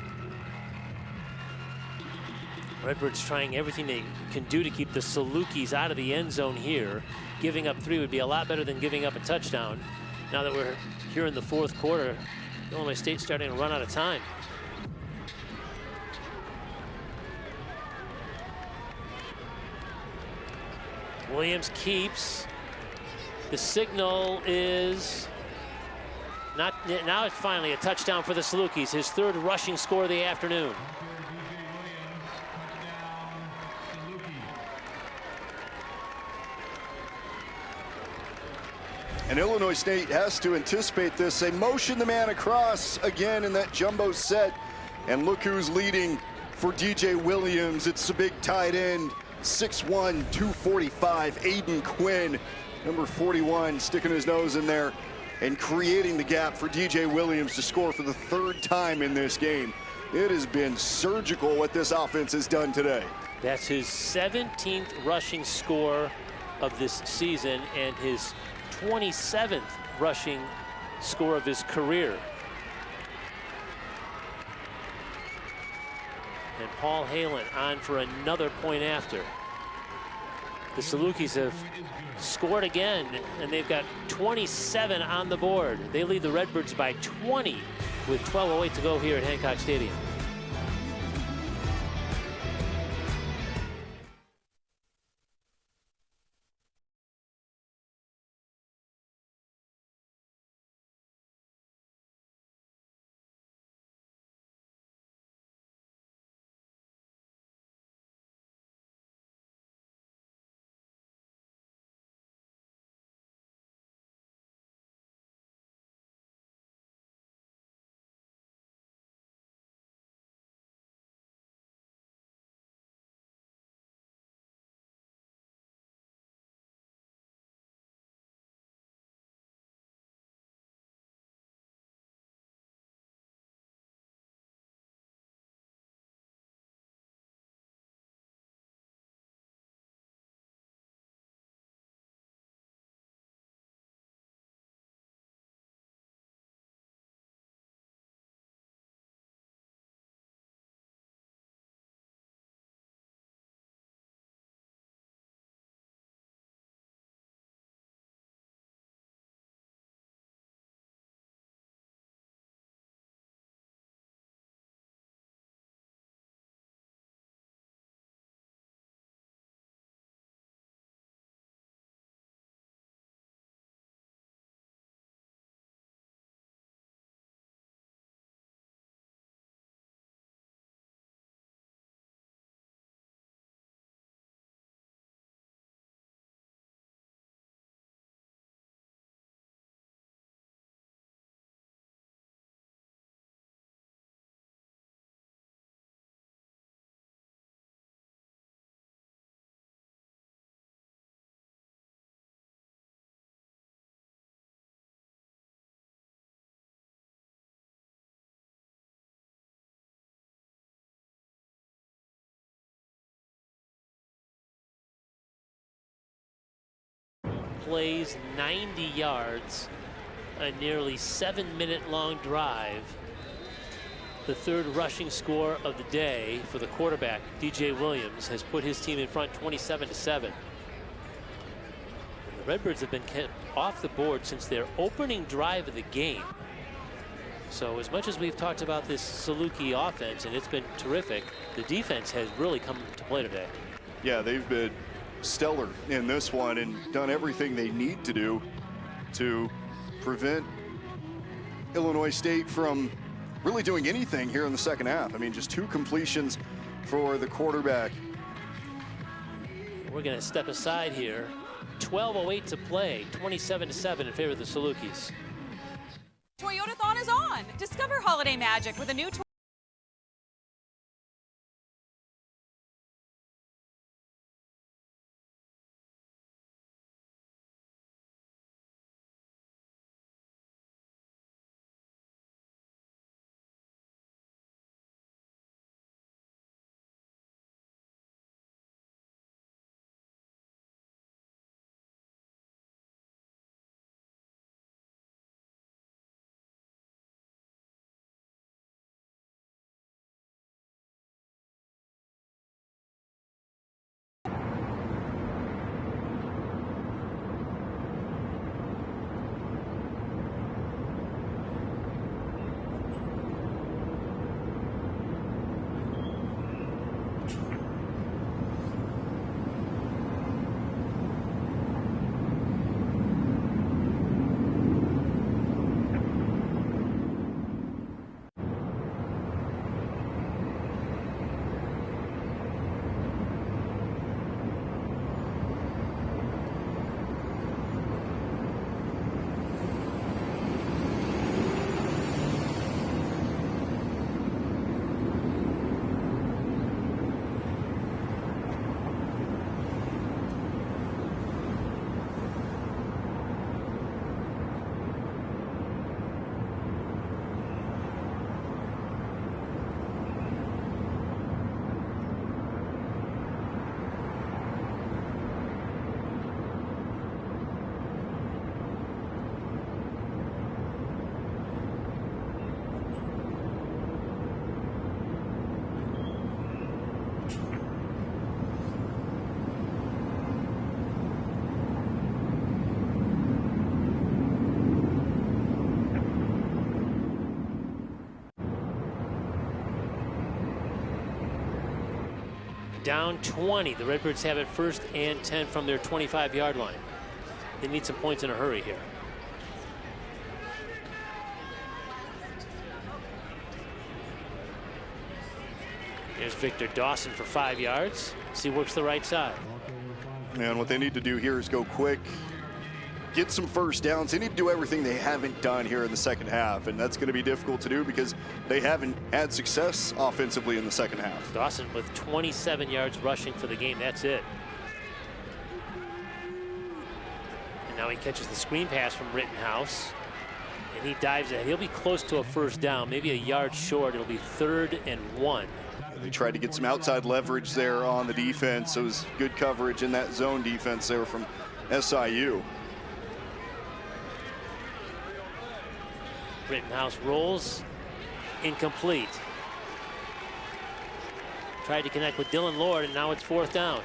Redbirds trying everything they can do to keep the Salukis out of the end zone here. Giving up 3 would be a lot better than giving up a touchdown. Now that we're here in the fourth quarter, Illinois State's starting to run out of time. Williams keeps. The signal is not, now it's finally a touchdown for the Salukis, his 3rd rushing score of the afternoon. And Illinois State has to anticipate this. They motion the man across again in that jumbo set. And look who's leading for DJ Williams. It's the big tight end, 6'1", 245, Aiden Quinn, number 41, sticking his nose in there and creating the gap for DJ Williams to score for the 3rd time in this game. It has been surgical what this offense has done today. That's his 17th rushing score of this season and his 27th rushing score of his career. And Paul Halen on for another point after. The Salukis have scored again, and they've got 27 on the board. They lead the Redbirds by 20 with 12:08 to go here at Hancock Stadium. plays, 90 yards, a nearly 7-minute long drive. The third rushing score of the day for the quarterback, DJ Williams, has put his team in front 27-7. The Redbirds have been kept off the board since their opening drive of the game. So as much as we've talked about this Saluki offense, and it's been terrific, the defense has really come to play today. Yeah, they've been stellar in this one and done everything they need to do to prevent Illinois State from really doing anything here in the second half. I mean, just 2 completions for the quarterback. We're going to step aside here. 12:08 to play, 27-7 in favor of the Salukis. Toyotathon is on. Discover holiday magic with a new down 20. The Redbirds have it 1st and 10 from their 25-yard line. They need some points in a hurry here. There's Victor Dawson for 5 yards. He works the right side. And what they need to do here is go quick, get some first downs. They need to do everything they haven't done here in the second half, and that's going to be difficult to do because they haven't had success offensively in the second half. Dawson with 27 yards rushing for the game. That's it. And now he catches the screen pass from Rittenhouse, and he dives ahead. He'll be close to a first down, maybe a yard short. It'll be 3rd and 1. They tried to get some outside leverage there on the defense. It was good coverage in that zone defense there from SIU. Rittenhouse rolls, incomplete. Tried to connect with Dylan Lord, and now it's 4th down.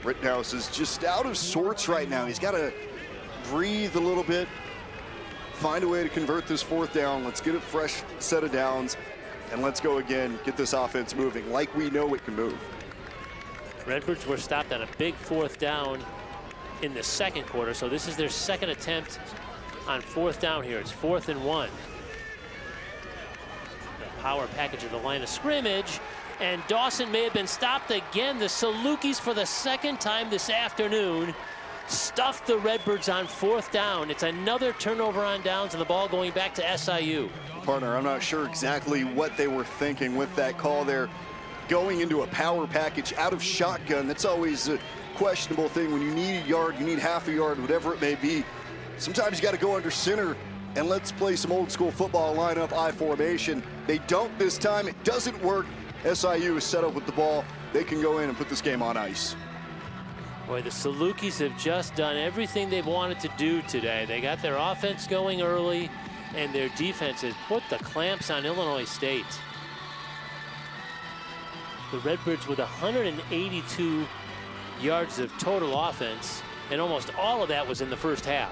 Rittenhouse is just out of sorts right now. He's got to breathe a little bit, find a way to convert this 4th down. Let's get a fresh set of downs, and let's go again, get this offense moving like we know it can move. Redbirds were stopped on a big 4th down in the second quarter, so this is their second attempt on 4th down here. It's 4th and 1. The power package of the line of scrimmage, and Dawson may have been stopped again. The Salukis, for the second time this afternoon, stuffed the Redbirds on 4th down. It's another turnover on downs, and the ball going back to SIU. Partner, I'm not sure exactly what they were thinking with that call there. Going into a power package out of shotgun, that's always a questionable thing. When you need a yard, you need half a yard, whatever it may be. Sometimes you got to go under center, and let's play some old school football, line up I formation. They don't this time. It doesn't work. SIU is set up with the ball. They can go in and put this game on ice. Boy, the Salukis have just done everything they've wanted to do today. They got their offense going early, and their defense has put the clamps on Illinois State. The Redbirds with 182 yards of total offense, and almost all of that was in the first half.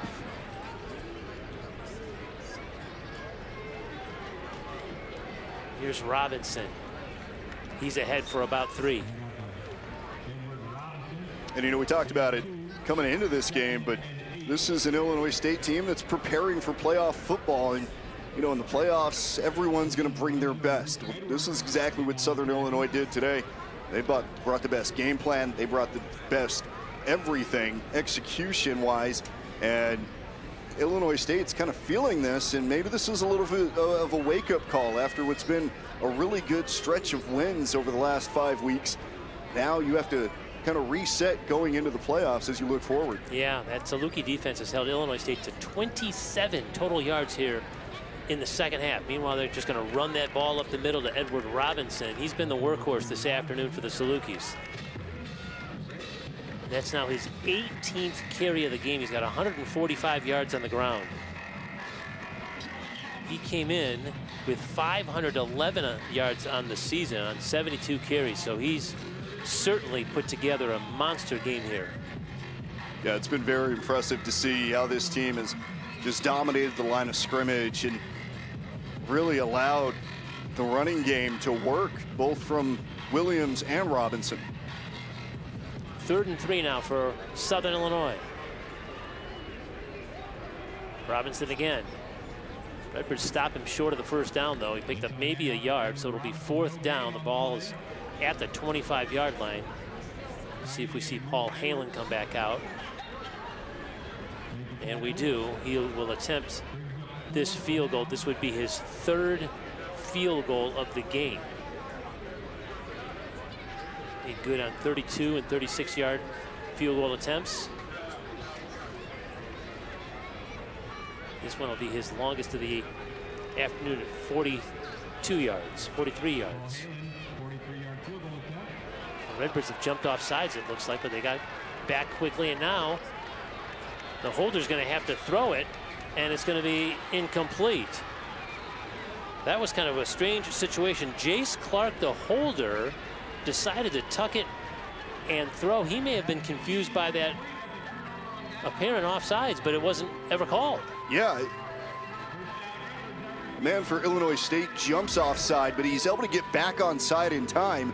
Here's Robinson. He's ahead for about 3. And, you know, we talked about it coming into this game, but this is an Illinois State team that's preparing for playoff football. And, you know, in the playoffs, everyone's going to bring their best. This is exactly what Southern Illinois did today. They brought the best game plan. They brought the best everything execution-wise. And Illinois State's kind of feeling this, and maybe this is a little bit of a wake-up call after what's been a really good stretch of wins over the last 5 weeks. Now you have to kind of reset going into the playoffs as you look forward. Yeah, that Saluki defense has held Illinois State to 27 total yards here in the second half. Meanwhile, they're just going to run that ball up the middle to Edward Robinson. He's been the workhorse this afternoon for the Salukis. That's now his 18th carry of the game. He's got 145 yards on the ground. He came in with 511 yards on the season on 72 carries, so he's certainly put together a monster game here. Yeah, it's been very impressive to see how this team has just dominated the line of scrimmage and really allowed the running game to work, both from Williams and Robinson. 3rd and 3 now for Southern Illinois. Robinson again. Redbirds stop him short of the first down, though. He picked up maybe a yard, so it'll be 4th down. The ball is at the 25-yard line. See if we see Paul Halen come back out. And we do. He will attempt this field goal. This would be his 3rd field goal of the game. Made good on 32 and 36-yard field goal attempts. This one will be his longest of the afternoon at 42 yards, 43 yards. The Redbirds have jumped off sides, it looks like, but they got back quickly, and now the holder's going to have to throw it, and it's going to be incomplete. That was kind of a strange situation. Jace Clark, the holder, decided to tuck it and throw. He may have been confused by that apparent offsides, but it wasn't ever called. Yeah. Man for Illinois State jumps offside, but he's able to get back on side in time.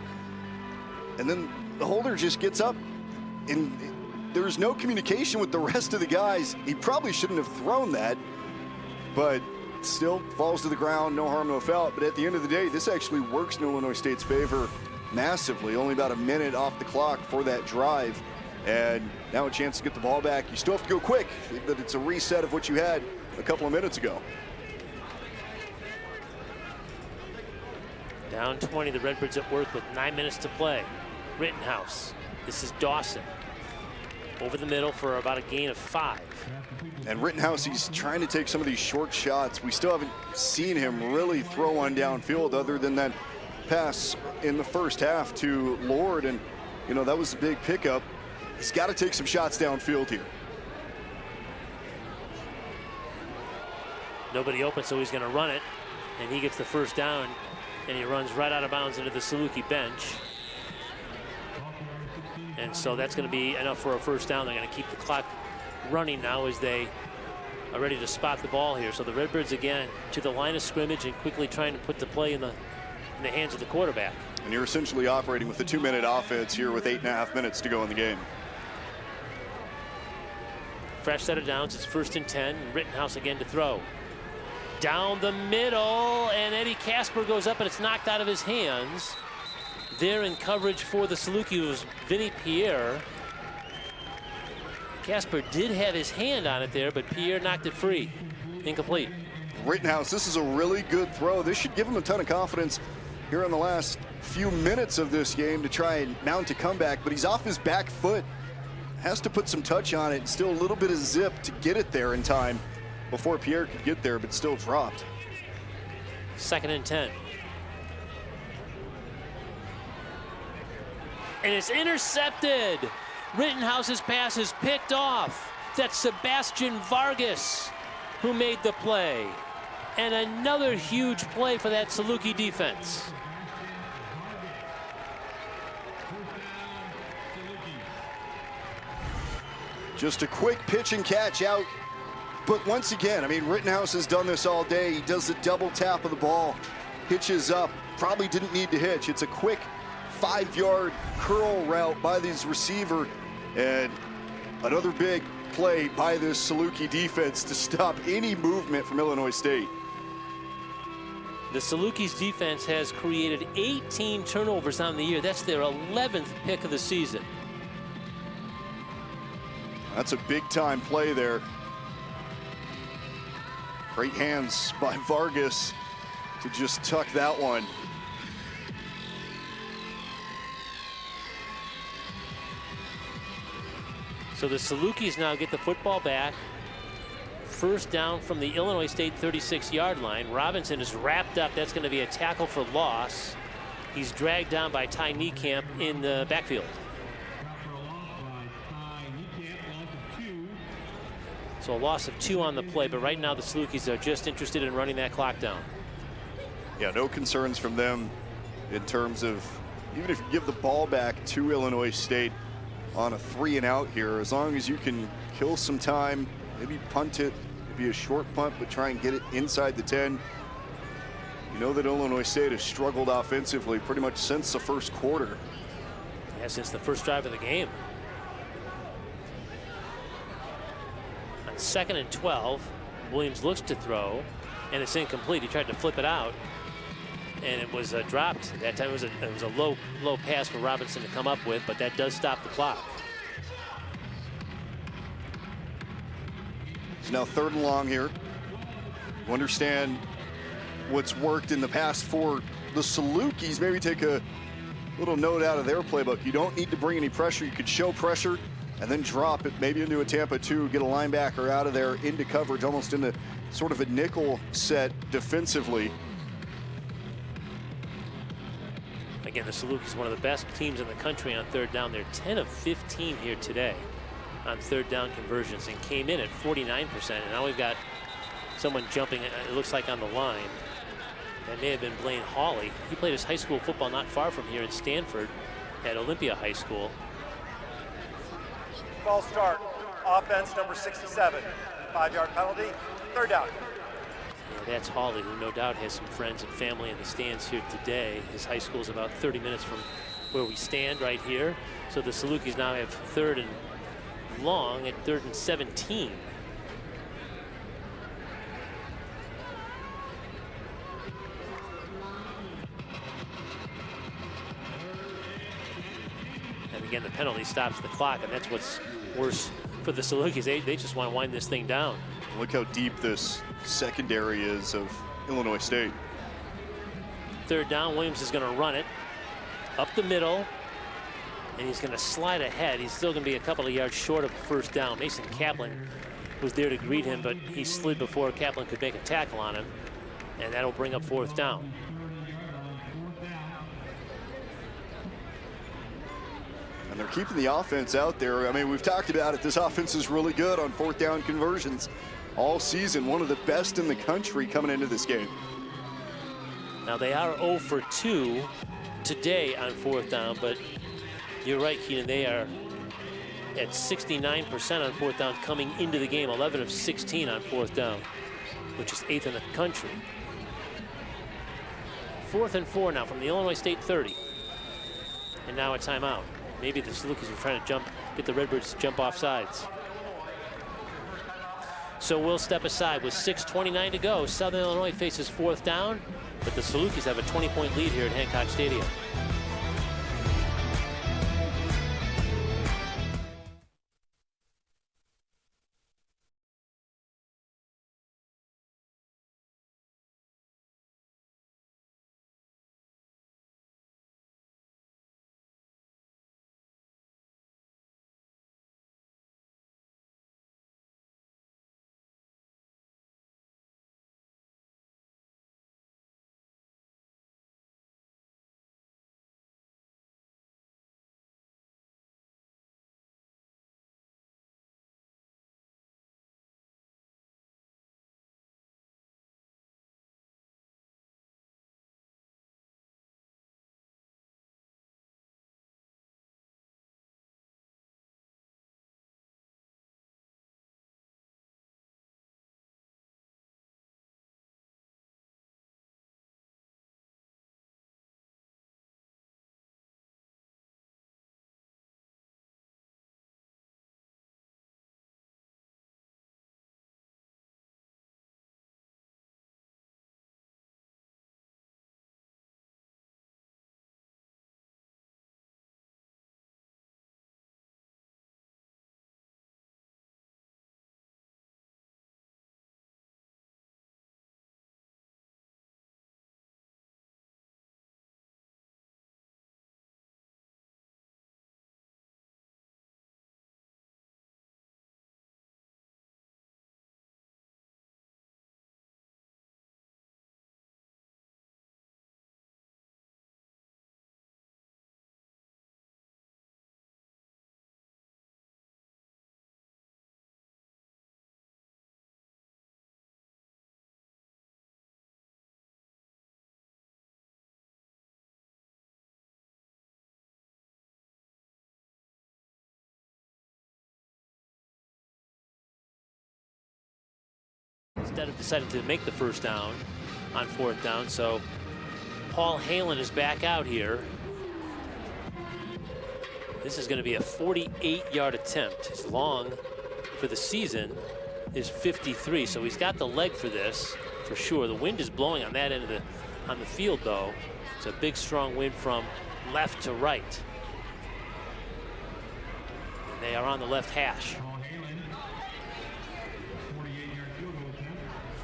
And then the holder just gets up, and there's no communication with the rest of the guys. He probably shouldn't have thrown that, but still falls to the ground, no harm, no foul. But at the end of the day, this actually works in Illinois State's favor massively. Only about a minute off the clock for that drive, and now a chance to get the ball back. You still have to go quick, but it's a reset of what you had a couple of minutes ago. Down 20, the Redbirds at work with 9 minutes to play. Rittenhouse, this is Dawson. Over the middle for about a gain of 5. And Rittenhouse, he's trying to take some of these short shots. We still haven't seen him really throw one downfield other than that pass in the first half to Lord, and you know that was the big pickup. He's got to take some shots downfield here. Nobody open, so he's going to run it, and he gets the first down, and he runs right out of bounds into the Saluki bench. And so that's going to be enough for a first down. They're going to keep the clock running now as they are ready to spot the ball here. So the Redbirds again to the line of scrimmage and quickly trying to put the play in the hands of the quarterback. And you're essentially operating with a 2-minute offense here with 8.5 minutes to go in the game. Fresh set of downs. It's 1st and 10. And Rittenhouse again to throw. Down the middle, and Eddie Casper goes up, and it's knocked out of his hands. There in coverage for the Saluki was Vinny Pierre. Casper did have his hand on it there, but Pierre knocked it free. Incomplete. Rittenhouse, this is a really good throw. This should give him a ton of confidence here in the last few minutes of this game to try and mount a comeback, but he's off his back foot. Has to put some touch on it, still a little bit of zip to get it there in time before Pierre could get there, but still dropped. 2nd and 10. And it's intercepted. Rittenhouse's pass is picked off. That's Sebastian Vargas who made the play. And another huge play for that Saluki defense. Just a quick pitch and catch out. But once again, I mean, Rittenhouse has done this all day. He does the double tap of the ball, hitches up, probably didn't need to hitch. It's a quick 5-yard curl route by this receiver, and another big play by this Saluki defense to stop any movement from Illinois State. The Salukis defense has created 18 turnovers on the year. That's their 11th pick of the season. That's a big-time play there. Great hands by Vargas to just tuck that one. So the Salukis now get the football back. First down from the Illinois State 36-yard line. Robinson is wrapped up. That's going to be a tackle for loss. He's dragged down by Ty Niekamp in the backfield. So a loss of 2 on the play, but right now the Salukis are just interested in running that clock down. Yeah, no concerns from them in terms of, even if you give the ball back to Illinois State on a 3-and-out here, as long as you can kill some time, maybe punt it, maybe a short punt, but try and get it inside the 10. You know that Illinois State has struggled offensively pretty much since the first quarter. Yeah, since the first drive of the game. On 2nd and 12, Williams looks to throw, and it's incomplete. He tried to flip it out, and it was dropped. That time it was a low pass for Robinson to come up with, but that does stop the clock. It's now 3rd and long here. You understand what's worked in the past for the Salukis. Maybe take a little note out of their playbook. You don't need to bring any pressure. You could show pressure and then drop it maybe into a Tampa 2, get a linebacker out of there into coverage, almost into sort of a nickel set defensively. Again, the Salukis, one of the best teams in the country on 3rd down. They're 10 of 15 here today on 3rd down conversions and came in at 49%. And now we've got someone jumping, it looks like, on the line. That may have been Blaine Hawley. He played his high school football not far from here in Stanford at Olympia High School. False start. Offense number 67. 5-yard penalty. 3rd down. Yeah, that's Hawley, who no doubt has some friends and family in the stands here today. His high school is about 30 minutes from where we stand right here. So the Salukis now have 3rd and long at 3rd and 17. And again, the penalty stops the clock, and that's what's worse for the Salukis. They just want to wind this thing down. Look how deep this secondary is of Illinois State. 3rd down, Williams is going to run it up the middle, and he's going to slide ahead. He's still going to be a couple of yards short of 1st down. Mason Kaplan was there to greet him, but he slid before Kaplan could make a tackle on him, and that'll bring up 4th down. And they're keeping the offense out there. I mean, we've talked about it. This offense is really good on 4th down conversions all season. One of the best in the country coming into this game. Now they are 0 for 2 today on 4th down, but you're right, Keenan. They are at 69% on 4th down coming into the game. 11 of 16 on 4th down, which is 8th in the country. 4th and 4 now from the Illinois State 30. And now a timeout. Maybe the Salukis are trying to get the Redbirds to jump off sides. So we'll step aside with 6:29 to go. Southern Illinois faces 4th down, but the Salukis have a 20-point lead here at Hancock Stadium. instead of deciding to make the first down on 4th down. So Paul Halen is back out here. This is going to be a 48-yard attempt. His long for the season is 53, so he's got the leg for this for sure. The wind is blowing on that end of on the field, though. It's a big, strong wind from left to right. And they are on the left hash.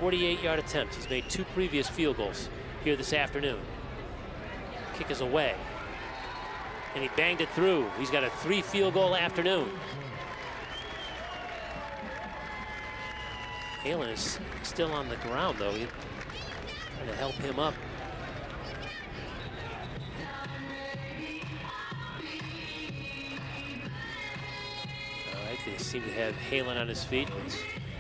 48-yard attempt. He's made 2 previous field goals here this afternoon. Kick is away. And he banged it through. He's got a 3 field goal afternoon. Halen is still on the ground, though. He's trying to help him up. All right, they seem to have Halen on his feet.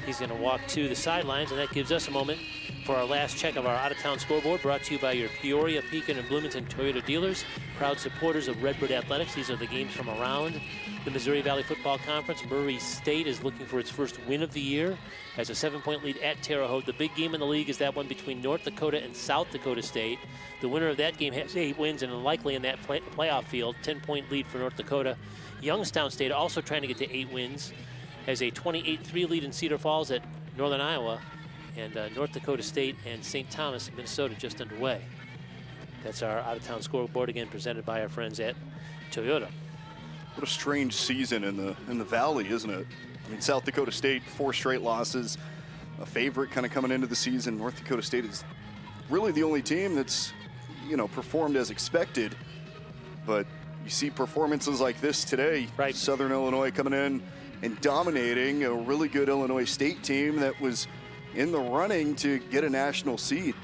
He's going to walk to the sidelines, and that gives us a moment for our last check of our out-of-town scoreboard, brought to you by your Peoria, Pekin, and Bloomington Toyota dealers, proud supporters of Redbird Athletics. These are the games from around the Missouri Valley Football Conference. Murray State is looking for its first win of the year, has a 7-point lead at Terre Haute. The big game in the league is that one between North Dakota and South Dakota State. The winner of that game has 8 wins and likely in that playoff field, 10-point lead for North Dakota. Youngstown State also trying to get to 8 wins, has a 28-3 lead in Cedar Falls at Northern Iowa, and North Dakota State and St. Thomas, Minnesota, just underway. That's our out-of-town scoreboard, again presented by our friends at Toyota. What a strange season in the Valley, isn't it? I mean, South Dakota State, 4 straight losses, a favorite kind of coming into the season. North Dakota State is really the only team that's, you know, performed as expected. But you see performances like this today. Right. Southern Illinois coming in and dominating a really good Illinois State team that was in the running to get a national seed.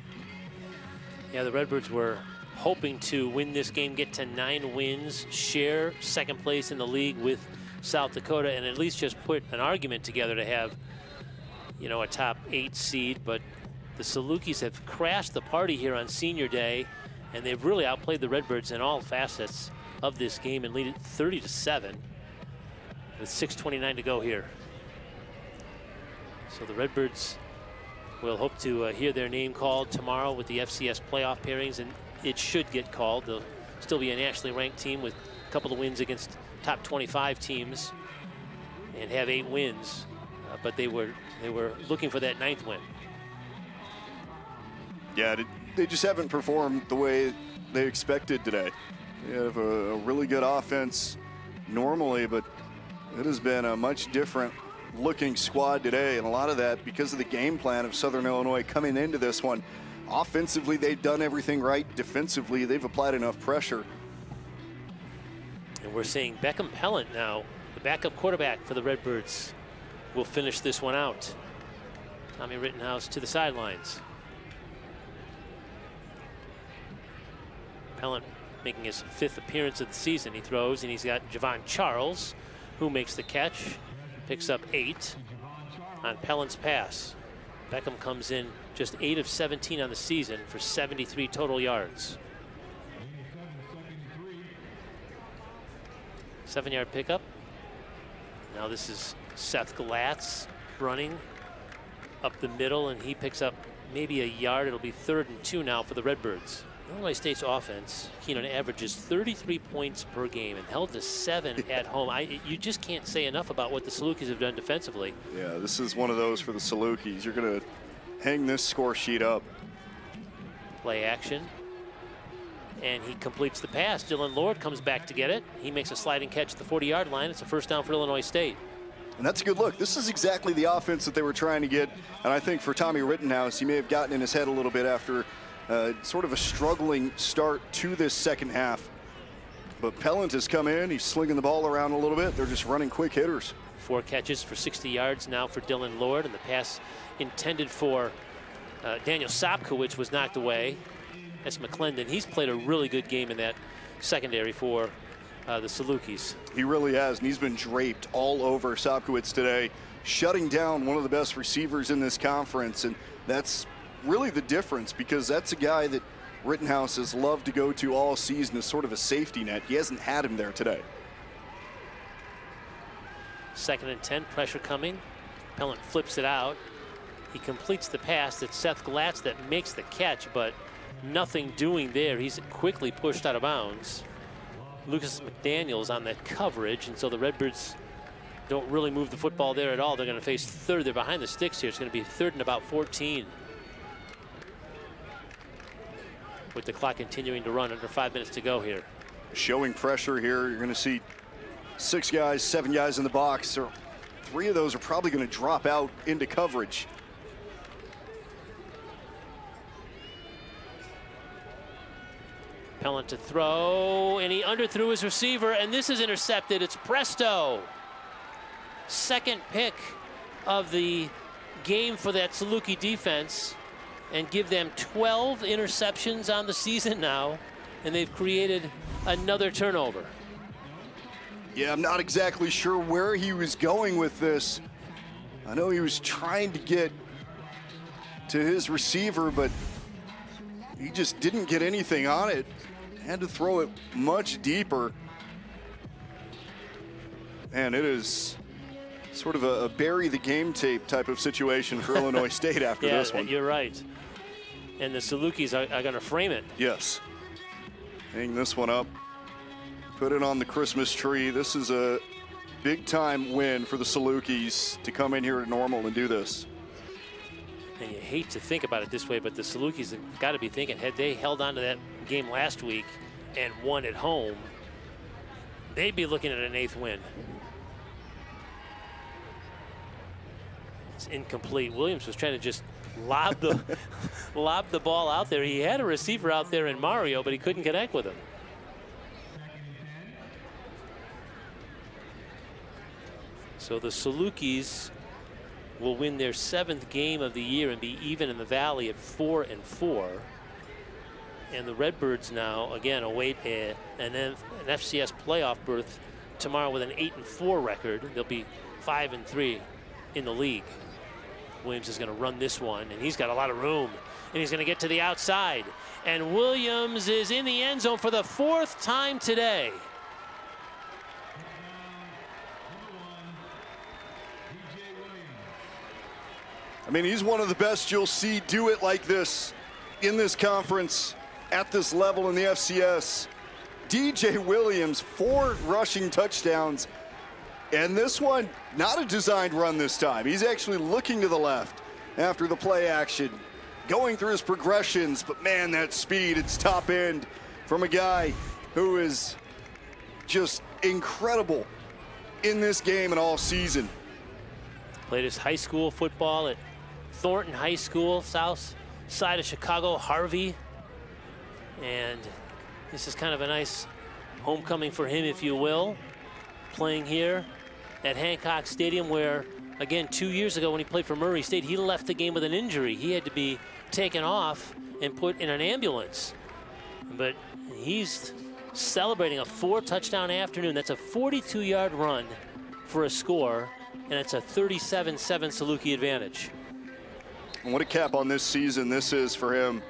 Yeah, the Redbirds were hoping to win this game, get to 9 wins, share second place in the league with South Dakota, and at least just put an argument together to have, you know, a top 8 seed. But the Salukis have crashed the party here on senior day, and they've really outplayed the Redbirds in all facets of this game and lead it 30-7 with 6:29 to go here. So the Redbirds will hope to hear their name called tomorrow with the FCS playoff pairings, and it should get called. They'll still be a nationally ranked team with a couple of wins against top 25 teams and have 8 wins, but they were looking for that 9th win. Yeah, they just haven't performed the way they expected today. They have a really good offense normally, but it has been a much different looking squad today, and a lot of that because of the game plan of Southern Illinois coming into this one. Offensively, they've done everything right. Defensively, they've applied enough pressure. And we're seeing Beckham Pellant now, the backup quarterback for the Redbirds, will finish this one out. Tommy Rittenhouse to the sidelines. Pellant making his 5th appearance of the season. He throws, and he's got Javon Charles, who makes the catch, picks up 8 on Pellant's pass. Beckham comes in just 8 of 17 on the season for 73 total yards. 7-yard pickup. Now this is Seth Glatz running up the middle, and he picks up maybe a yard. It'll be 3rd and 2 now for the Redbirds. Illinois State's offense, Keenan, averages 33 points per game and held to 7 at home. You just can't say enough about what the Salukis have done defensively. Yeah, this is one of those for the Salukis. You're going to hang this score sheet up. Play action. And he completes the pass. Dylan Lord comes back to get it. He makes a sliding catch at the 40-yard line. It's a first down for Illinois State. And that's a good look. This is exactly the offense that they were trying to get. And I think for Tommy Rittenhouse, he may have gotten in his head a little bit after sort of a struggling start to this second half. But Pellant has come in. He's slinging the ball around a little bit. They're just running quick hitters. 4 catches for 60 yards now for Dylan Lord, and the pass intended for Daniel Sopkowicz was knocked away. That's McClendon. He's played a really good game in that secondary for the Salukis. He really has, and he's been draped all over Sopkowicz today, shutting down one of the best receivers in this conference. And that's really the difference, because that's a guy that Rittenhouse has loved to go to all season as sort of a safety net. He hasn't had him there today. 2nd and 10, pressure coming. Pellant flips it out. He completes the pass. It's Seth Glatz that makes the catch, but nothing doing there. He's quickly pushed out of bounds. Lucas McDaniels on that coverage, and so the Redbirds don't really move the football there at all. They're going to face third. They're behind the sticks here. It's going to be third and about 14. With the clock continuing to run, under 5 minutes to go here. Showing pressure here. You're going to see 6 guys, 7 guys in the box. 3 of those are probably going to drop out into coverage. Pellant to throw, and he underthrew his receiver, and this is intercepted. It's presto. Second pick of the game for that Saluki defense, and give them 12 interceptions on the season now, and they've created another turnover. Yeah, I'm not exactly sure where he was going with this. I know he was trying to get to his receiver, but he just didn't get anything on it. Had to throw it much deeper. And it is sort of a bury the game tape type of situation for Illinois State after this one. You're right. And the Salukis are going to frame it. Yes. Hang this one up. Put it on the Christmas tree. This is a big-time win for the Salukis to come in here at Normal and do this. And you hate to think about it this way, but the Salukis have got to be thinking, had they held on to that game last week and won at home, they'd be looking at an 8th win. It's incomplete. Williams was trying to just lob the ball out there. He had a receiver out there in Mario, but he couldn't connect with him. So the Salukis will win their 7th game of the year and be even in the Valley at 4-4. And the Redbirds now, again, await an FCS playoff berth tomorrow with an 8-4 record. They'll be 5-3 in the league. Williams is going to run this one, and he's got a lot of room. And he's going to get to the outside. And Williams is in the end zone for the 4th time today. I mean, he's one of the best you'll see do it like this in this conference at this level in the FCS. DJ Williams, 4 rushing touchdowns. And this one, not a designed run this time. He's actually looking to the left after the play action, going through his progressions. But man, that speed, it's top end from a guy who is just incredible in this game and all season. Played his high school football at Thornton High School, south side of Chicago, Harvey. And this is kind of a nice homecoming for him, if you will, playing here at Hancock Stadium, where, again, 2 years ago when he played for Murray State, he left the game with an injury. He had to be taken off and put in an ambulance. But he's celebrating a 4-touchdown afternoon. That's a 42-yard run for a score, and it's a 37-7 Saluki advantage. And what a cap on this season this is for him.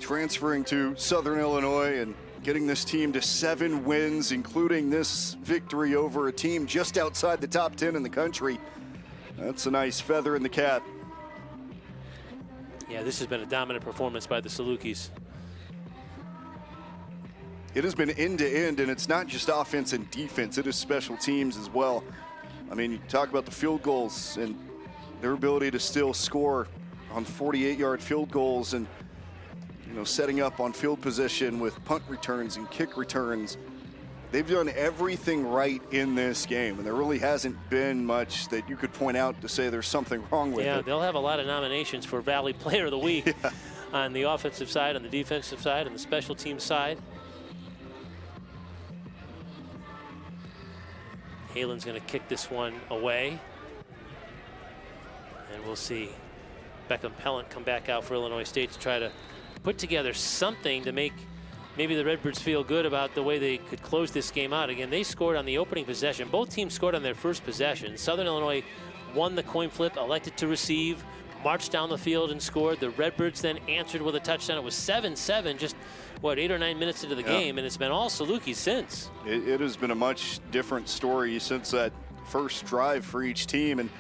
Transferring to Southern Illinois and getting this team to 7 wins, including this victory over a team just outside the top 10 in the country. That's a nice feather in the cap. Yeah, this has been a dominant performance by the Salukis. It has been end to end, and it's not just offense and defense, it is special teams as well. I mean, you talk about the field goals and their ability to still score on 48-yard field goals, and setting up on field position with punt returns and kick returns. They've done everything right in this game, and there really hasn't been much that you could point out to say there's something wrong with it. Yeah, they'll have a lot of nominations for Valley Player of the Week on the offensive side, on the defensive side, on the special team side. Halen's going to kick this one away. And we'll see Beckham Pellant come back out for Illinois State to try to put together something to make maybe the Redbirds feel good about the way they could close this game out. Again, they scored on the opening possession. Both teams scored on their first possession. Southern Illinois won the coin flip, elected to receive, marched down the field and scored. The Redbirds then answered with a touchdown. It was 7-7, just, 8 or 9 minutes into the game, and it's been all Saluki since. It has been a much different story since that first drive for each team. And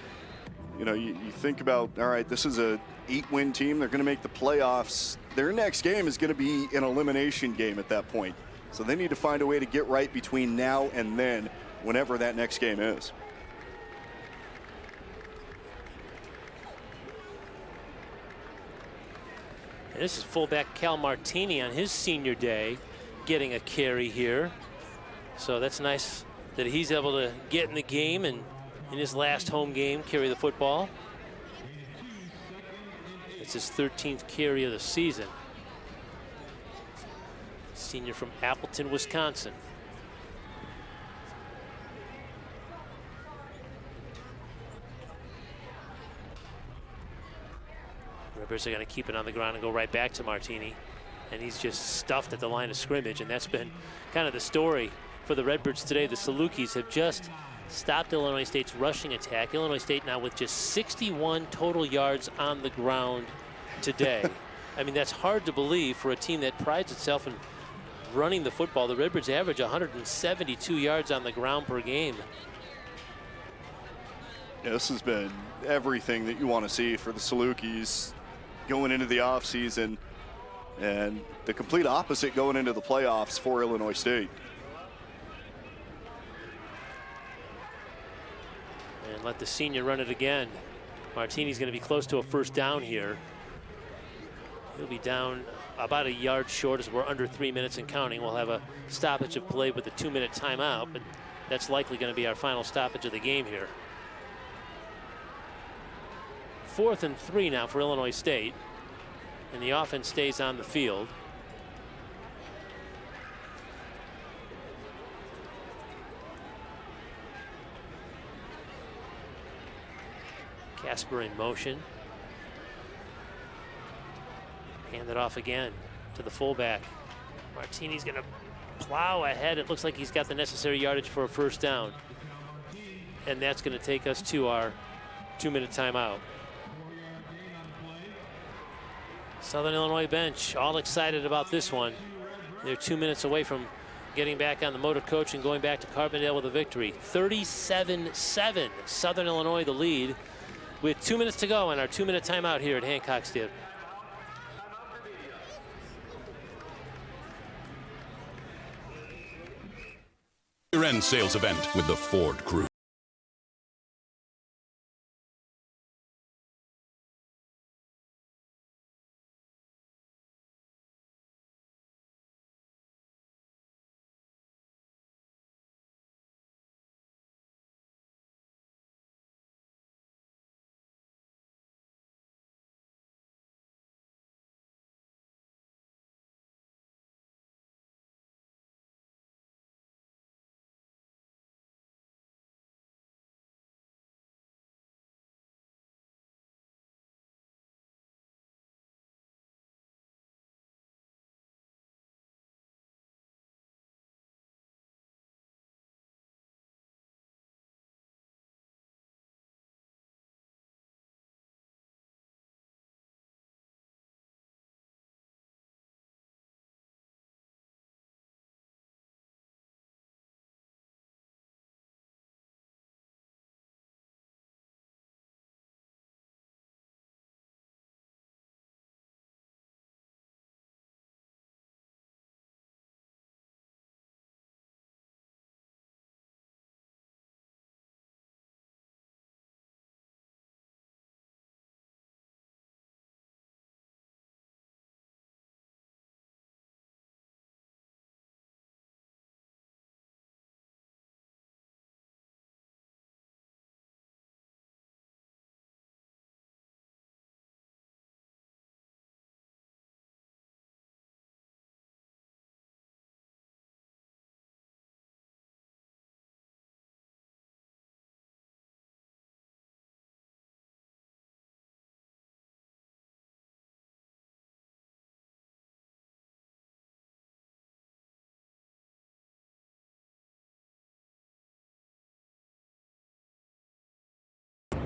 You know, you think about, all right, this is a 8-win team. They're going to make the playoffs. Their next game is going to be an elimination game at that point. So they need to find a way to get right between now and then, whenever that next game is. And this is fullback Cal Martini on his senior day getting a carry here. So that's nice that he's able to get in the game and in his last home game carry the football. It's his 13th carry of the season. Senior from Appleton, Wisconsin. Redbirds are going to keep it on the ground and go right back to Martini. And he's just stuffed at the line of scrimmage. And that's been kind of the story for the Redbirds today. The Salukis have just stopped Illinois State's rushing attack. Illinois State now with just 61 total yards on the ground today. I mean, that's hard to believe for a team that prides itself in running the football. The Redbirds average 172 yards on the ground per game. Yeah, this has been everything that you want to see for the Salukis going into the offseason, and the complete opposite going into the playoffs for Illinois State. And let the senior run it again. Martini's going to be close to a first down here. He'll be down about a yard short as we're under 3 minutes and counting. We'll have a stoppage of play with a 2-minute timeout, but that's likely going to be our final stoppage of the game here. 4th and 3 now for Illinois State, and the offense stays on the field. Casper in motion. Hand it off again to the fullback. Martini's going to plow ahead. It looks like he's got the necessary yardage for a first down. And that's going to take us to our 2-minute timeout. Southern Illinois bench all excited about this one. They're 2 minutes away from getting back on the motor coach and going back to Carbondale with a victory. 37-7, Southern Illinois the lead with 2 minutes to go on our 2-minute timeout here at Hancock Stadium. Year-end sales event with the Ford Crew.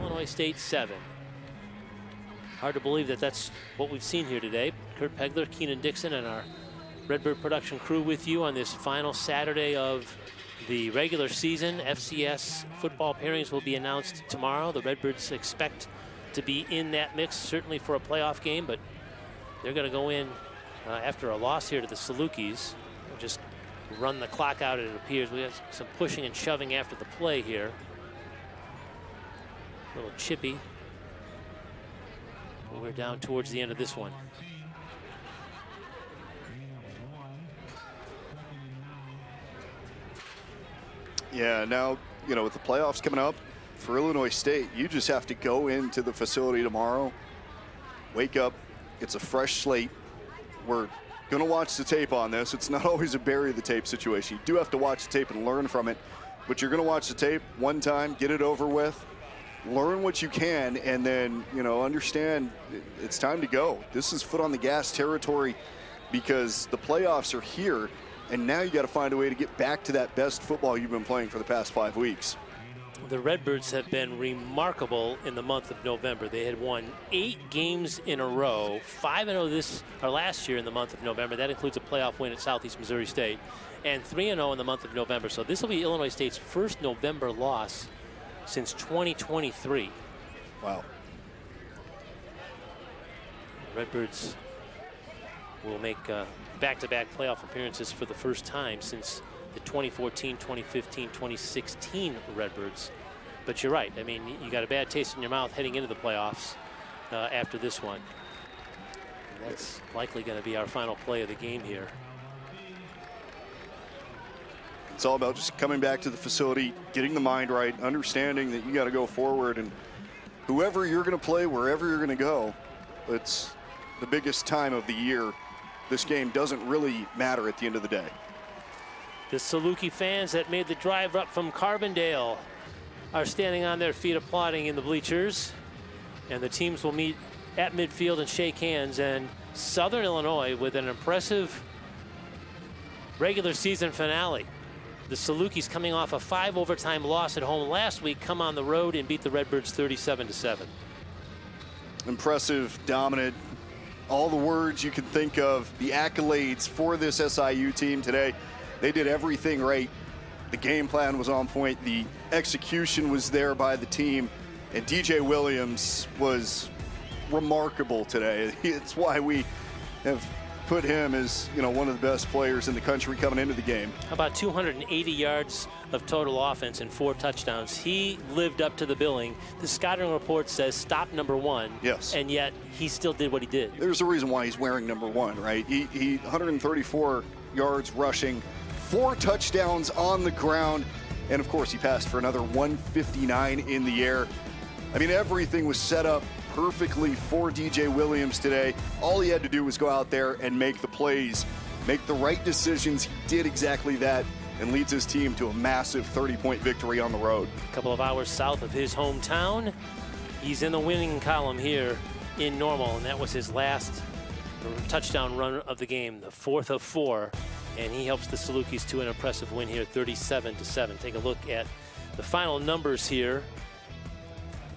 Illinois State 7. Hard to believe that that's what we've seen here today. Kurt Pegler, Keenan Dixon, and our Redbird production crew with you on this final Saturday of The regular season FCS football pairings will be announced tomorrow. The Redbirds expect to be in that mix, certainly for a playoff game, but they're going to go in after a loss here to the Salukis. We'll just run the clock out, it appears. We have some pushing and shoving after the play here. A little chippy. We're down towards the end of this one. Yeah, now, you know, with the playoffs coming up for Illinois State, you just have to go into the facility tomorrow, wake up, it's a fresh slate. We're going to watch the tape on this. It's not always a bury the tape situation. You do have to watch the tape and learn from it, but you're going to watch the tape one time, get it over with, learn what you can, and then, you know, understand it's time to go. This is foot on the gas territory because the playoffs are here. And now you got to find a way to get back to that best football you've been playing for the past 5 weeks. The Redbirds have been remarkable in the month of November. They had won 8 games in a row, 5-0 last year in the month of November. That includes a playoff win at Southeast Missouri State, and 3-0 in the month of November. So this will be Illinois State's first November loss since 2023. Wow. Redbirds will make back-to-back playoff appearances for the first time since the 2014, 2015, 2016 Redbirds. But you're right. I mean, you got a bad taste in your mouth heading into the playoffs after this one. And that's likely going to be our final play of the game here. It's all about just coming back to the facility, getting the mind right, understanding that you got to go forward, and whoever you're going to play, wherever you're going to go, it's the biggest time of the year. This game doesn't really matter at the end of the day. The Saluki fans that made the drive up from Carbondale are standing on their feet applauding in the bleachers. And the teams will meet at midfield and shake hands. And Southern Illinois with an impressive regular season finale. The Salukis, coming off a 5 overtime loss at home last week, come on the road and beat the Redbirds 37-7. Impressive, dominant, all the words you can think of, the accolades for this SIU team today. They did everything right. The game plan was on point. The execution was there by the team. And DJ Williams was remarkable today. It's why we have put him as, you know, one of the best players in the country coming into the game. About 280 yards of total offense and 4 touchdowns. He lived up to the billing. The scouting report says stop number 1. Yes. And yet he still did what he did. There's a reason why he's wearing number 1, right? He 134 yards rushing, 4 touchdowns on the ground, and of course he passed for another 159 in the air. I mean, everything was set up perfectly for DJ Williams today. All he had to do was go out there and make the plays, make the right decisions. He did exactly that and leads his team to a massive 30-point victory on the road. A couple of hours south of his hometown. He's in the winning column here in Normal, and that was his last touchdown run of the game, the 4th of 4, and he helps the Salukis to an impressive win here, 37-7. Take a look at the final numbers here.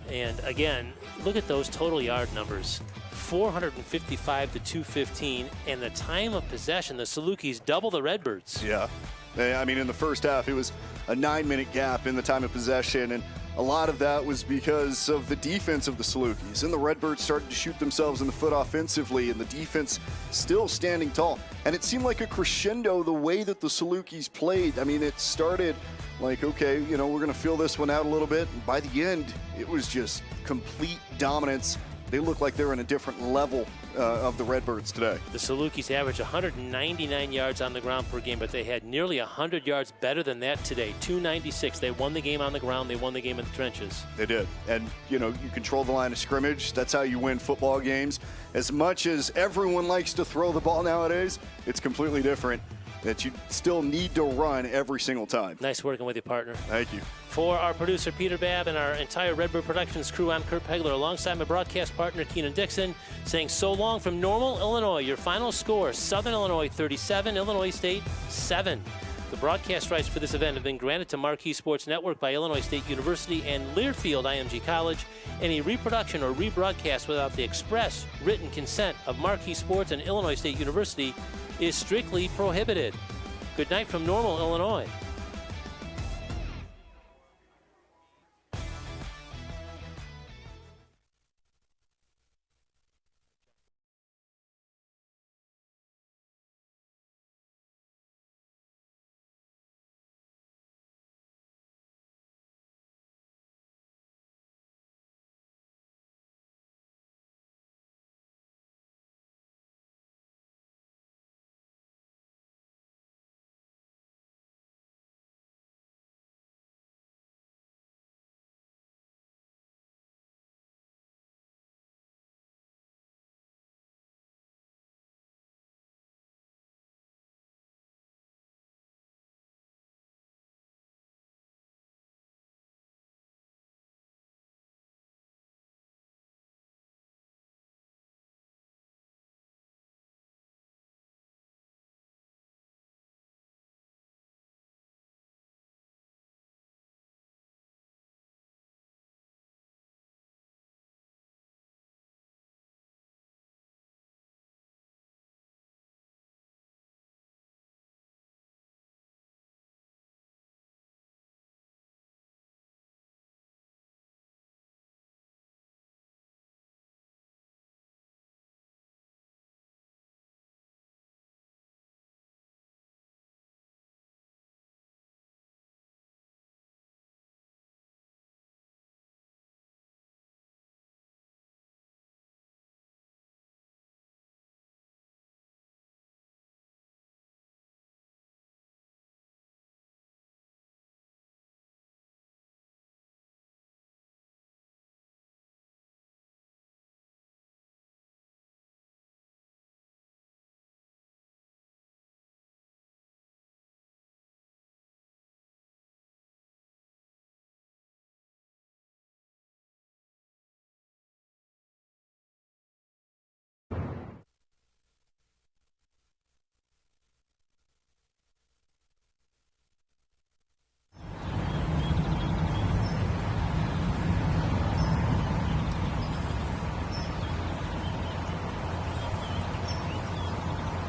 And again, look at those total yard numbers. 455 to 215, and the time of possession, the Salukis double the Redbirds. Yeah, I mean, in the first half, it was a 9-minute gap in the time of possession, and a lot of that was because of the defense of the Salukis. And the Redbirds started to shoot themselves in the foot offensively, and the defense still standing tall. And it seemed like a crescendo the way that the Salukis played. I mean, it started like, okay, you know, we're going to feel this one out a little bit. And by the end, it was just complete dominance. They look like they're in a different level of the Redbirds today. The Salukis average 199 yards on the ground per game, but they had nearly 100 yards better than that today, 296. They won the game on the ground. They won the game in the trenches. They did. And, you know, you control the line of scrimmage. That's how you win football games. As much as everyone likes to throw the ball nowadays, it's completely different. That you still need to run every single time. Nice working with you, partner. Thank you. For our producer, Peter Babb, and our entire Redbird Productions crew, I'm Kurt Pegler, alongside my broadcast partner, Keenan Dixon, saying so long from Normal, Illinois. Your final score, Southern Illinois 37, Illinois State 7. The broadcast rights for this event have been granted to Marquee Sports Network by Illinois State University and Learfield IMG College. Any reproduction or rebroadcast without the express written consent of Marquee Sports and Illinois State University is strictly prohibited. Good night from Normal, Illinois.